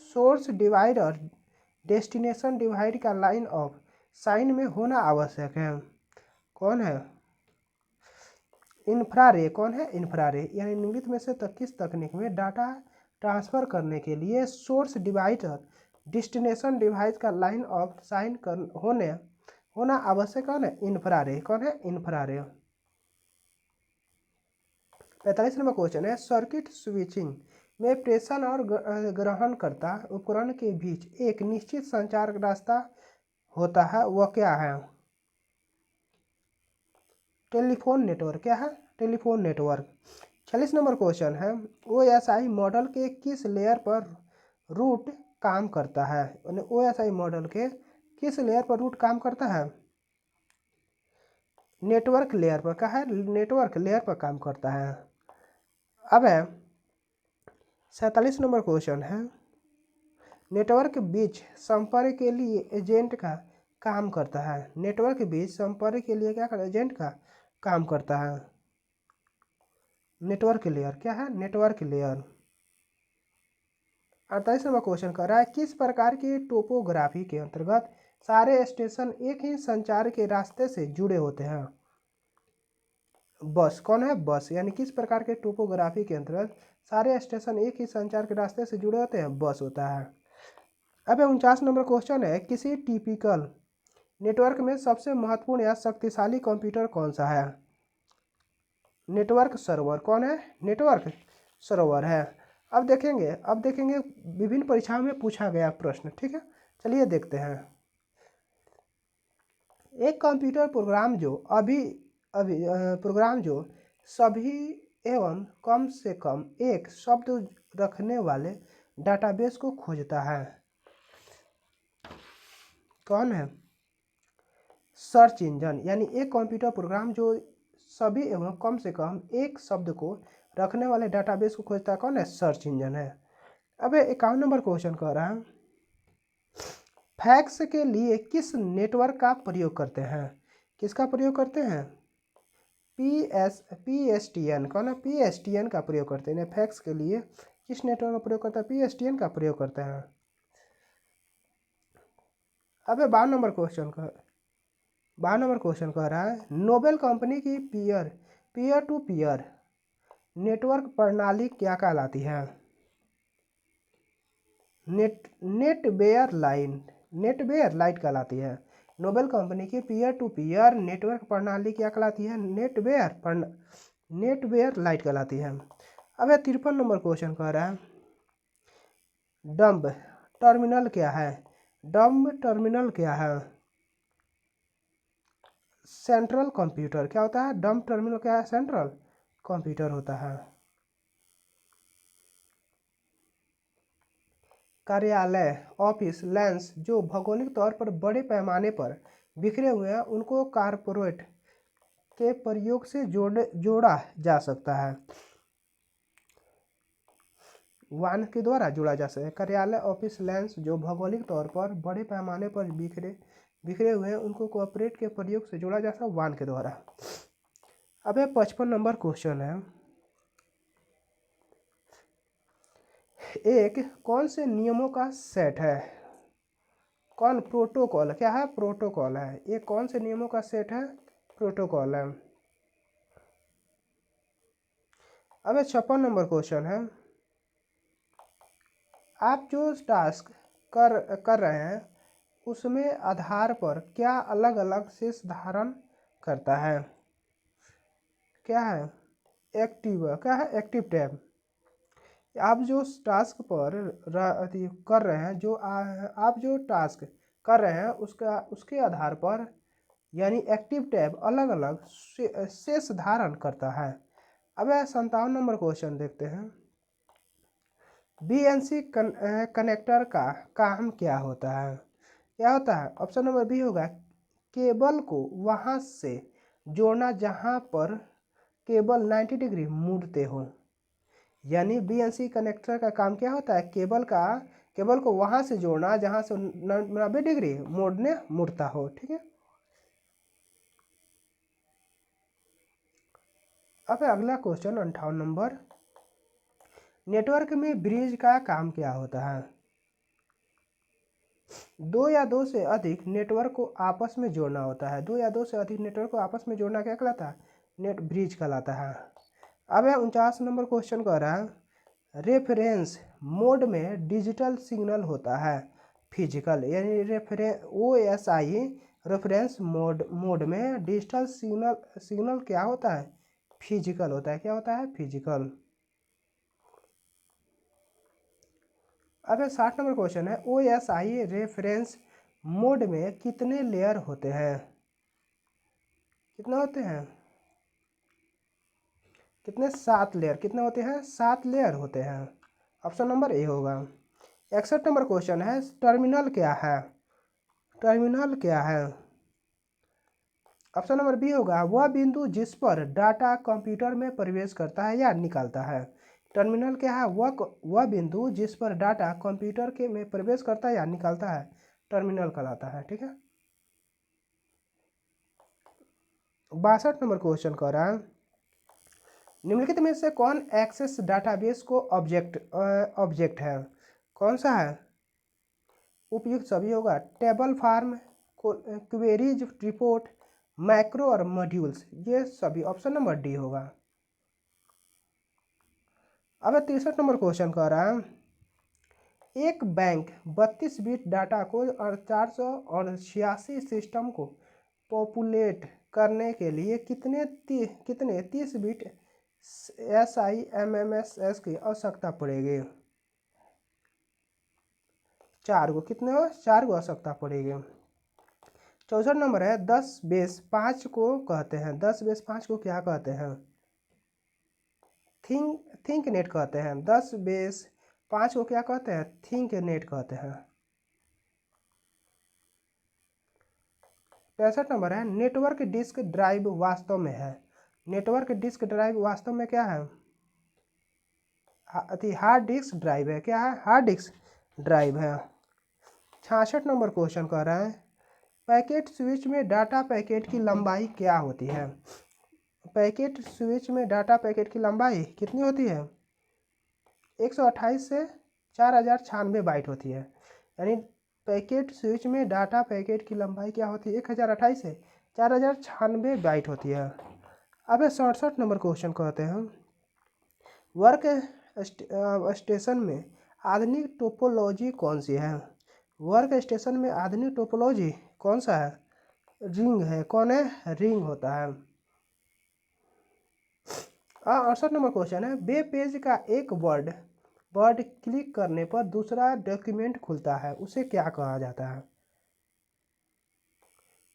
सोर्स डिवाइड और डेस्टिनेशन डिवाइड का लाइन ऑफ साइन में होना आवश्यक है? कौन है? इंफ्रारेड। कौन है? इंफ्रारेड। यानी निम्नलिखित में से किस तकनीक में डाटा ट्रांसफर करने के लिए सोर्स डिवाइड और डेस्टिनेशन डिवाइड का लाइन ऑफ साइन होना आवश्यक? कौन है? इंफ्रारेड। कौन है? इंफ्रारेड। 45 नंबर क्वेश्चन है सर्किट स्विचिंग में प्रेषण और ग्रहणकर्ता उपकरण के बीच एक निश्चित संचार रास्ता होता है, वह क्या है? Telephone network. क्या है? Telephone network. 46 नंबर क्वेश्चन है, OSI मॉडल के किस लेयर पर रूट काम करता है? OSI मॉडल के किस लेयर पर रूट काम करता है? नेटवर्क लेयर पर। क्या है? नेटवर्क लेयर पर काम करता है। अब है 47 नंबर क्वेश्चन है, नेटवर्क के बीच संपर्क के लिए एजेंट का काम करता है। नेटवर्क के बीच संपर्क के लिए क्या करता है? एजेंट का काम करता है। Network layer. क्या है? Network layer. 48 नंबर क्वेश्चन कर रहा है, किस प्रकार की टोपोग्राफी के अंतर्गत सारे स्टेशन एक ही संचार के रास्ते से जुड़े होते हैं? बस। कौन है? बस। यानी किस प्रकार के टोपोग्राफी के अंतर्गत सारे स्टेशन एक ही संचार के रास्ते से जुड़े होते हैं? बस होता है। अब 49 नंबर क्वेश्चन है, किसी टिपिकल नेटवर्क में सबसे महत्वपूर्ण या शक्तिशाली कंप्यूटर कौन सा है? Network server. कौन है? नेटवर्क सर्वर है। अब देखेंगे विभिन्न परीक्षाओं में पूछा गया प्रश्न। ठीक है, चलिए देखते हैं। एक कंप्यूटर प्रोग्राम जो प्रोग्राम जो सभी एवं कम से कम एक शब्द रखने वाले डाटाबेस को खोजता है, कौन है? Search engine. यानी एक कंप्यूटर प्रोग्राम जो सभी एवं कम से कम एक शब्द को रखने वाले डाटाबेस को खोजता है, कौन है? सर्च इंजन है। अब 51 नंबर क्वेश्चन कह रहा है, फैक्स के लिए किस नेटवर्क का प्रयोग करते हैं? किसका प्रयोग करते हैं? PSTN। कौन है? PSTN का प्रयोग करते हैं। फैक्स के लिए किस नेटवर्क का प्रयोग करता है? PSTN का प्रयोग करते हैं। अब 52 नंबर क्वेश्चन कह रहा है, नोबेल कंपनी की पीयर टू पीयर नेटवर्क प्रणाली क्या कहलाती है? नेटवेयर लाइट कहलाती है। नोबेल कंपनी की पीयर टू पीयर नेटवर्क प्रणाली क्या कहलाती है? नेटवेयर लाइट कहलाती है। अब 53 नंबर क्वेश्चन कह रहा है, डम्ब टर्मिनल क्या है? डम्ब टर्मिनल क्या है? Central computer. क्या होता है? डम्ब टर्मिनल क्या है? सेंट्रल कंप्यूटर होता है। कार्यालय, ऑफिस, लैंस जो भौगोलिक तौर पर बड़े पैमाने पर बिखरे हुए हैं, उनको कारपोरेट के प्रयोग से जोड़ा जा सकता है। वान के द्वारा जोड़ा जा सकता है। कार्यालय, ऑफिस, लैंस जो भौगोलिक तौर पर बड़े पैमाने पर बिखरे हुए हैं, उनको कोऑपरेट के प्रयोग से जोड़ा जा सकता है, वान के द्वारा। अब 55 नंबर क्वेश्चन है, एक कौन से नियमों का सेट है? कौन? प्रोटोकॉल। क्या है? प्रोटोकॉल है। ये कौन से नियमों का सेट है? प्रोटोकॉल है। अब 56 नंबर क्वेश्चन है, आप जो टास्क कर रहे हैं उसमें आधार पर क्या अलग अलग शेष धारण करता है? क्या है? क्या है? Active tab. आप जो टास्क पर कर रहे हैं, आप जो टास्क कर रहे हैं उसके आधार पर यानी एक्टिव टैब अलग अलग शेष धारण करता है। अब 57 नंबर क्वेश्चन देखते हैं, BNC कनेक्टर का काम क्या होता है? क्या होता है? ऑप्शन नंबर बी होगा, केबल को वहां से जोड़ना जहां पर केबल 90 डिग्री मुड़ते हो। यानी BNC कनेक्टर का काम क्या होता है? केबल को वहां से जोड़ना जहां से 90 डिग्री मुड़ता हो। ठीक है। अब अगला क्वेश्चन 58 नंबर, नेटवर्क में ब्रिज का काम क्या होता है? दो या दो से अधिक नेटवर्क को आपस में जोड़ना होता है। दो या दो से अधिक नेटवर्क को आपस में जोड़ना क्या कहलाता है? नेट ब्रिज कहलाता है। अब 49 नंबर क्वेश्चन कह रहा है, रेफरेंस मोड में डिजिटल सिग्नल होता है फिजिकल। यानी OSI रेफरेंस मोड में डिजिटल सिग्नल क्या होता है? फिजिकल होता है। क्या होता है? फिजिकल। अब 60 नंबर क्वेश्चन है OSI रेफरेंस मोड में कितने लेयर होते हैं? कितने होते हैं? कितने? 7 लेयर। कितने होते हैं? 7 लेयर होते हैं। ऑप्शन नंबर ए होगा। 61 नंबर क्वेश्चन है टर्मिनल क्या है? टर्मिनल क्या है? ऑप्शन नंबर बी होगा वह बिंदु जिस पर डाटा कंप्यूटर में प्रवेश करता है या निकालता है। टर्मिनल क्या है? वह बिंदु जिस पर डाटा कंप्यूटर के में प्रवेश करता है या निकालता है, टर्मिनल कहलाता है। ठीक है। 62 नंबर क्वेश्चन कह रहा है निम्नलिखित में से कौन एक्सेस डाटाबेस को ऑब्जेक्ट है? कौन सा है? उपयुक्त सभी होगा। Table form, queries, report, macro और मॉड्यूल्स, ये सभी। ऑप्शन नंबर डी होगा। अब 63 नंबर क्वेश्चन कह रहा है एक बैंक 32 बिट डाटा को और 486 सिस्टम को पॉपुलेट करने के लिए कितने 30 बिट SIMMSS की आवश्यकता पड़ेगी? 4 को। कितने हो? 4 को आवश्यकता पड़ेगी। 64 नंबर है 10 बेस 5 को कहते हैं। 10 बेस 5 को क्या कहते हैं? थिंक नेट कहते हैं। 10 बेस 5 को क्या कहते हैं? थिंक नेट कहते हैं। 63 नंबर है नेटवर्क डिस्क ड्राइव वास्तव में है। नेटवर्क डिस्क ड्राइव वास्तव में क्या है? हार्ड डिस्क ड्राइव है। क्या है? हार्ड डिस्क ड्राइव है। 66 नंबर क्वेश्चन कह रहा है पैकेट स्विच में डाटा पैकेट की लंबाई क्या होती है? पैकेट स्विच में डाटा पैकेट की लंबाई कितनी होती है? 128 से 4096 बाइट होती है। यानी पैकेट स्विच में डाटा पैकेट की लंबाई क्या होती है? 1028 से 4096 बाइट होती है। अब 67 नंबर क्वेश्चन कहते हैं वर्क स्टेशन में आधुनिक टोपोलॉजी कौन सी है? वर्क स्टेशन में आधुनिक टोपोलॉजी कौन सा है? रिंग है। कौन है? रिंग होता है। 68 नंबर क्वेश्चन है वेब पेज का एक वर्ड क्लिक करने पर दूसरा डॉक्यूमेंट खुलता है, उसे क्या कहा जाता है?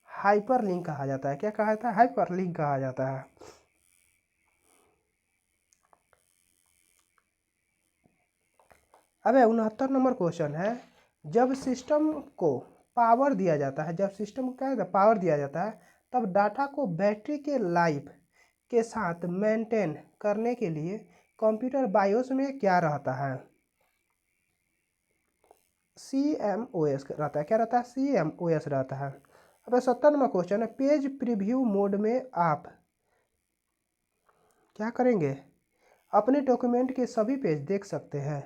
हाइपरलिंक कहा जाता है। क्या कहा जाता है? हाइपरलिंक कहा जाता है। अब 69 नंबर क्वेश्चन है जब सिस्टम को पावर दिया जाता है, जब सिस्टम को क्या पावर दिया जाता है, तब डाटा को बैटरी के लाइफ के साथ मेंटेन करने के लिए कंप्यूटर बायोस में क्या रहता है? CMOS रहता है। क्या रहता है? CMOS रहता है। अब 70 नंबर क्वेश्चन है पेज प्रीव्यू मोड में आप क्या करेंगे? अपने डॉक्यूमेंट के सभी पेज देख सकते हैं।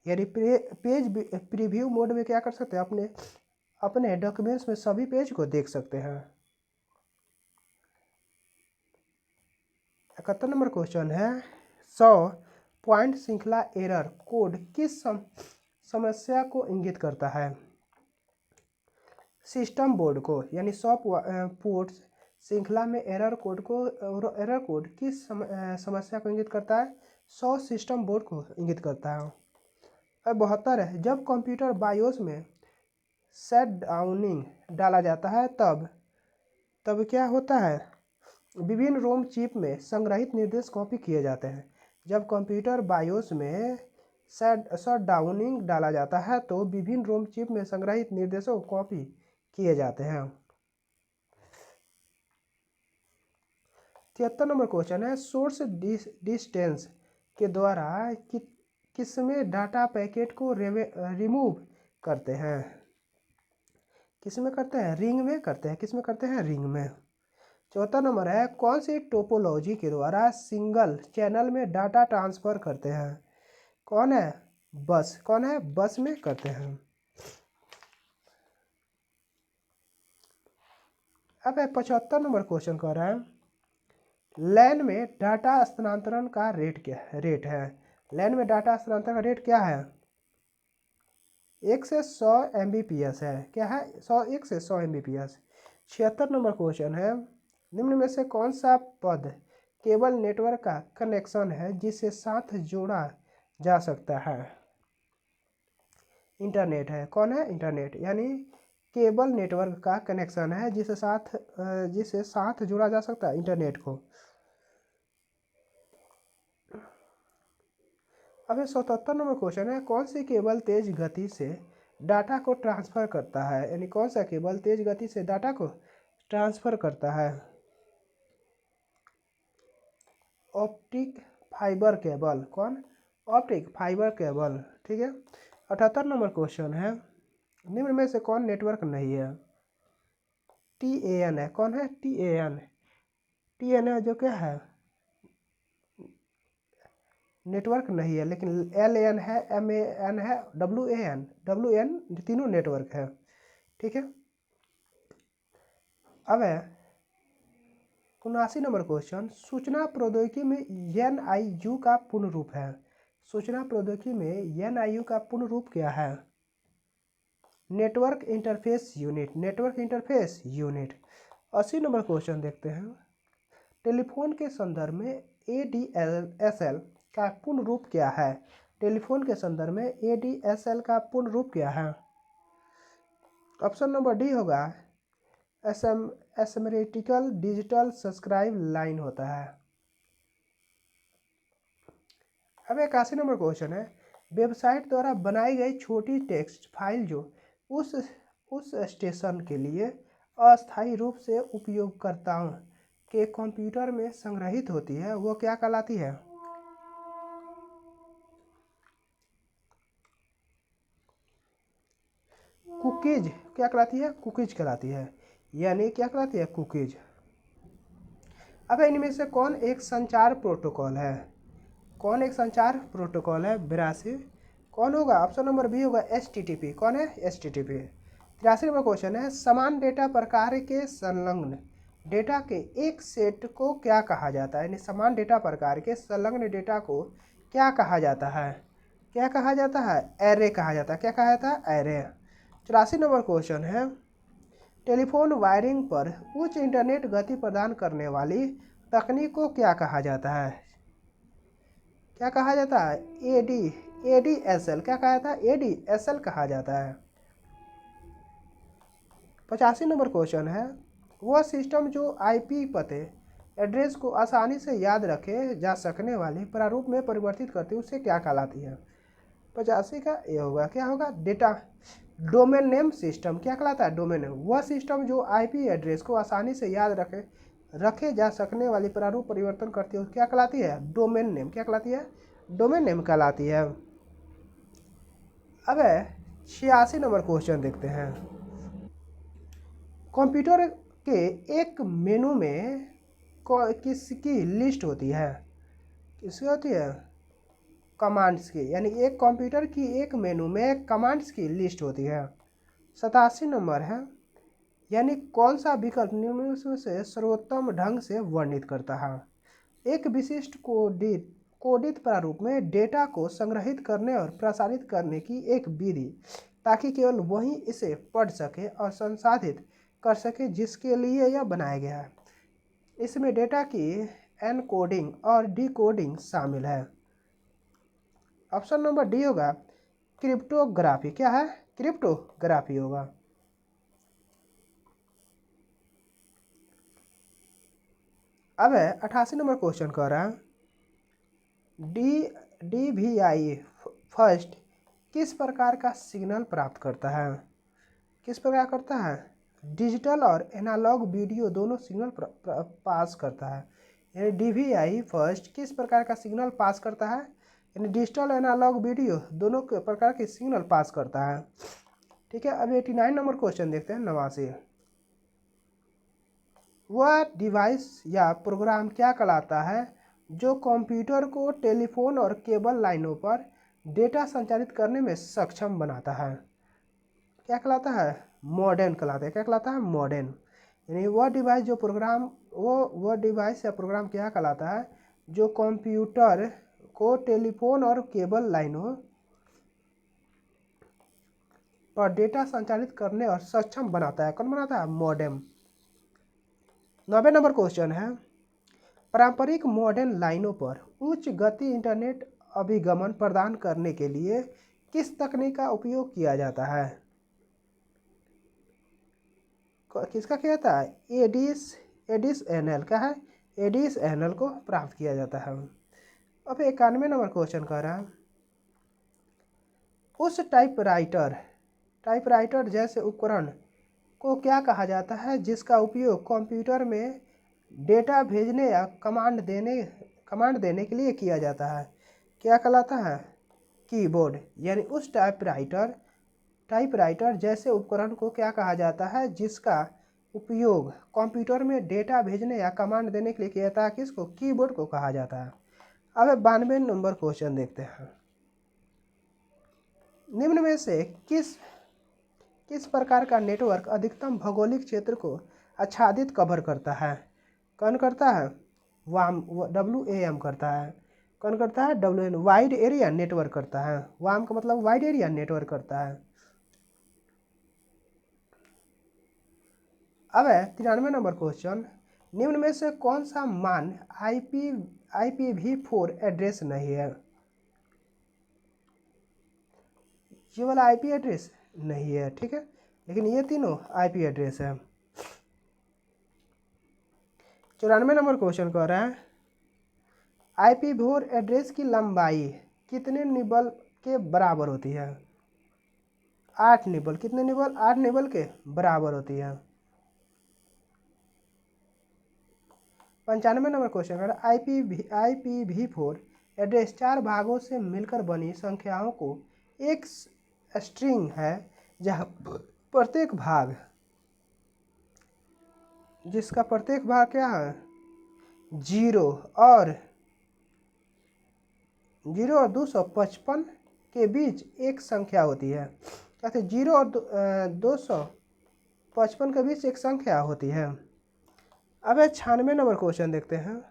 यानी पेज प्रीव्यू मोड में क्या कर सकते हैं? अपने डॉक्यूमेंट्स में सभी पेज को देख सकते हैं। 71 नंबर क्वेश्चन है 100 पॉइंट श्रृंखला एरर कोड किस समस्या को इंगित करता है? सिस्टम बोर्ड को। यानी 100 पोर्ट्स श्रृंखला में एरर कोड किस समस्या को इंगित करता है? 100 सिस्टम बोर्ड को इंगित करता है। अब 72 है जब कंप्यूटर बायोस में शट डाउनिंग डाला जाता है तब क्या होता है? विभिन्न रोम चिप में संग्रहित निर्देश कॉपी किए जाते हैं। जब कंप्यूटर बायोस में शट डाउनिंग डाला जाता है तो विभिन्न रोम चिप में संग्रहित निर्देशों को कॉपी किए जाते हैं। 73 नंबर क्वेश्चन है सोर्स डिस्टेंस के द्वारा किसमें डाटा पैकेट को रिमूव करते हैं? किसमें करते हैं? रिंग में करते हैं। किसमें करते हैं? रिंग में। 74 नंबर है कौन सी टोपोलॉजी के द्वारा सिंगल चैनल में डाटा ट्रांसफर करते हैं? कौन है? बस। कौन है? बस में करते हैं। अब 75 नंबर क्वेश्चन कह रहा है लैन में डाटा स्थानांतरण का रेट है? लैन में डाटा स्थानांतरण का रेट क्या है? 1 से 100 Mbps है। क्या है? 1 से 100 Mbps। 76 नंबर क्वेश्चन है निम्न में से कौन सा पद केबल नेटवर्क का कनेक्शन है जिसे साथ जोड़ा जा सकता है? इंटरनेट है। कौन है? इंटरनेट, यानी केबल नेटवर्क का कनेक्शन है जिसे साथ जोड़ा जा सकता है इंटरनेट को। अब 77 नंबर क्वेश्चन है, कौन सी केबल तेज गति से डाटा को ट्रांसफर करता है? यानी कौन सा केबल तेज गति से डाटा को ट्रांसफर करता है? Optic fibre cable. कौन? Optic fibre cable. ठीक है। 78 नंबर क्वेश्चन है, निम्न में से कौन नेटवर्क नहीं है? TAN है। कौन है? TAN। TAN है जो क्या है? नेटवर्क नहीं है, लेकिन LAN है, MAN है, WAN तीनों नेटवर्क है। ठीक है। अब है 79 नंबर क्वेश्चन, सूचना प्रौद्योगिकी में NIU का पूर्ण रूप है। सूचना प्रौद्योगिकी में NIU का पूर्ण रूप क्या है? Network interface unit. Network interface unit. 80 number question देखते हैं, टेलीफोन के संदर्भ में ADSL का पूर्ण रूप क्या है? टेलीफोन के संदर्भ में ADSL का पूर्ण रूप क्या है? ऑप्शन नंबर डी होगा एसिमेट्रिकल डिजिटल सब्सक्राइब लाइन होता है। अब 81 नंबर क्वेश्चन है, वेबसाइट द्वारा बनाई गई छोटी टेक्स्ट फाइल जो उस स्टेशन के लिए अस्थायी रूप से उपयोगकर्ताओं के कंप्यूटर में संग्रहित होती है, वो क्या कहलाती है? कुकीज। क्या कहलाती है? कुकीज कहलाती है। यानी क्या कहलाती है? कुकीज। अब इनमें से कौन एक संचार प्रोटोकॉल है? कौन एक संचार प्रोटोकॉल है? 82 कौन होगा? ऑप्शन नंबर बी होगा HTTP। कौन है? HTTP। 83 नंबर क्वेश्चन है, समान डेटा प्रकार के संलग्न डेटा के एक सेट को क्या कहा जाता है? यानी समान डेटा प्रकार के संलग्न डेटा को क्या कहा जाता है? क्या कहा जाता है? एरे कहा जाता है। क्या कहा जाता है? एरे। 84 नंबर क्वेश्चन है, टेलीफोन वायरिंग पर उच्च इंटरनेट गति प्रदान करने वाली तकनीक को क्या कहा जाता है? क्या कहा जाता है? ADSL। क्या कहा जाता है? ADSL कहा जाता है। 85 नंबर क्वेश्चन है, वह सिस्टम जो IP पते एड्रेस को आसानी से याद रखे जा सकने वाले प्रारूप में परिवर्तित करती है, उसे क्या कहलाती है? 85 का ये होगा, क्या होगा? Data domain name system. क्या कहलाता है? Domain name. वह सिस्टम जो IP एड्रेस को आसानी से याद रखे जा सकने वाली प्रारूप परिवर्तन करती है, क्या कहलाती है? Domain name. क्या कहलाती है? डोमेन नेम कहलाती है। अब 86 नंबर क्वेश्चन देखते हैं, कंप्यूटर के एक मेनू में किसकी लिस्ट होती है? किसकी होती है? कमांड्स की। यानी एक कंप्यूटर की एक मेनू में कमांड्स की लिस्ट होती है। 87 नंबर है, यानी कौन सा विकल्प निम्न में से सर्वोत्तम ढंग से वर्णित करता है? एक विशिष्ट कोडित प्रारूप में डेटा को संग्रहित करने और प्रसारित करने की एक विधि, ताकि केवल वही इसे पढ़ सके और संसाधित कर सके जिसके लिए यह बनाया गया है। इसमें डेटा की एनकोडिंग और डिकोडिंग शामिल है। ऑप्शन नंबर डी होगा क्रिप्टोग्राफी। क्या है? क्रिप्टोग्राफी होगा। अब 88 नंबर क्वेश्चन कह रहा है, DVI फर्स्ट किस प्रकार का सिग्नल प्राप्त करता है? किस प्रकार करता है? डिजिटल और एनालॉग वीडियो दोनों सिग्नल पास करता है। यानी DVI फर्स्ट किस प्रकार का सिग्नल पास करता है? यानी डिजिटल एनालॉग वीडियो दोनों प्रकार के सिग्नल पास करता है। ठीक है। अब 89 नंबर क्वेश्चन देखते हैं, 89। वह डिवाइस या प्रोग्राम क्या कहलाता है जो कंप्यूटर को टेलीफोन और केबल लाइनों पर डेटा संचारित करने में सक्षम बनाता है? क्या कहलाता है? मॉडेम कहलाता है। क्या कहलाता है? मॉडेम। यानी वह डिवाइस जो प्रोग्राम वह डिवाइस या प्रोग्राम क्या कहलाता है जो कंप्यूटर को टेलीफोन और केबल लाइनों पर डेटा संचारित करने और सक्षम बनाता है। कौन बनाता है? मॉडेम। 90 नंबर क्वेश्चन है, पारंपरिक मॉडेम लाइनों पर उच्च गति इंटरनेट अभिगमन प्रदान करने के लिए किस तकनीक का उपयोग किया जाता है? किसका किया जाता है? एडिस एनएल का है, एडिस एनएल को प्राप्त किया जाता है। अब 91 नंबर क्वेश्चन कह रहा है, उस टाइपराइटर जैसे उपकरण को क्या कहा जाता है जिसका उपयोग कंप्यूटर में डेटा भेजने या कमांड देने के लिए किया जाता है? क्या कहलाता है? कीबोर्ड। यानी उस टाइपराइटर जैसे उपकरण को क्या कहा जाता है जिसका उपयोग कंप्यूटर में डेटा भेजने या कमांड देने के लिए किया जाता है? किसको? कीबोर्ड को कहा जाता है। अब 92 नंबर क्वेश्चन देखते हैं, निम्न में से किस प्रकार का नेटवर्क अधिकतम भौगोलिक क्षेत्र को आच्छादित कवर करता है? कौन करता है? वाम, WAM करता है। कौन करता है? WAM, वाइड एरिया नेटवर्क करता है। वाम का मतलब वाइड एरिया नेटवर्क करता है। अब है 93 नंबर क्वेश्चन, निम्न में से कौन सा मान IPv4 एड्रेस नहीं है? ये वाला IP एड्रेस नहीं है, ठीक है, लेकिन ये तीनों IP एड्रेस है। 94 नंबर क्वेश्चन कह रहा है, IPv4 एड्रेस की लंबाई कितने निबल के बराबर होती है? 8 निबल। कितने निबल? 8 निबल के बराबर होती है। 95 नंबर क्वेश्चन कर IPv4 एड्रेस 4 भागों से मिलकर बनी संख्याओं को एक स्ट्रिंग है जहाँ प्रत्येक भाग जिसका प्रत्येक भाग क्या है? 0 और 255 के बीच एक संख्या होती है। कहते 0 और 255 के बीच एक संख्या होती है। अब 96 नंबर क्वेश्चन देखते हैं,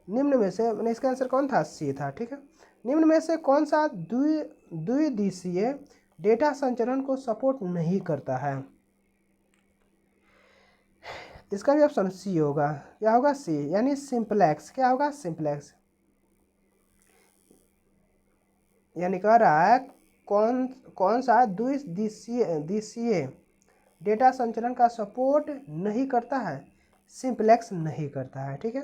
निम्न में से, मैंने इसका आंसर कौन था? सी था, ठीक है। निम्न में से कौन सा द्विदिशीय डेटा संचरण को सपोर्ट नहीं करता है? इसका भी ऑप्शन सी होगा। क्या होगा? सी, यानी सिंपलेक्स। क्या होगा? सिंपलेक्स। यानी कह रहा है कौन सा द्विदिशीय डेटा संचरण का सपोर्ट नहीं करता है? सिंपलेक्स नहीं करता है, ठीक है।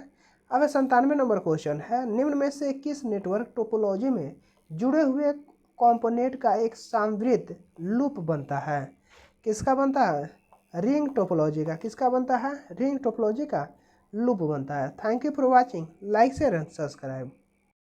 अब 97 नंबर क्वेश्चन है, निम्न में से किस नेटवर्क टोपोलॉजी में जुड़े हुए कंपोनेंट का एक समवर्ती लूप बनता है? किसका बनता है? रिंग टोपोलॉजी का। किसका बनता है? रिंग टोपोलॉजी का लूप बनता है। Thank you for watching. Like share and subscribe.